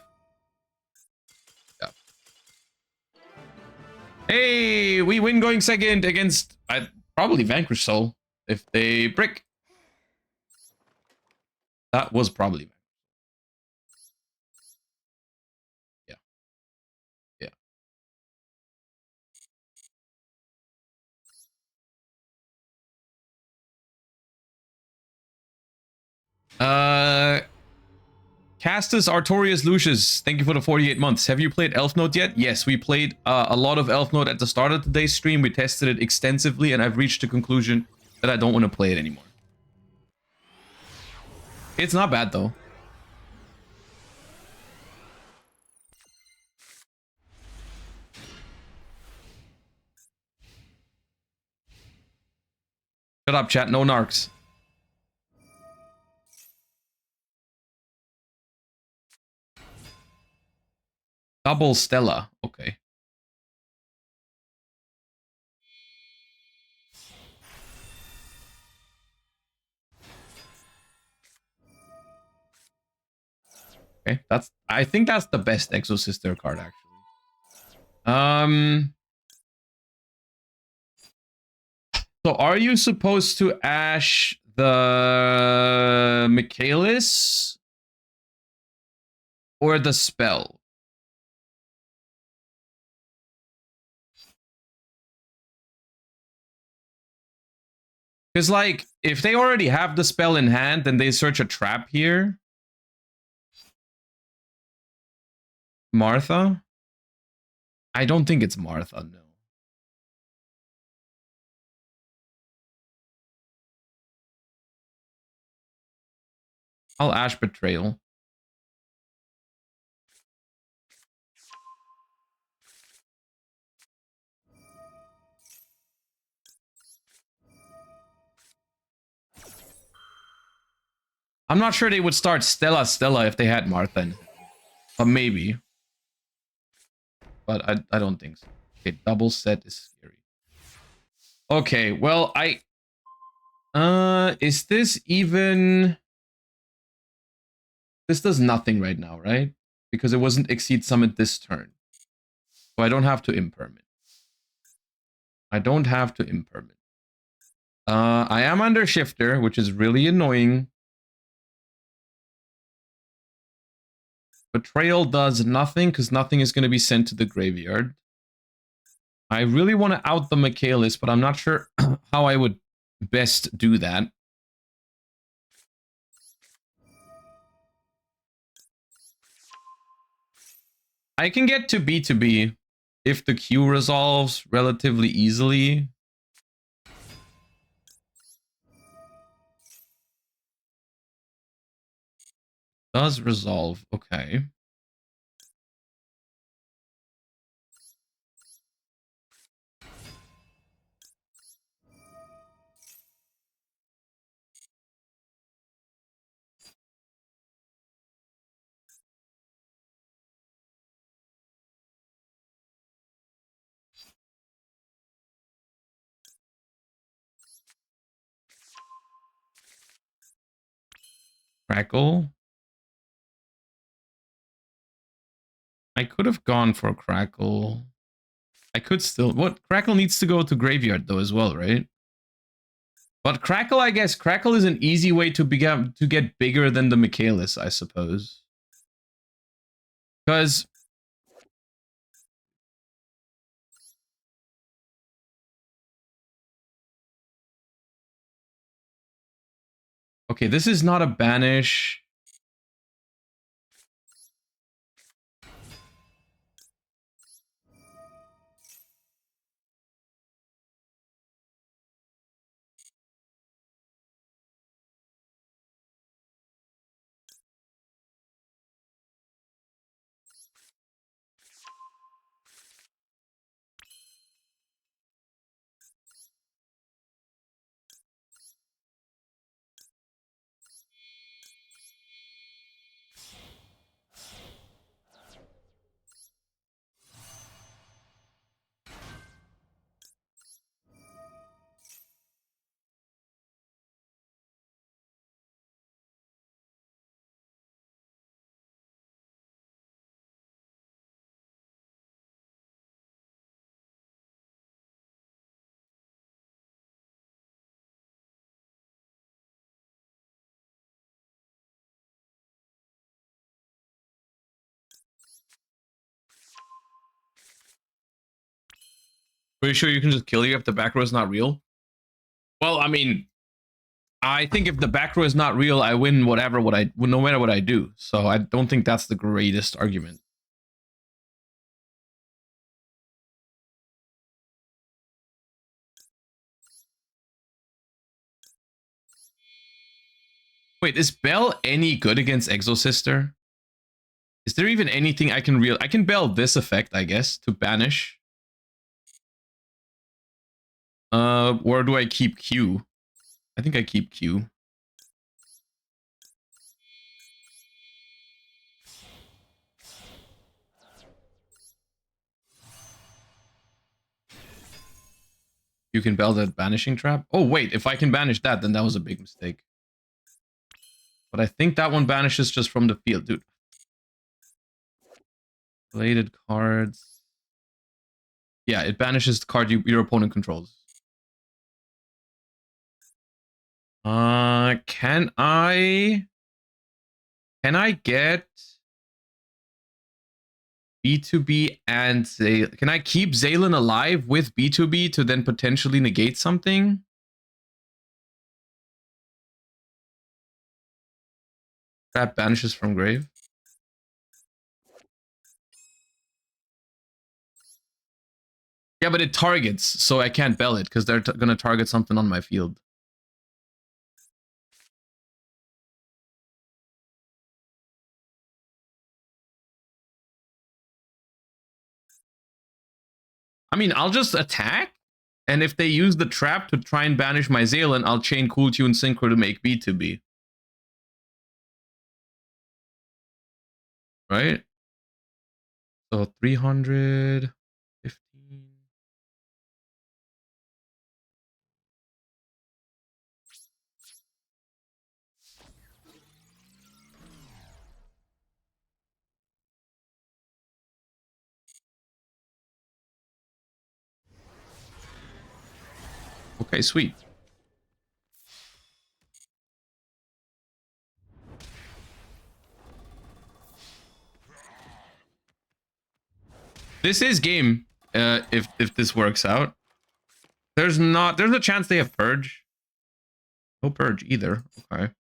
Yeah. Hey, we win going second against... I probably Vanquish Soul if they brick. That was probably. Yeah. Yeah. Castus Artorius Lucius, thank you for the 48 months. Have you played Elf Note yet? Yes, we played a lot of Elf Note at the start of today's stream. We tested it extensively, and I've reached the conclusion that I don't want to play it anymore. It's not bad, though. Shut up, chat. No narcs. Double Stella. Okay. Okay, I think that's the best Exo Sister card, actually. So are you supposed to Ash the Michaelis or the spell? Because, like, if they already have the spell in hand, then they search a trap here. Martha? I don't think it's Martha, no. I'll Ash Betrayal. I'm not sure they would start Stella if they had Martha. But maybe. But I don't think so. Okay, double set is scary. Okay, well, is this even... This does nothing right now, right? Because it wasn't Exceed Summit this turn. So I don't have to impermanent. I don't have to impermanent. I am under Shifter, which is really annoying. Betrayal does nothing because nothing is going to be sent to the graveyard. I really want to out the Michaelis, but I'm not sure how I would best do that. I can get to B if the queue resolves relatively easily. Does resolve, okay. Crackle. I could have gone for Crackle. I could still... What? Crackle needs to go to graveyard, though, as well, right? But Crackle, I guess, Crackle is an easy way to get bigger than the Michaelis, I suppose. Because... Okay, this is not a banish. Are you sure you can just kill you if the back row is not real? Well, I mean, I think if the back row is not real, I win no matter what I do. So I don't think that's the greatest argument. Wait, is Bell any good against Exosister? Is there even anything I can Bell this effect, I guess, to banish. Where do I keep Q? I think I keep Q. You can Bell that banishing trap? Oh, wait, if I can banish that, then that was a big mistake. But I think that one banishes just from the field, dude. Related cards. Yeah, it banishes the card your opponent controls. Can I get B2B and Zaylen? Can I keep Zaylen alive with B2B to then potentially negate something? That banishes from grave. Yeah, but it targets, so I can't Bell it because they're gonna target something on my field. I mean, I'll just attack, and if they use the trap to try and banish my Zaylen, I'll chain Cool Tune Synchro to make B2B. Right? So 315. Okay, sweet. This is game, if this works out. There's a chance they have Purge. No Purge either. Okay.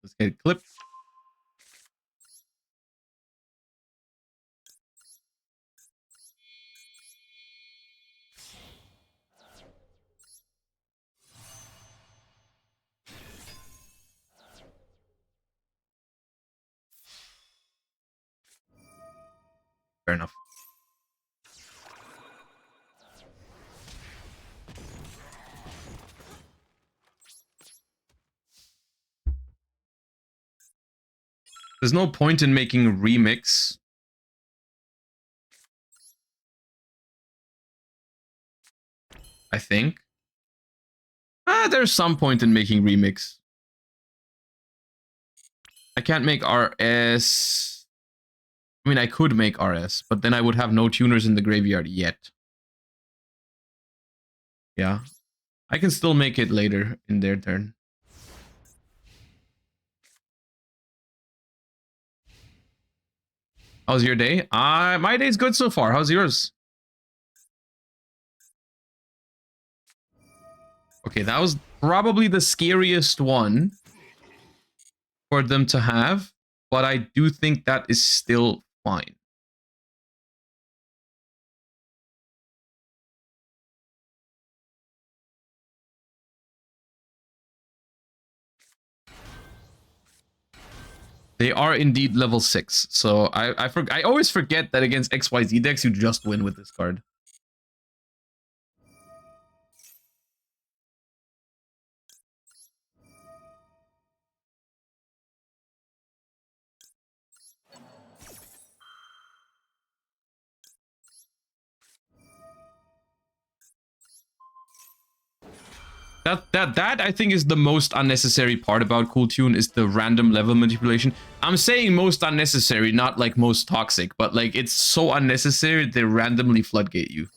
Let's get clipped. Fair enough. There's no point in making a remix. I think. There's some point in making remix. I can't make RS. I mean, I could make RS, but then I would have no tuners in the graveyard yet. Yeah. I can still make it later in their turn. How's your day? My day's good so far. How's yours? Okay, that was probably the scariest one for them to have, but I do think that is still fine. They are indeed level 6, so I always forget that against XYZ decks you just win with this card. That I think is the most unnecessary part about Cool Tune is the random level manipulation. I'm saying most unnecessary, not like most toxic, but like it's so unnecessary they randomly floodgate you.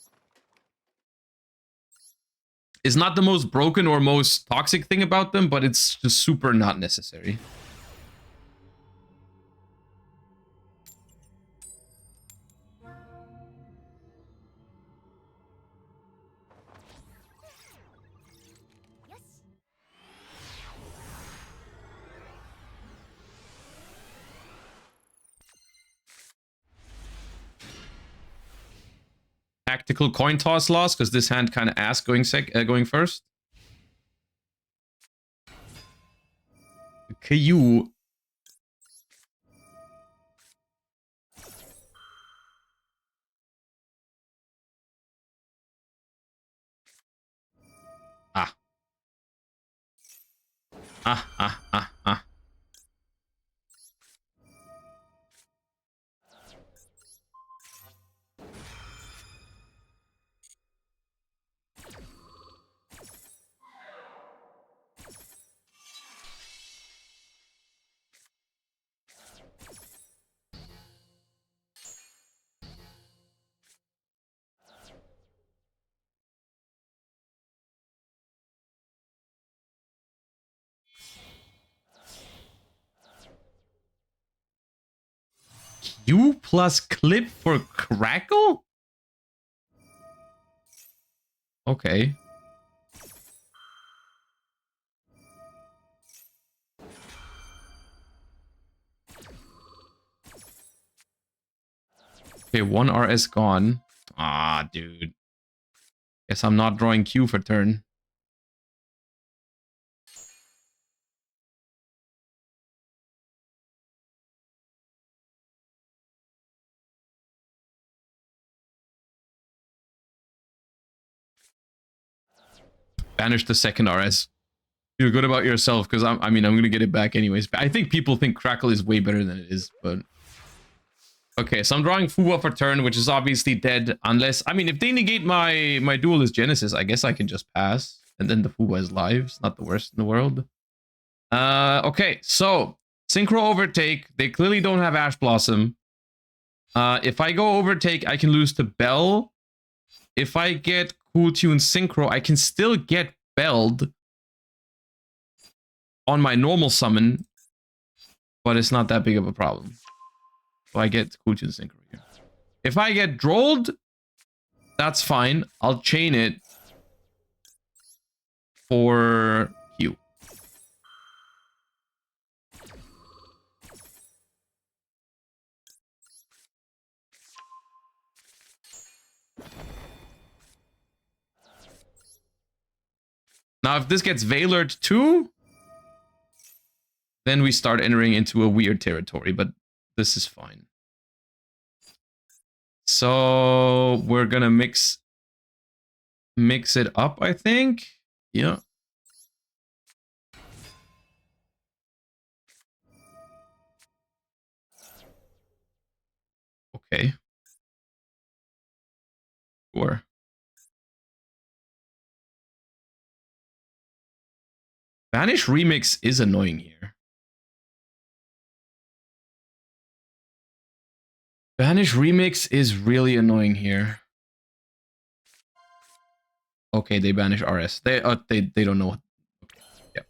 It's not the most broken or most toxic thing about them, but it's just super not necessary. tactical coin toss loss because this hand kind of ass going going first. Caillou. Ah. Ah, ah, ah, ah. Q plus clip for crackle? Okay. Okay, one RS gone. Ah, dude. Guess I'm not drawing Q for turn. Banish the second RS. Feel good about yourself, because I'm gonna get it back anyways. I think people think Crackle is way better than it is, but okay, so I'm drawing Fuwa for turn, which is obviously dead, unless if they negate my Duelist Genesis, I guess I can just pass, and then the Fuwa is live. It's not the worst in the world. Okay, so Synchro Overtake. They clearly don't have Ash Blossom. If I go Overtake, I can lose to Bell. If I get Cool Tune Synchro, I can still get Belled on my normal summon, but it's not that big of a problem. So I get Cool Tune Synchro here. If I get Drolled, that's fine. I'll chain it for Q. Now, if this gets Veilered too, then we start entering into a weird territory, but this is fine. So we're gonna mix it up, I think. Yeah. Okay. Sure. Vanish Remix is annoying here. Vanish Remix is really annoying here. Okay, they banish RS. They don't know. Okay. Yeah.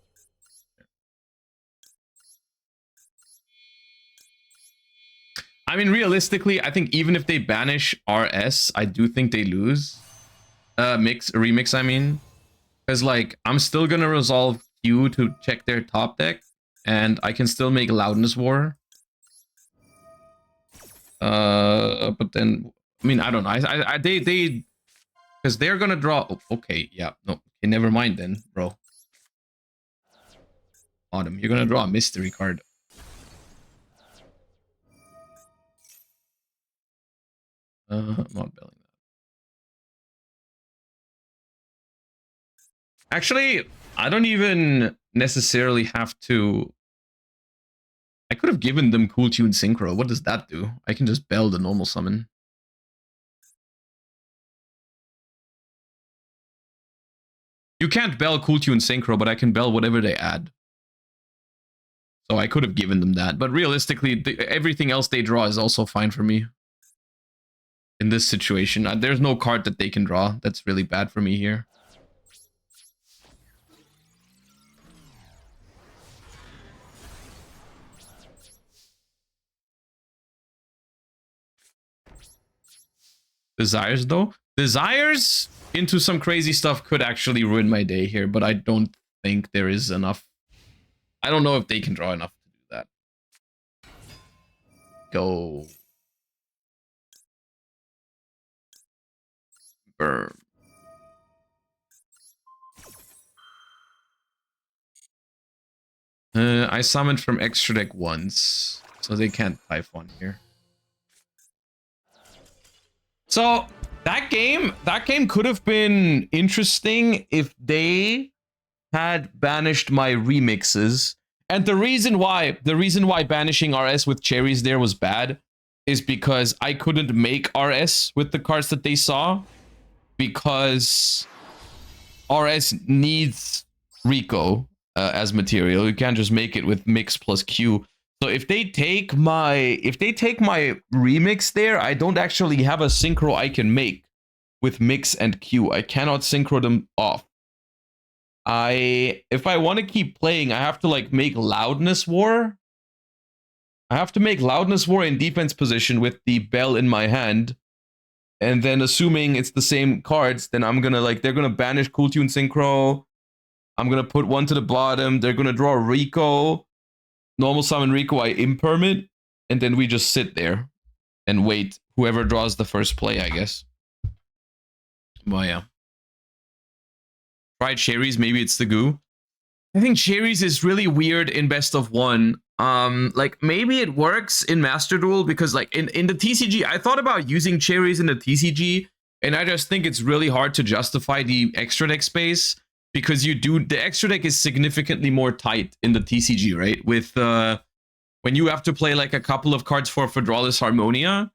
Realistically, I think even if they banish RS, I do think they lose. Remix, because I'm still gonna resolve Q to check their top deck, and I can still make Loudness War. But then I don't know. They because they're gonna draw. Oh, okay, yeah, no, okay, never mind then, bro. Autumn, you're gonna draw a mystery card. I'm not belling that. Actually, I don't even necessarily have to. I could have given them Cool Tune Synchro. What does that do? I can just bell the normal summon. You can't bell Cool Tune Synchro, but I can bell whatever they add. So I could have given them that. But realistically, everything else they draw is also fine for me. In this situation, there's no card that they can draw. That's really bad for me here. Desires, though? Desires into some crazy stuff could actually ruin my day here, but I don't think there is enough. I don't know if they can draw enough to do that. Go. Burn. I summoned from extra deck once, so they can't Typhon here. So that game could have been interesting if they had banished my remixes. And the reason why banishing RS with cherries there was bad is because I couldn't make RS with the cards that they saw, because RS needs Rico as material. You can't just make it with mix plus Q. So if they take my remix there, I don't actually have a synchro I can make with mix and Q. I cannot synchro them off. If I want to keep playing, I have to like make Loudness War. I have to make Loudness War in defense position with the bell in my hand. And then assuming it's the same cards, then I'm gonna like, they're gonna banish Cool Tune Synchro. I'm gonna put one to the bottom. They're gonna draw Rico. Normal summon Rico, I impermit. And then we just sit there and wait. Whoever draws the first play, I guess. Well, yeah. Try cherries, maybe it's the goo. I think cherries is really weird in best of one. Like maybe it works in Master Duel because like in the TCG, I thought about using cherries in the TCG, and I just think it's really hard to justify the extra deck space because the extra deck is significantly more tight in the TCG, right? With when you have to play like a couple of cards for Fedralis Harmonia.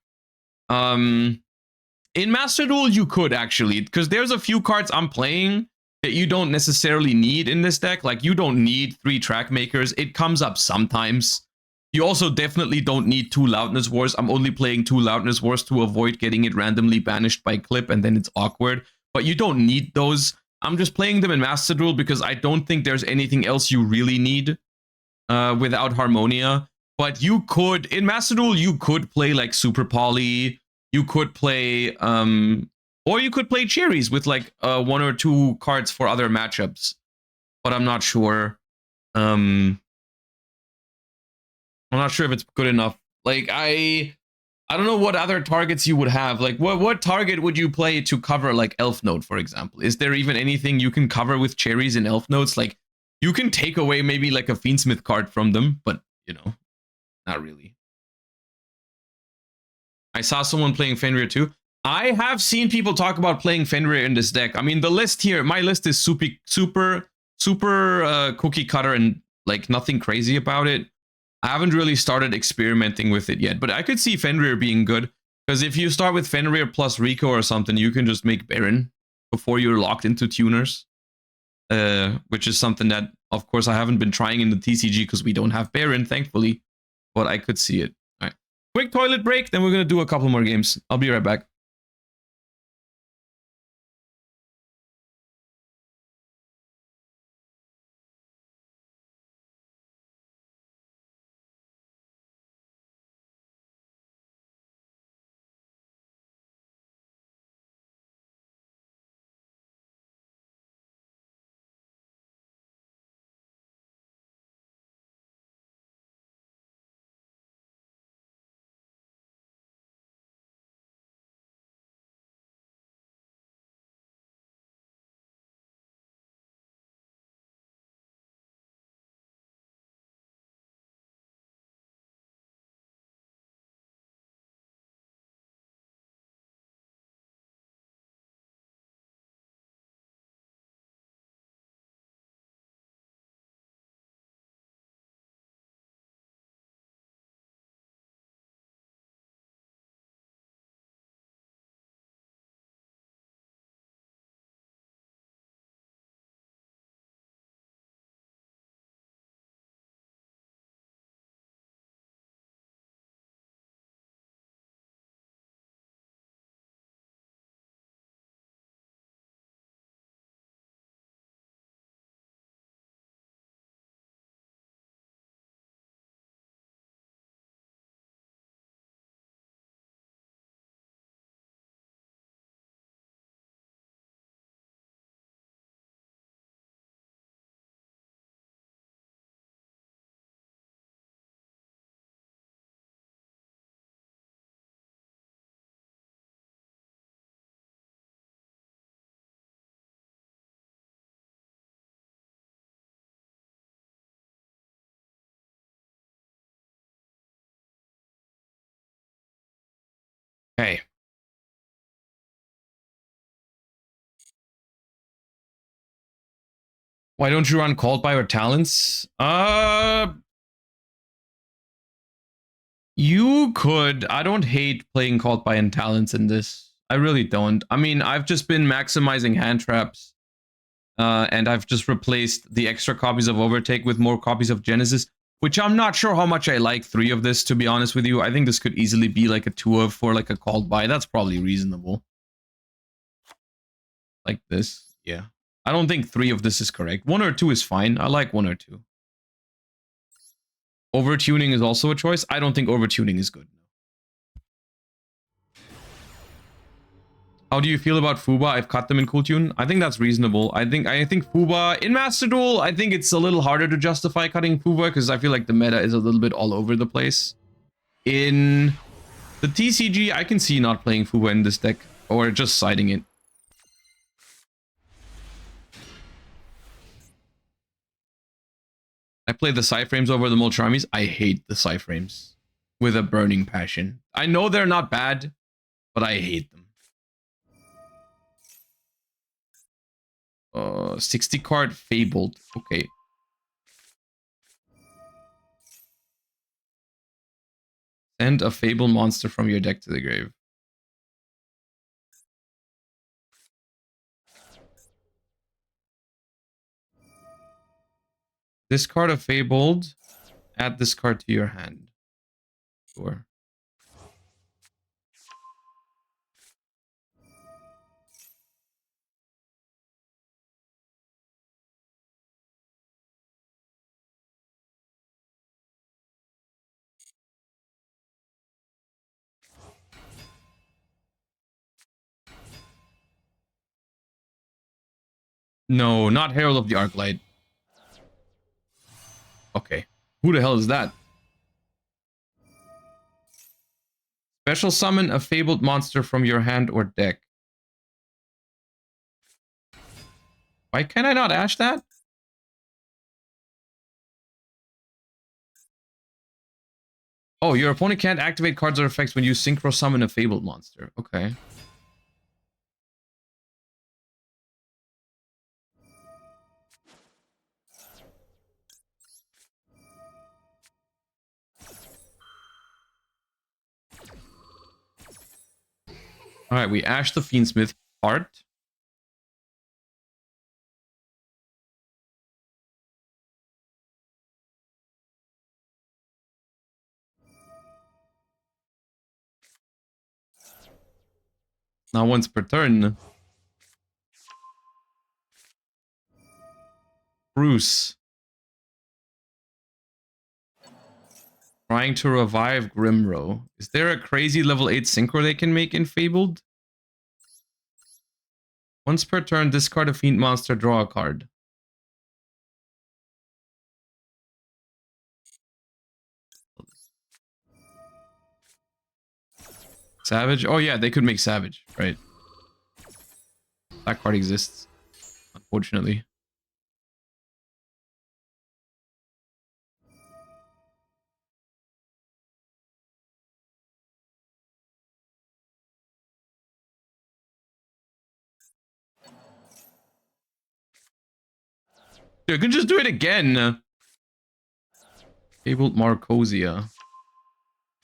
In Master Duel, you could actually, because there's a few cards I'm playing that you don't necessarily need in this deck. Like, you don't need 3 track makers. It comes up sometimes. You also definitely don't need 2 Loudness Wars. I'm only playing 2 Loudness Wars to avoid getting it randomly banished by clip, and then it's awkward. But you don't need those. I'm just playing them in Master Duel because I don't think there's anything else you really need without Harmonia. But you could, in Master Duel, you could play like Super Poly. You could play or you could play cherries with like 1 or 2 cards for other matchups, but I'm not sure. I'm not sure if it's good enough. Like I don't know what other targets you would have. Like what target would you play to cover like Elf Note, for example? Is there even anything you can cover with cherries in Elf Notes? Like you can take away maybe like a Fiendsmith card from them, but you know, not really. I saw someone playing Fenrir too. I have seen people talk about playing Fenrir in this deck. I mean, the list here, my list is super cookie cutter and like nothing crazy about it. I haven't really started experimenting with it yet, but I could see Fenrir being good because if you start with Fenrir plus Rico or something, you can just make Baron before you're locked into tuners, which is something that, of course, I haven't been trying in the TCG because we don't have Baron, thankfully, but I could see it. All right. Quick toilet break, then we're going to do a couple more games. I'll be right back. Okay. Why don't you run called by or talents? You could. I don't hate playing called by and talents in this. I really don't. I mean, I've just been maximizing hand traps. And I've just replaced the extra copies of Overtake with more copies of Genesis, which I'm not sure how much I like 3 of this, to be honest with you. I think this could easily be like a 2 of for like a called by. That's probably reasonable. Like this. Yeah. I don't think 3 of this is correct. 1 or 2 is fine. I like 1 or 2. Overtuning is also a choice. I don't think overtuning is good. How do you feel about Fuba? I've cut them in Cool Tune. I think that's reasonable. I think Fuba in Master Duel, I think it's a little harder to justify cutting Fuba because I feel like the meta is a little bit all over the place. In the TCG, I can see not playing Fuba in this deck or just siding it. I play the Psyframes over the Molcharmies. I hate the Psyframes with a burning passion. I know they're not bad, but I hate them. 60 card Fabled. Okay. Send a Fable monster from your deck to the grave. Discard a Fabled. Add this card to your hand. Sure. No, not Herald of the Arclight. Okay. Who the hell is that? Special summon a fabled monster from your hand or deck. Why can I not ash that? Oh, your opponent can't activate cards or effects when you synchro summon a fabled monster. Okay. Alright, we ash the Fiendsmith part. Now once per turn. Bruce. Trying to revive Grimro. Is there a crazy level 8 synchro they can make in Fabled? Once per turn, discard a Fiend monster, draw a card. Savage? Oh yeah, they could make Savage, right? That card exists, unfortunately. You can just do it again. Fabled Marcosia.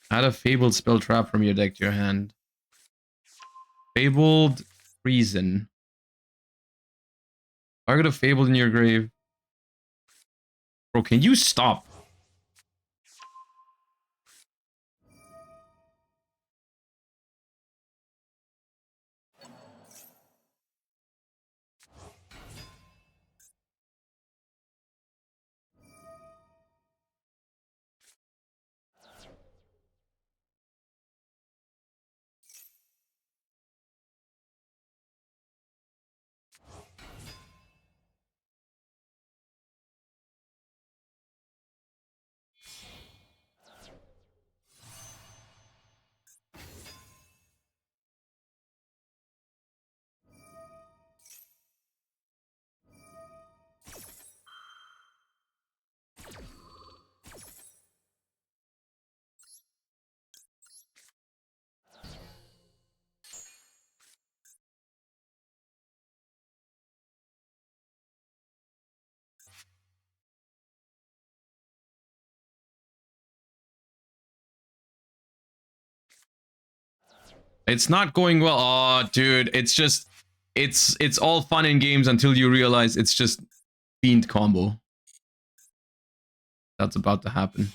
Add a Fabled spell trap from your deck to your hand. Fabled Treason. Target a Fabled in your grave. Bro, can you stop? It's not going well. Oh, dude, it's just... It's all fun and games until you realize it's just fiend combo. That's about to happen.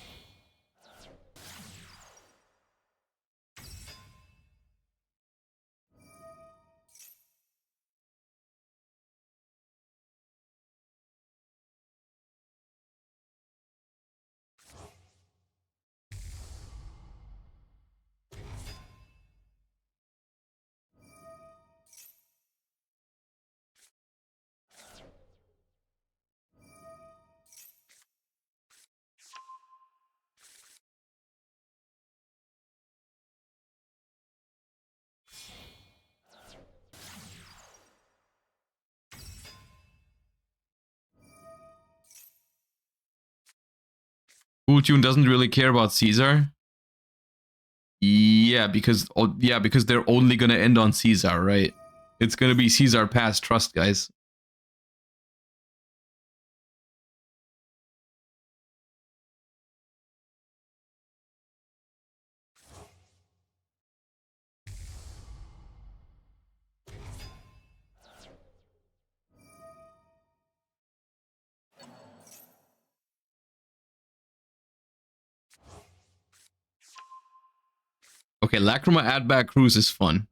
Cool Tune doesn't really care about Caesar. Yeah, because they're only gonna end on Caesar, right? It's gonna be Caesar pass, trust, guys. Okay, Lacrima add back cruise is fun.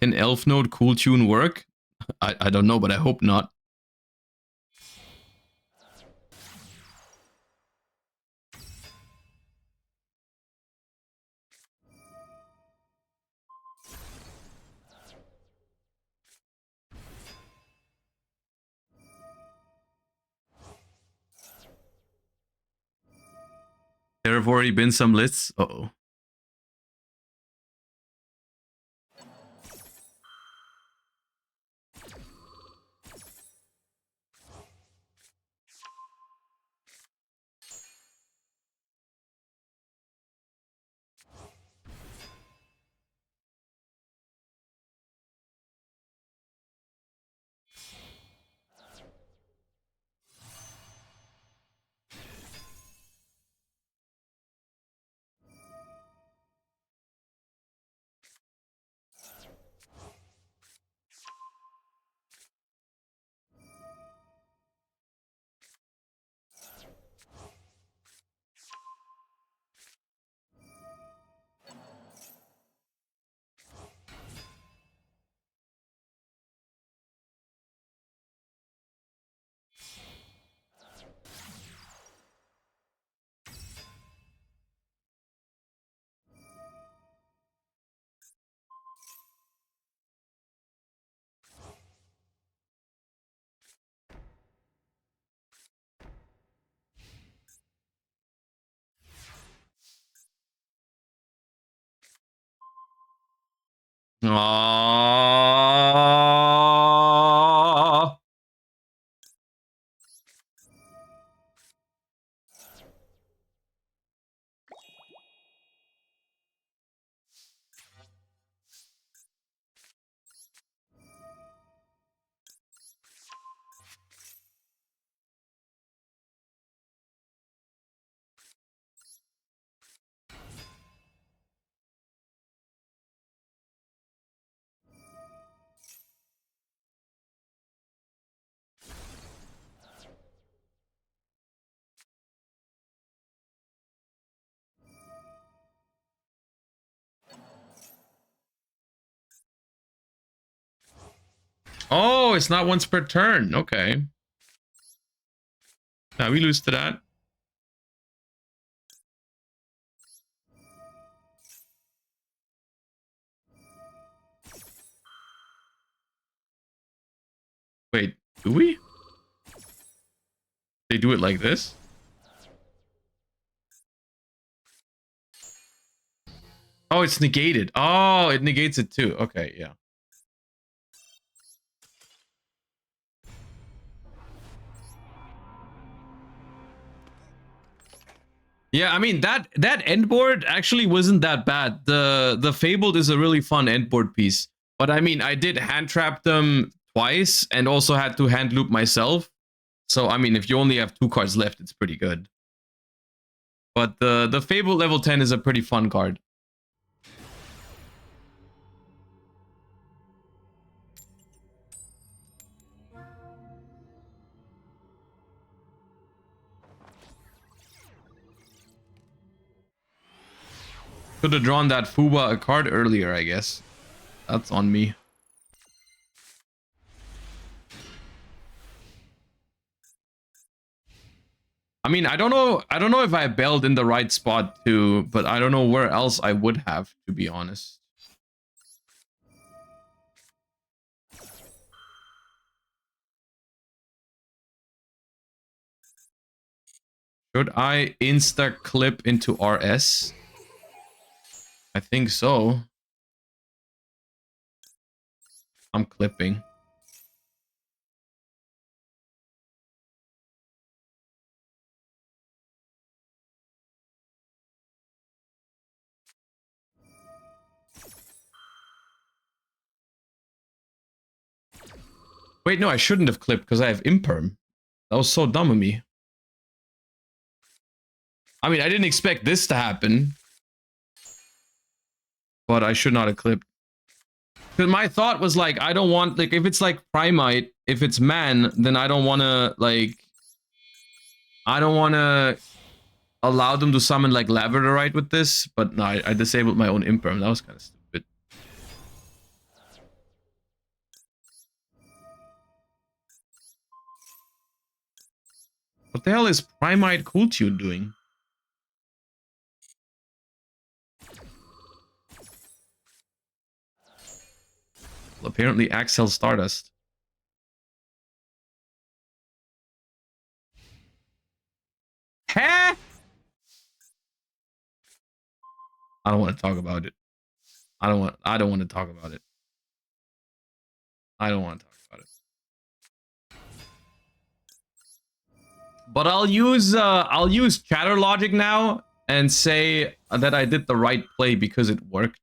Can Elf Node Cool Tune work? I don't know, but I hope not. There have already been some lists. Uh-oh. Aww. Oh, it's not once per turn. Okay. Now we lose to that. Wait, do we? They do it like this? Oh, it's negated. Oh, it negates it too. Okay, yeah. Yeah, I mean that end board actually wasn't that bad. The Fabled is a really fun end board piece. But I mean, I did hand trap them twice and also had to hand loop myself. So I mean, if you only have 2 cards left, it's pretty good. But the Fable level 10 is a pretty fun card. Could have drawn that Fuba a card earlier, I guess. That's on me. I mean, I don't know if I bailed in the right spot too, but I don't know where else I would have, to be honest. Should I insta clip into RS? I think so. I'm clipping. Wait, no, I shouldn't have clipped because I have imperm. That was so dumb of me. I mean, I didn't expect this to happen. But I should not have clipped. Because my thought was like, I don't want, like, if it's like Primite, if it's man, then I don't want to, like, I don't want to allow them to summon, like, Labradorite with this. But no, I disabled my own imperm. That was kind of stupid. What the hell is Primite Cooltune doing? Well, apparently Axel Stardust. Huh? I don't want to talk about it. I don't want to talk about it. I don't want to talk about it. But I'll use chatter logic now and say that I did the right play because it worked.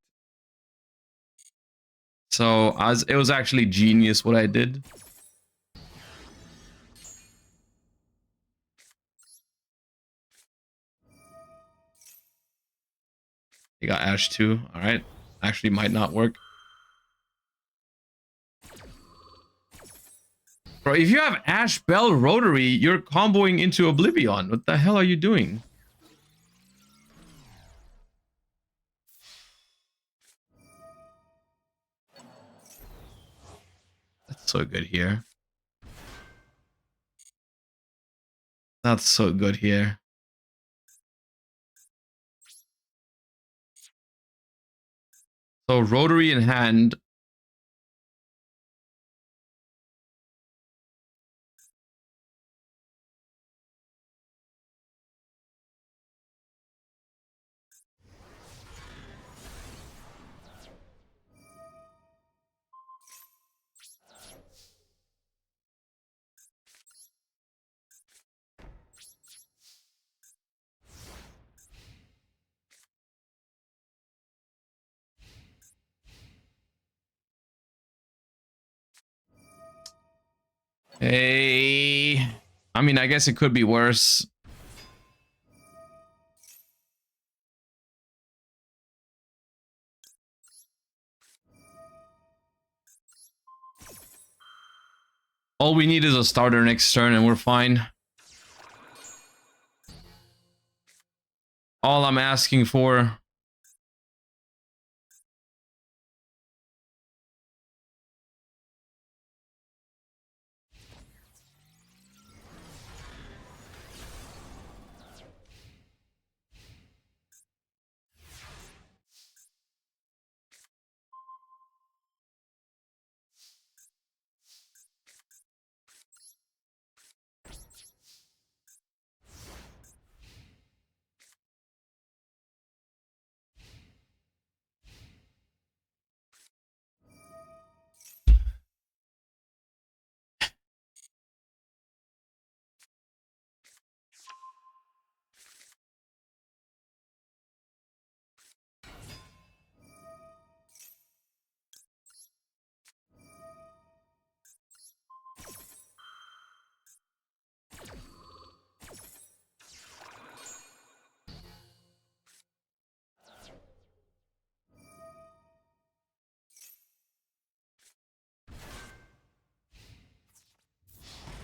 So it was actually genius what I did. You got Ash too. All right. Actually might not work. Bro, if you have Ash Bell Rotary, you're comboing into Oblivion. What the hell are you doing? That's so good here. That's so good here. So Rotary in hand. Hey, I mean, I guess it could be worse. All we need is a starter next turn and we're fine. All I'm asking for.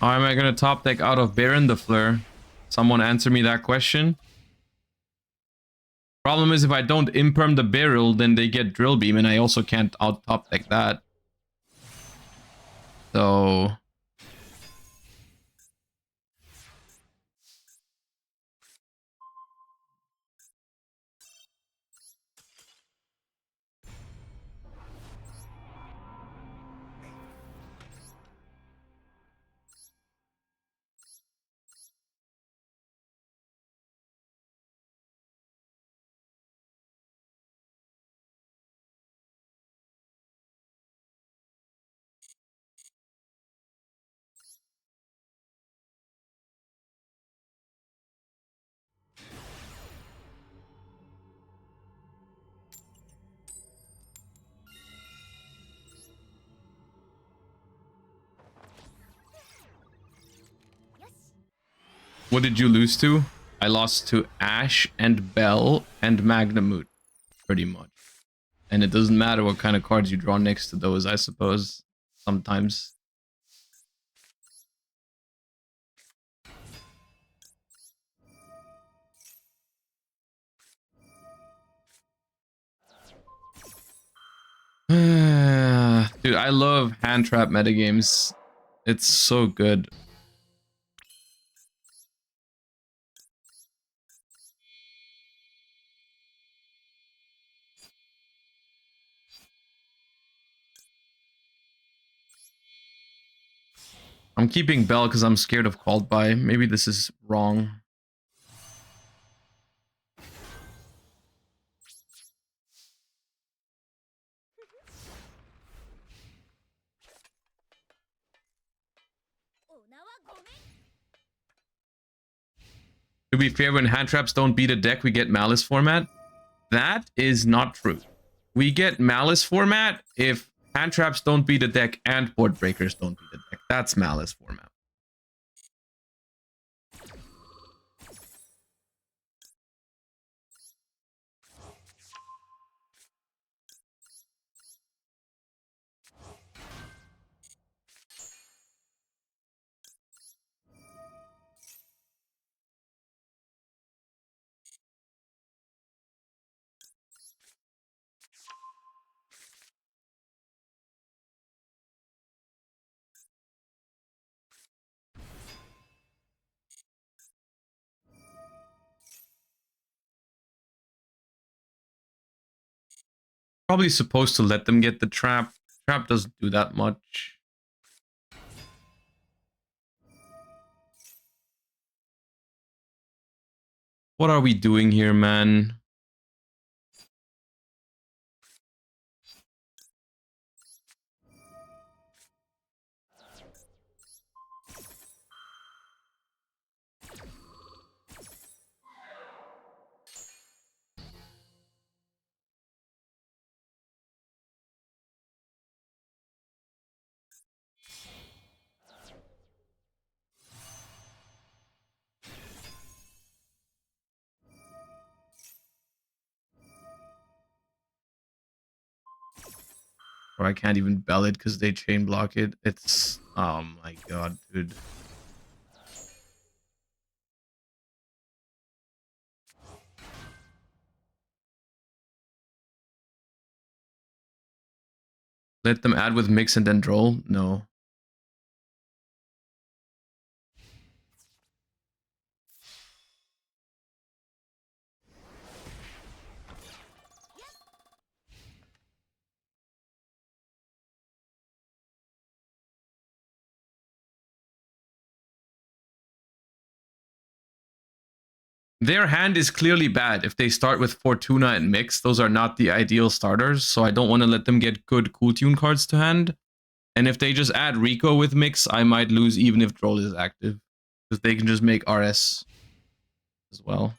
How am I gonna top deck out of Baron the Fleur? Someone answer me that question. Problem is, if I don't imperm the barrel, then they get drill beam, and I also can't out top deck that. So what did you lose to? I lost to Ash and Bell and Magnamut, pretty much. And it doesn't matter what kind of cards you draw next to those, I suppose, sometimes. Dude, I love hand trap metagames. It's so good. I'm keeping Bell because I'm scared of called by. Maybe this is wrong. To be fair, when hand traps don't beat a deck, we get Malice format. That is not true. We get Malice format if hand traps don't beat a deck and board breakers don't beat a deck. That's Malice format. Probably supposed to let them get the trap. Trap doesn't do that much. What are we doing here, man? Or I can't even bell it because they chain block it. It's... oh my god, dude. Let them add with mix and then draw? No. Their hand is clearly bad. If they start with Fortuna and Mix, those are not the ideal starters, so I don't want to let them get good Cool Tune cards to hand. And if they just add Rico with Mix, I might lose even if Droll is active. Because they can just make RS as well.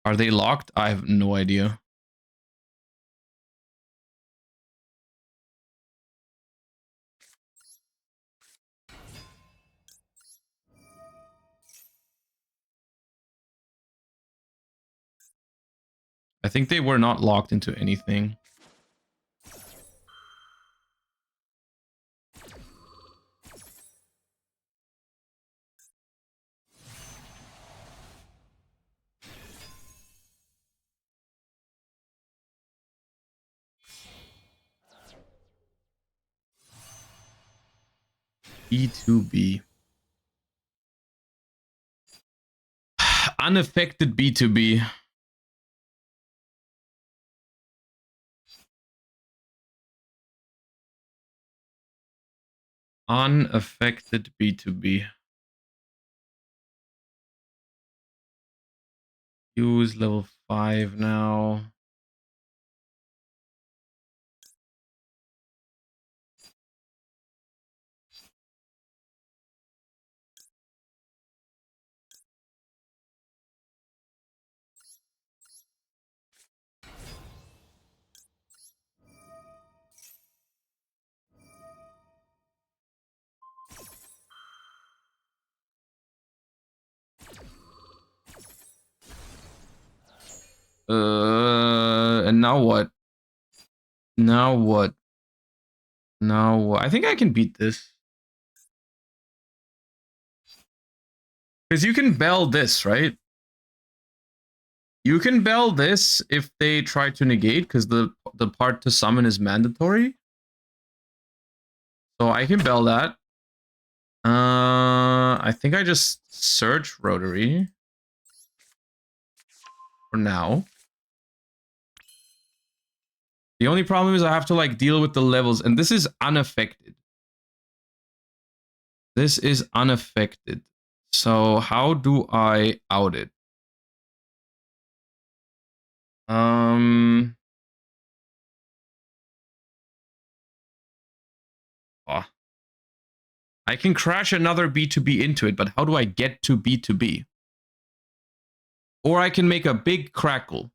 Are they locked? I have no idea. I think they were not locked into anything. B2B. Unaffected B2B. Unaffected B2B. Use level 5 now. And now what? Now what? Now what? I think I can beat this. Because you can bell this, right? You can bell this if they try to negate, because the part to summon is mandatory. So I can bell that. I think I just search Rotary. For now. The only problem is I have to like deal with the levels, and this is unaffected. This is unaffected. So how do I out it? Oh. I can crash another B2B into it, but how do I get to B2B? Or I can make a big crackle.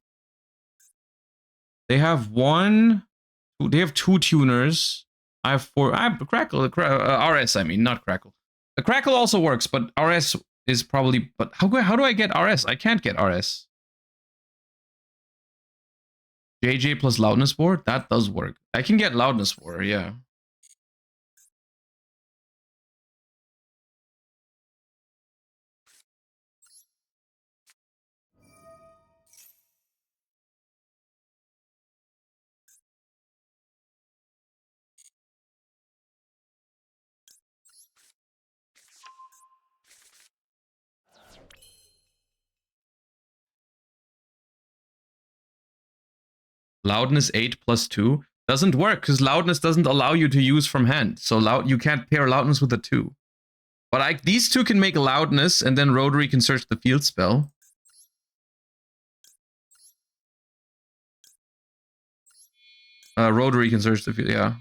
They have they have 2 tuners. I have 4. I have crackle, RS, I mean, not crackle. The crackle also works, but RS is probably, but how do I get RS? I can't get RS. JJ plus loudness board? That does work. I can get loudness board, yeah. Loudness 8 plus 2 doesn't work because loudness doesn't allow you to use from hand. So you can't pair loudness with a 2. But these 2 can make loudness, and then Rotary can search the field spell. Rotary can search the field, yeah.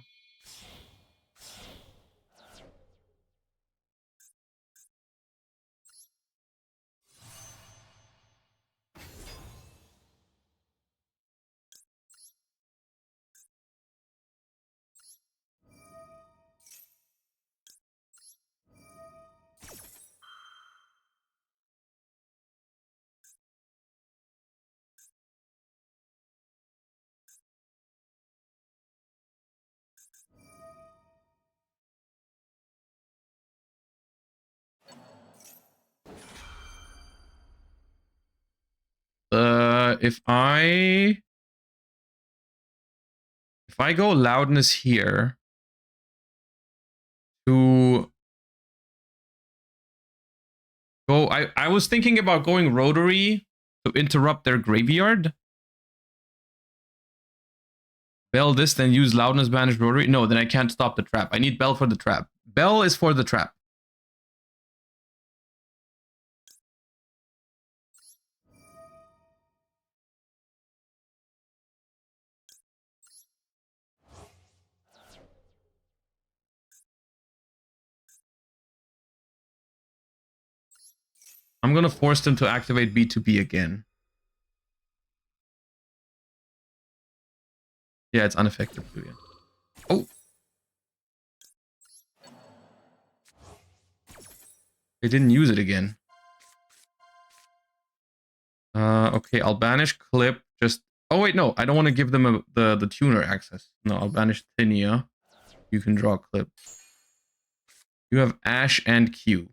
If I go loudness here to go, I was thinking about going Rotary to interrupt their graveyard. Bell this, then use loudness banish Rotary. No, then I can't stop the trap. I need Bell for the trap. Bell is for the trap. I'm gonna force them to activate B2B again. Yeah, it's unaffected too, yeah. Oh! They didn't use it again. Okay, I'll banish clip, just Oh wait, no, I don't want to give them the tuner access. No, I'll banish Thinia. You can draw a clip. You have Ash and Q.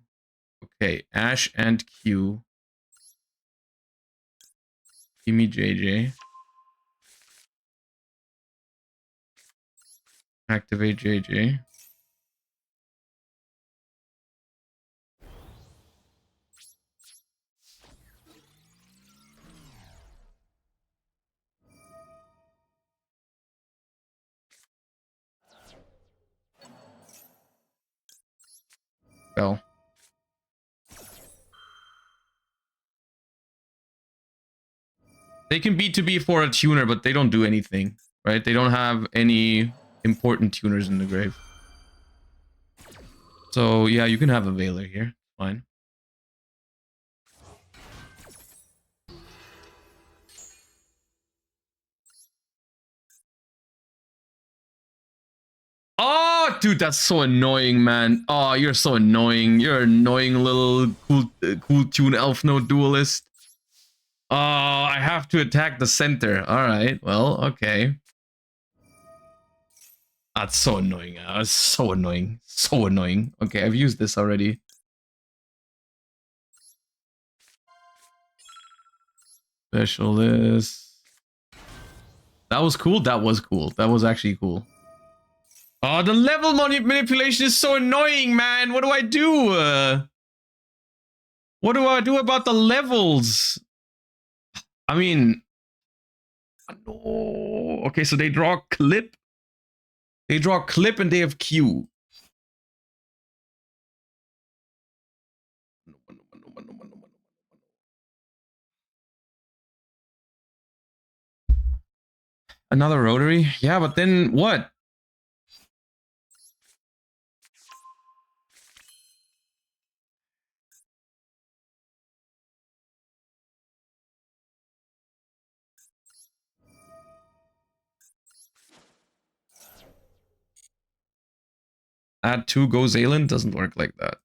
Okay, Ash and Q. Give me JJ. Activate JJ. Spell. They can B2B for a tuner, but they don't do anything, right? They don't have any important tuners in the grave. So yeah, you can have a Veiler here. Fine. Oh, dude, that's so annoying, man. Oh, you're so annoying. You're an annoying little cool tune elf node duelist. Oh, I have to attack the center. All right, well, okay. That's so annoying. That's so annoying. So annoying. Okay, I've used this already. Specialist. That was cool. That was cool. That was actually cool. Oh, the level manipulation is so annoying, man. What do I do? What do I do about the levels? I mean, no. Okay, so they draw clip. They draw clip and they have Q. Another rotary? Yeah, but then what? Add 2 go Zalen? Doesn't work like that.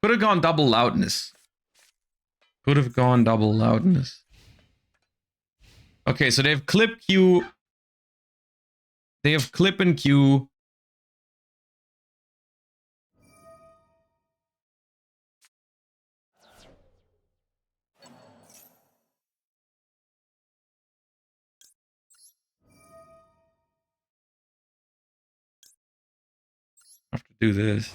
Could have gone double loudness. Could have gone double loudness. Okay, so they have clip Q. They have clip and Q. I have to do this.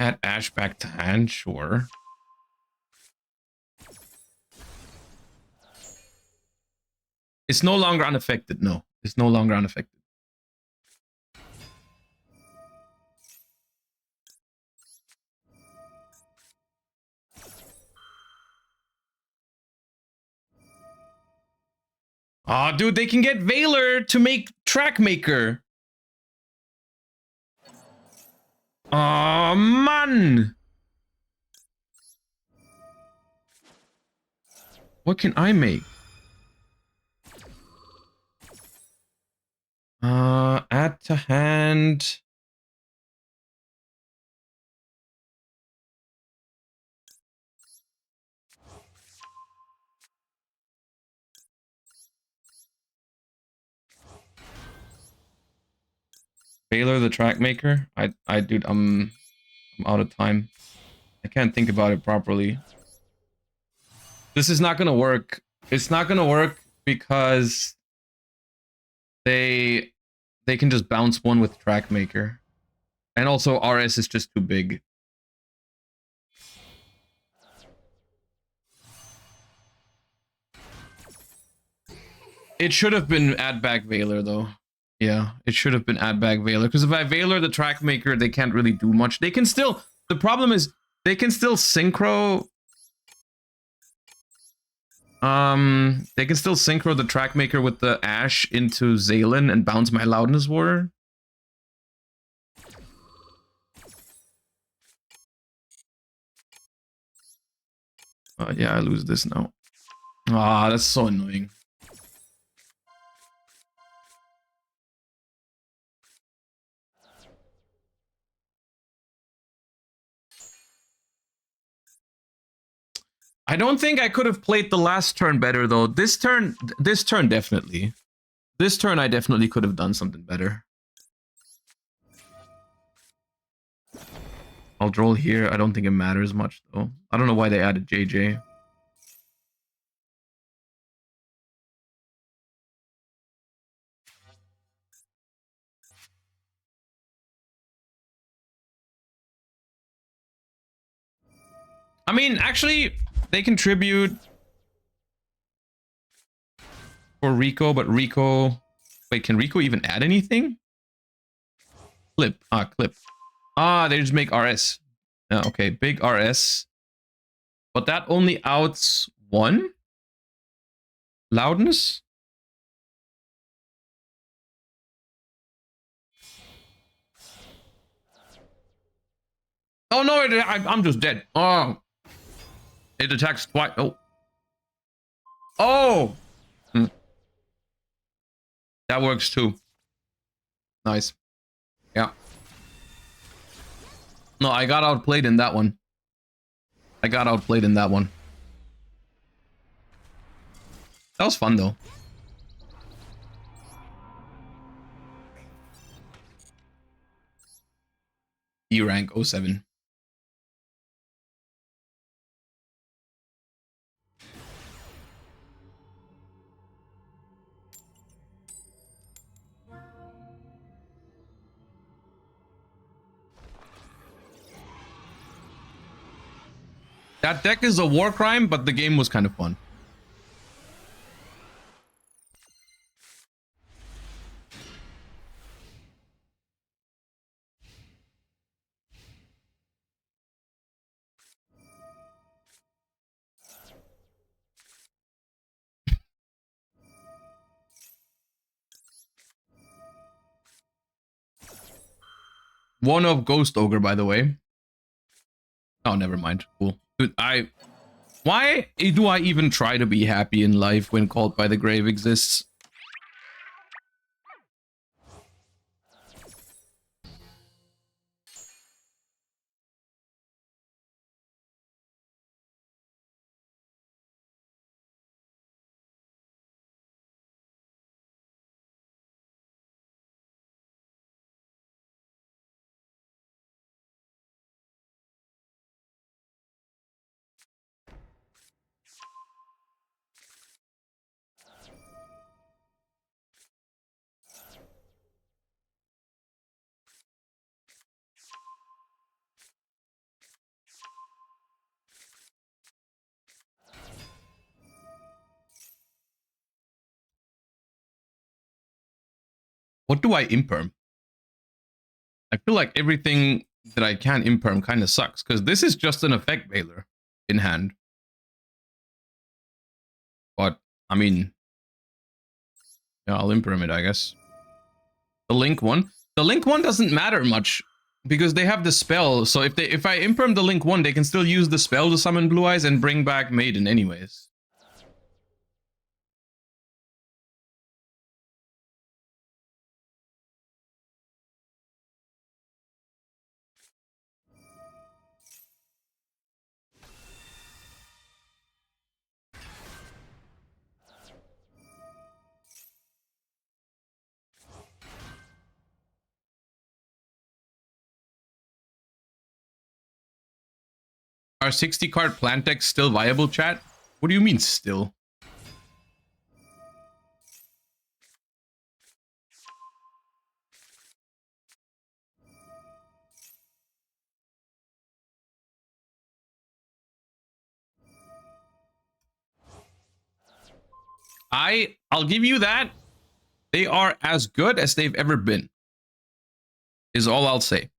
Add Ash back to hand, sure. It's no longer unaffected. No, it's no longer unaffected. Oh, dude, they can get Veiler to make Trackmaker. Oh, man. What can I make? Add to hand. Veiler the Trackmaker. Dude, I'm out of time. I can't think about it properly. This is not gonna work. It's not gonna work because they can just bounce one with Trackmaker. And also RS is just too big. It should have been add back Veiler though. Yeah, it should have been add back Veiler, because if I Veiler the track maker, they can't really do much. They can still, the problem is they can still synchro. They can still synchro the track maker with the Ash into Zaylin and bounce my Loudness Water. Yeah, I lose this now. Ah, that's so annoying. I don't think I could have played the last turn better though. This turn definitely. This turn I definitely could have done something better. I'll draw here. I don't think it matters much though. I don't know why they added JJ. I mean, actually, they contribute for Rico, but Rico... Wait, can Rico even add anything? Clip. Clip. They just make RS. Okay, big RS. But that only outs one? Loudness? Oh no, I'm just dead. Oh. It attacks twice. Oh. Oh! That works too. Nice. Yeah. No, I got outplayed in that one. That was fun though. E rank 07. That deck is a war crime, but the game was kind of fun. One of Ghost Ogre, by the way. Oh, never mind. Cool. Dude, why do I even try to be happy in life when Called by the Grave exists? What do I imperm? I feel like everything that I can imperm kind of sucks, because this is just an effect Veiler in hand. But, I mean, yeah, I'll imperm it, I guess. The Link one? The Link one doesn't matter much, because they have the spell, so if I imperm the Link one, they can still use the spell to summon Blue Eyes and bring back Maiden anyways. Are 60 card plant decks still viable, chat? What do you mean still? I'll give you that. They are as good as they've ever been. Is all I'll say.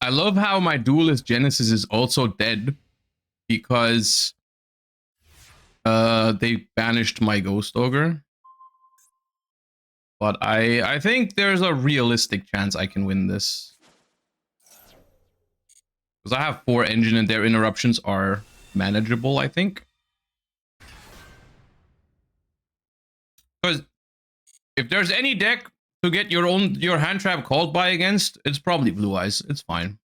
I love how my Duelist Genesis is also dead because they banished my Ghost Ogre. But I think there's a realistic chance I can win this. Because I have 4 engine and their interruptions are manageable, I think. Because if there's any deck to get your hand trap called by against, it's probably Blue Eyes. It's fine.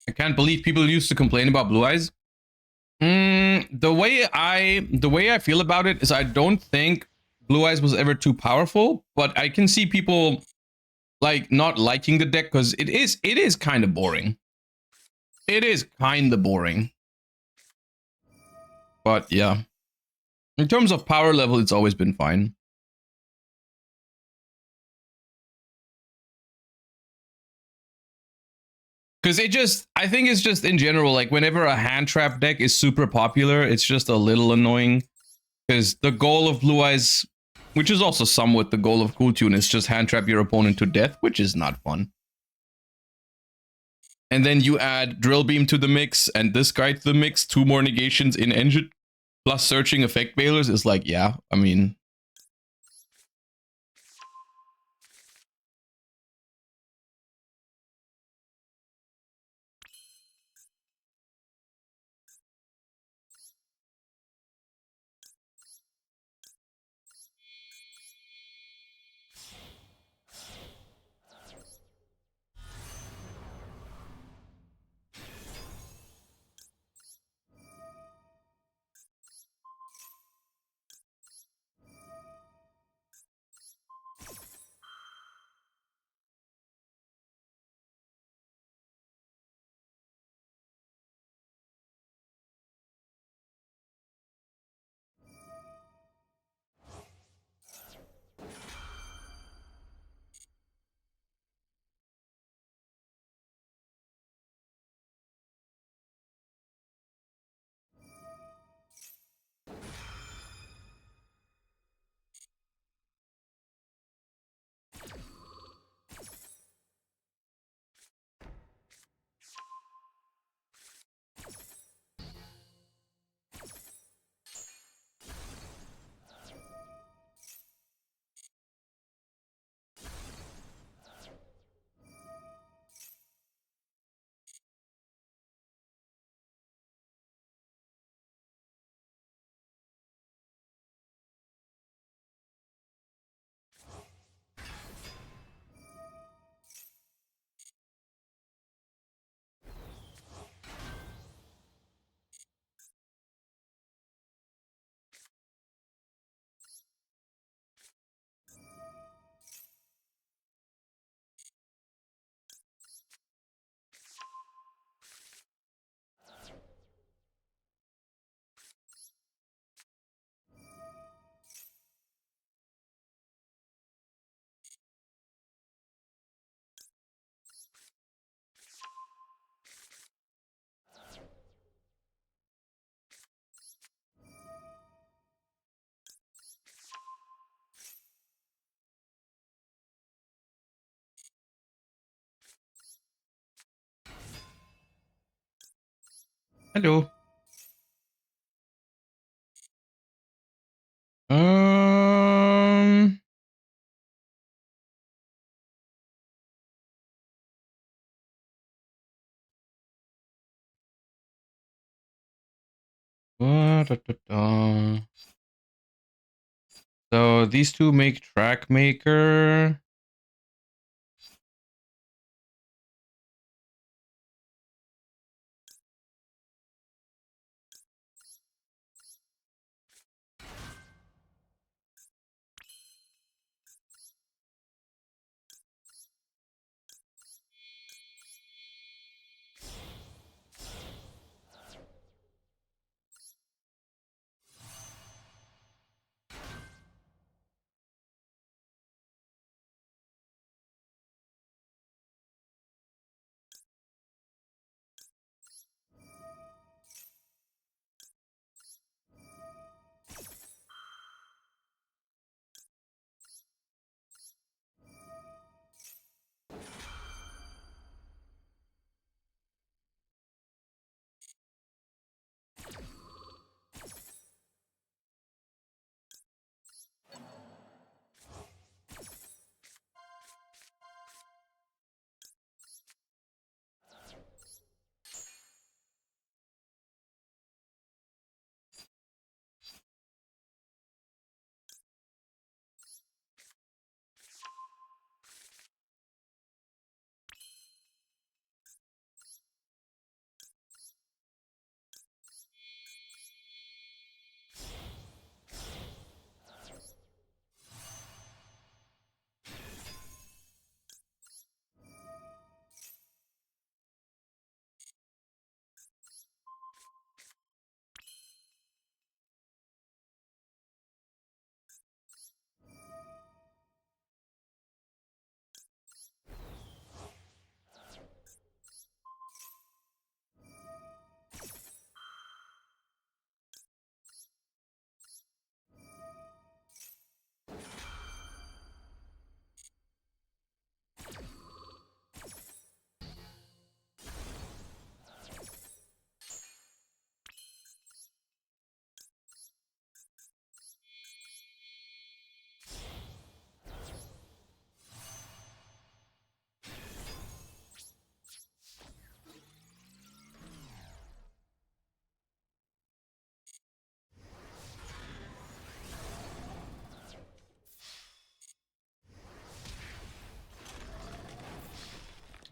I can't believe people used to complain about Blue Eyes. The way I feel about it is I don't think Blue Eyes was ever too powerful, but I can see people like not liking the deck because it is kind of boring. It is kind of boring. But yeah. In terms of power level, it's always been fine. Because I think it's just in general, like whenever a hand trap deck is super popular, it's just a little annoying. Because the goal of Blue Eyes, which is also somewhat the goal of Cool Tune, is just hand trap your opponent to death, which is not fun. And then you add Drill Beam to the mix and this guy to the mix, 2 more negations in engine, plus searching effect bailers is like, yeah, I mean. Hello. Um. So these two make track maker.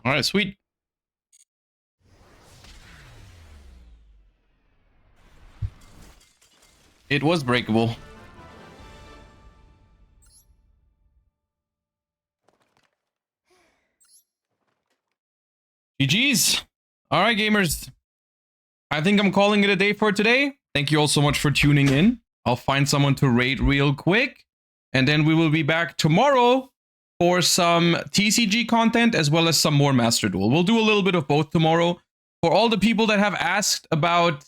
All right, sweet. It was breakable. GG's. All right, gamers. I think I'm calling it a day for today. Thank you all so much for tuning in. I'll find someone to raid real quick. And then we will be back tomorrow for some TCG content as well as some more Master Duel. We'll do a little bit of both tomorrow. For all the people that have asked about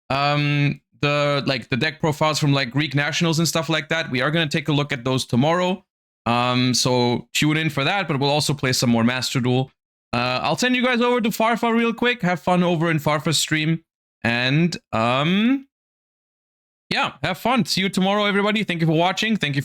the deck profiles from like Greek nationals and stuff like that, we are going to take a look at those tomorrow. So tune in for that, but we'll also play some more Master Duel. I'll send you guys over to Farfa real quick. Have fun over in Farfa's stream. And yeah, have fun. See you tomorrow, everybody. Thank you for watching. Thank you for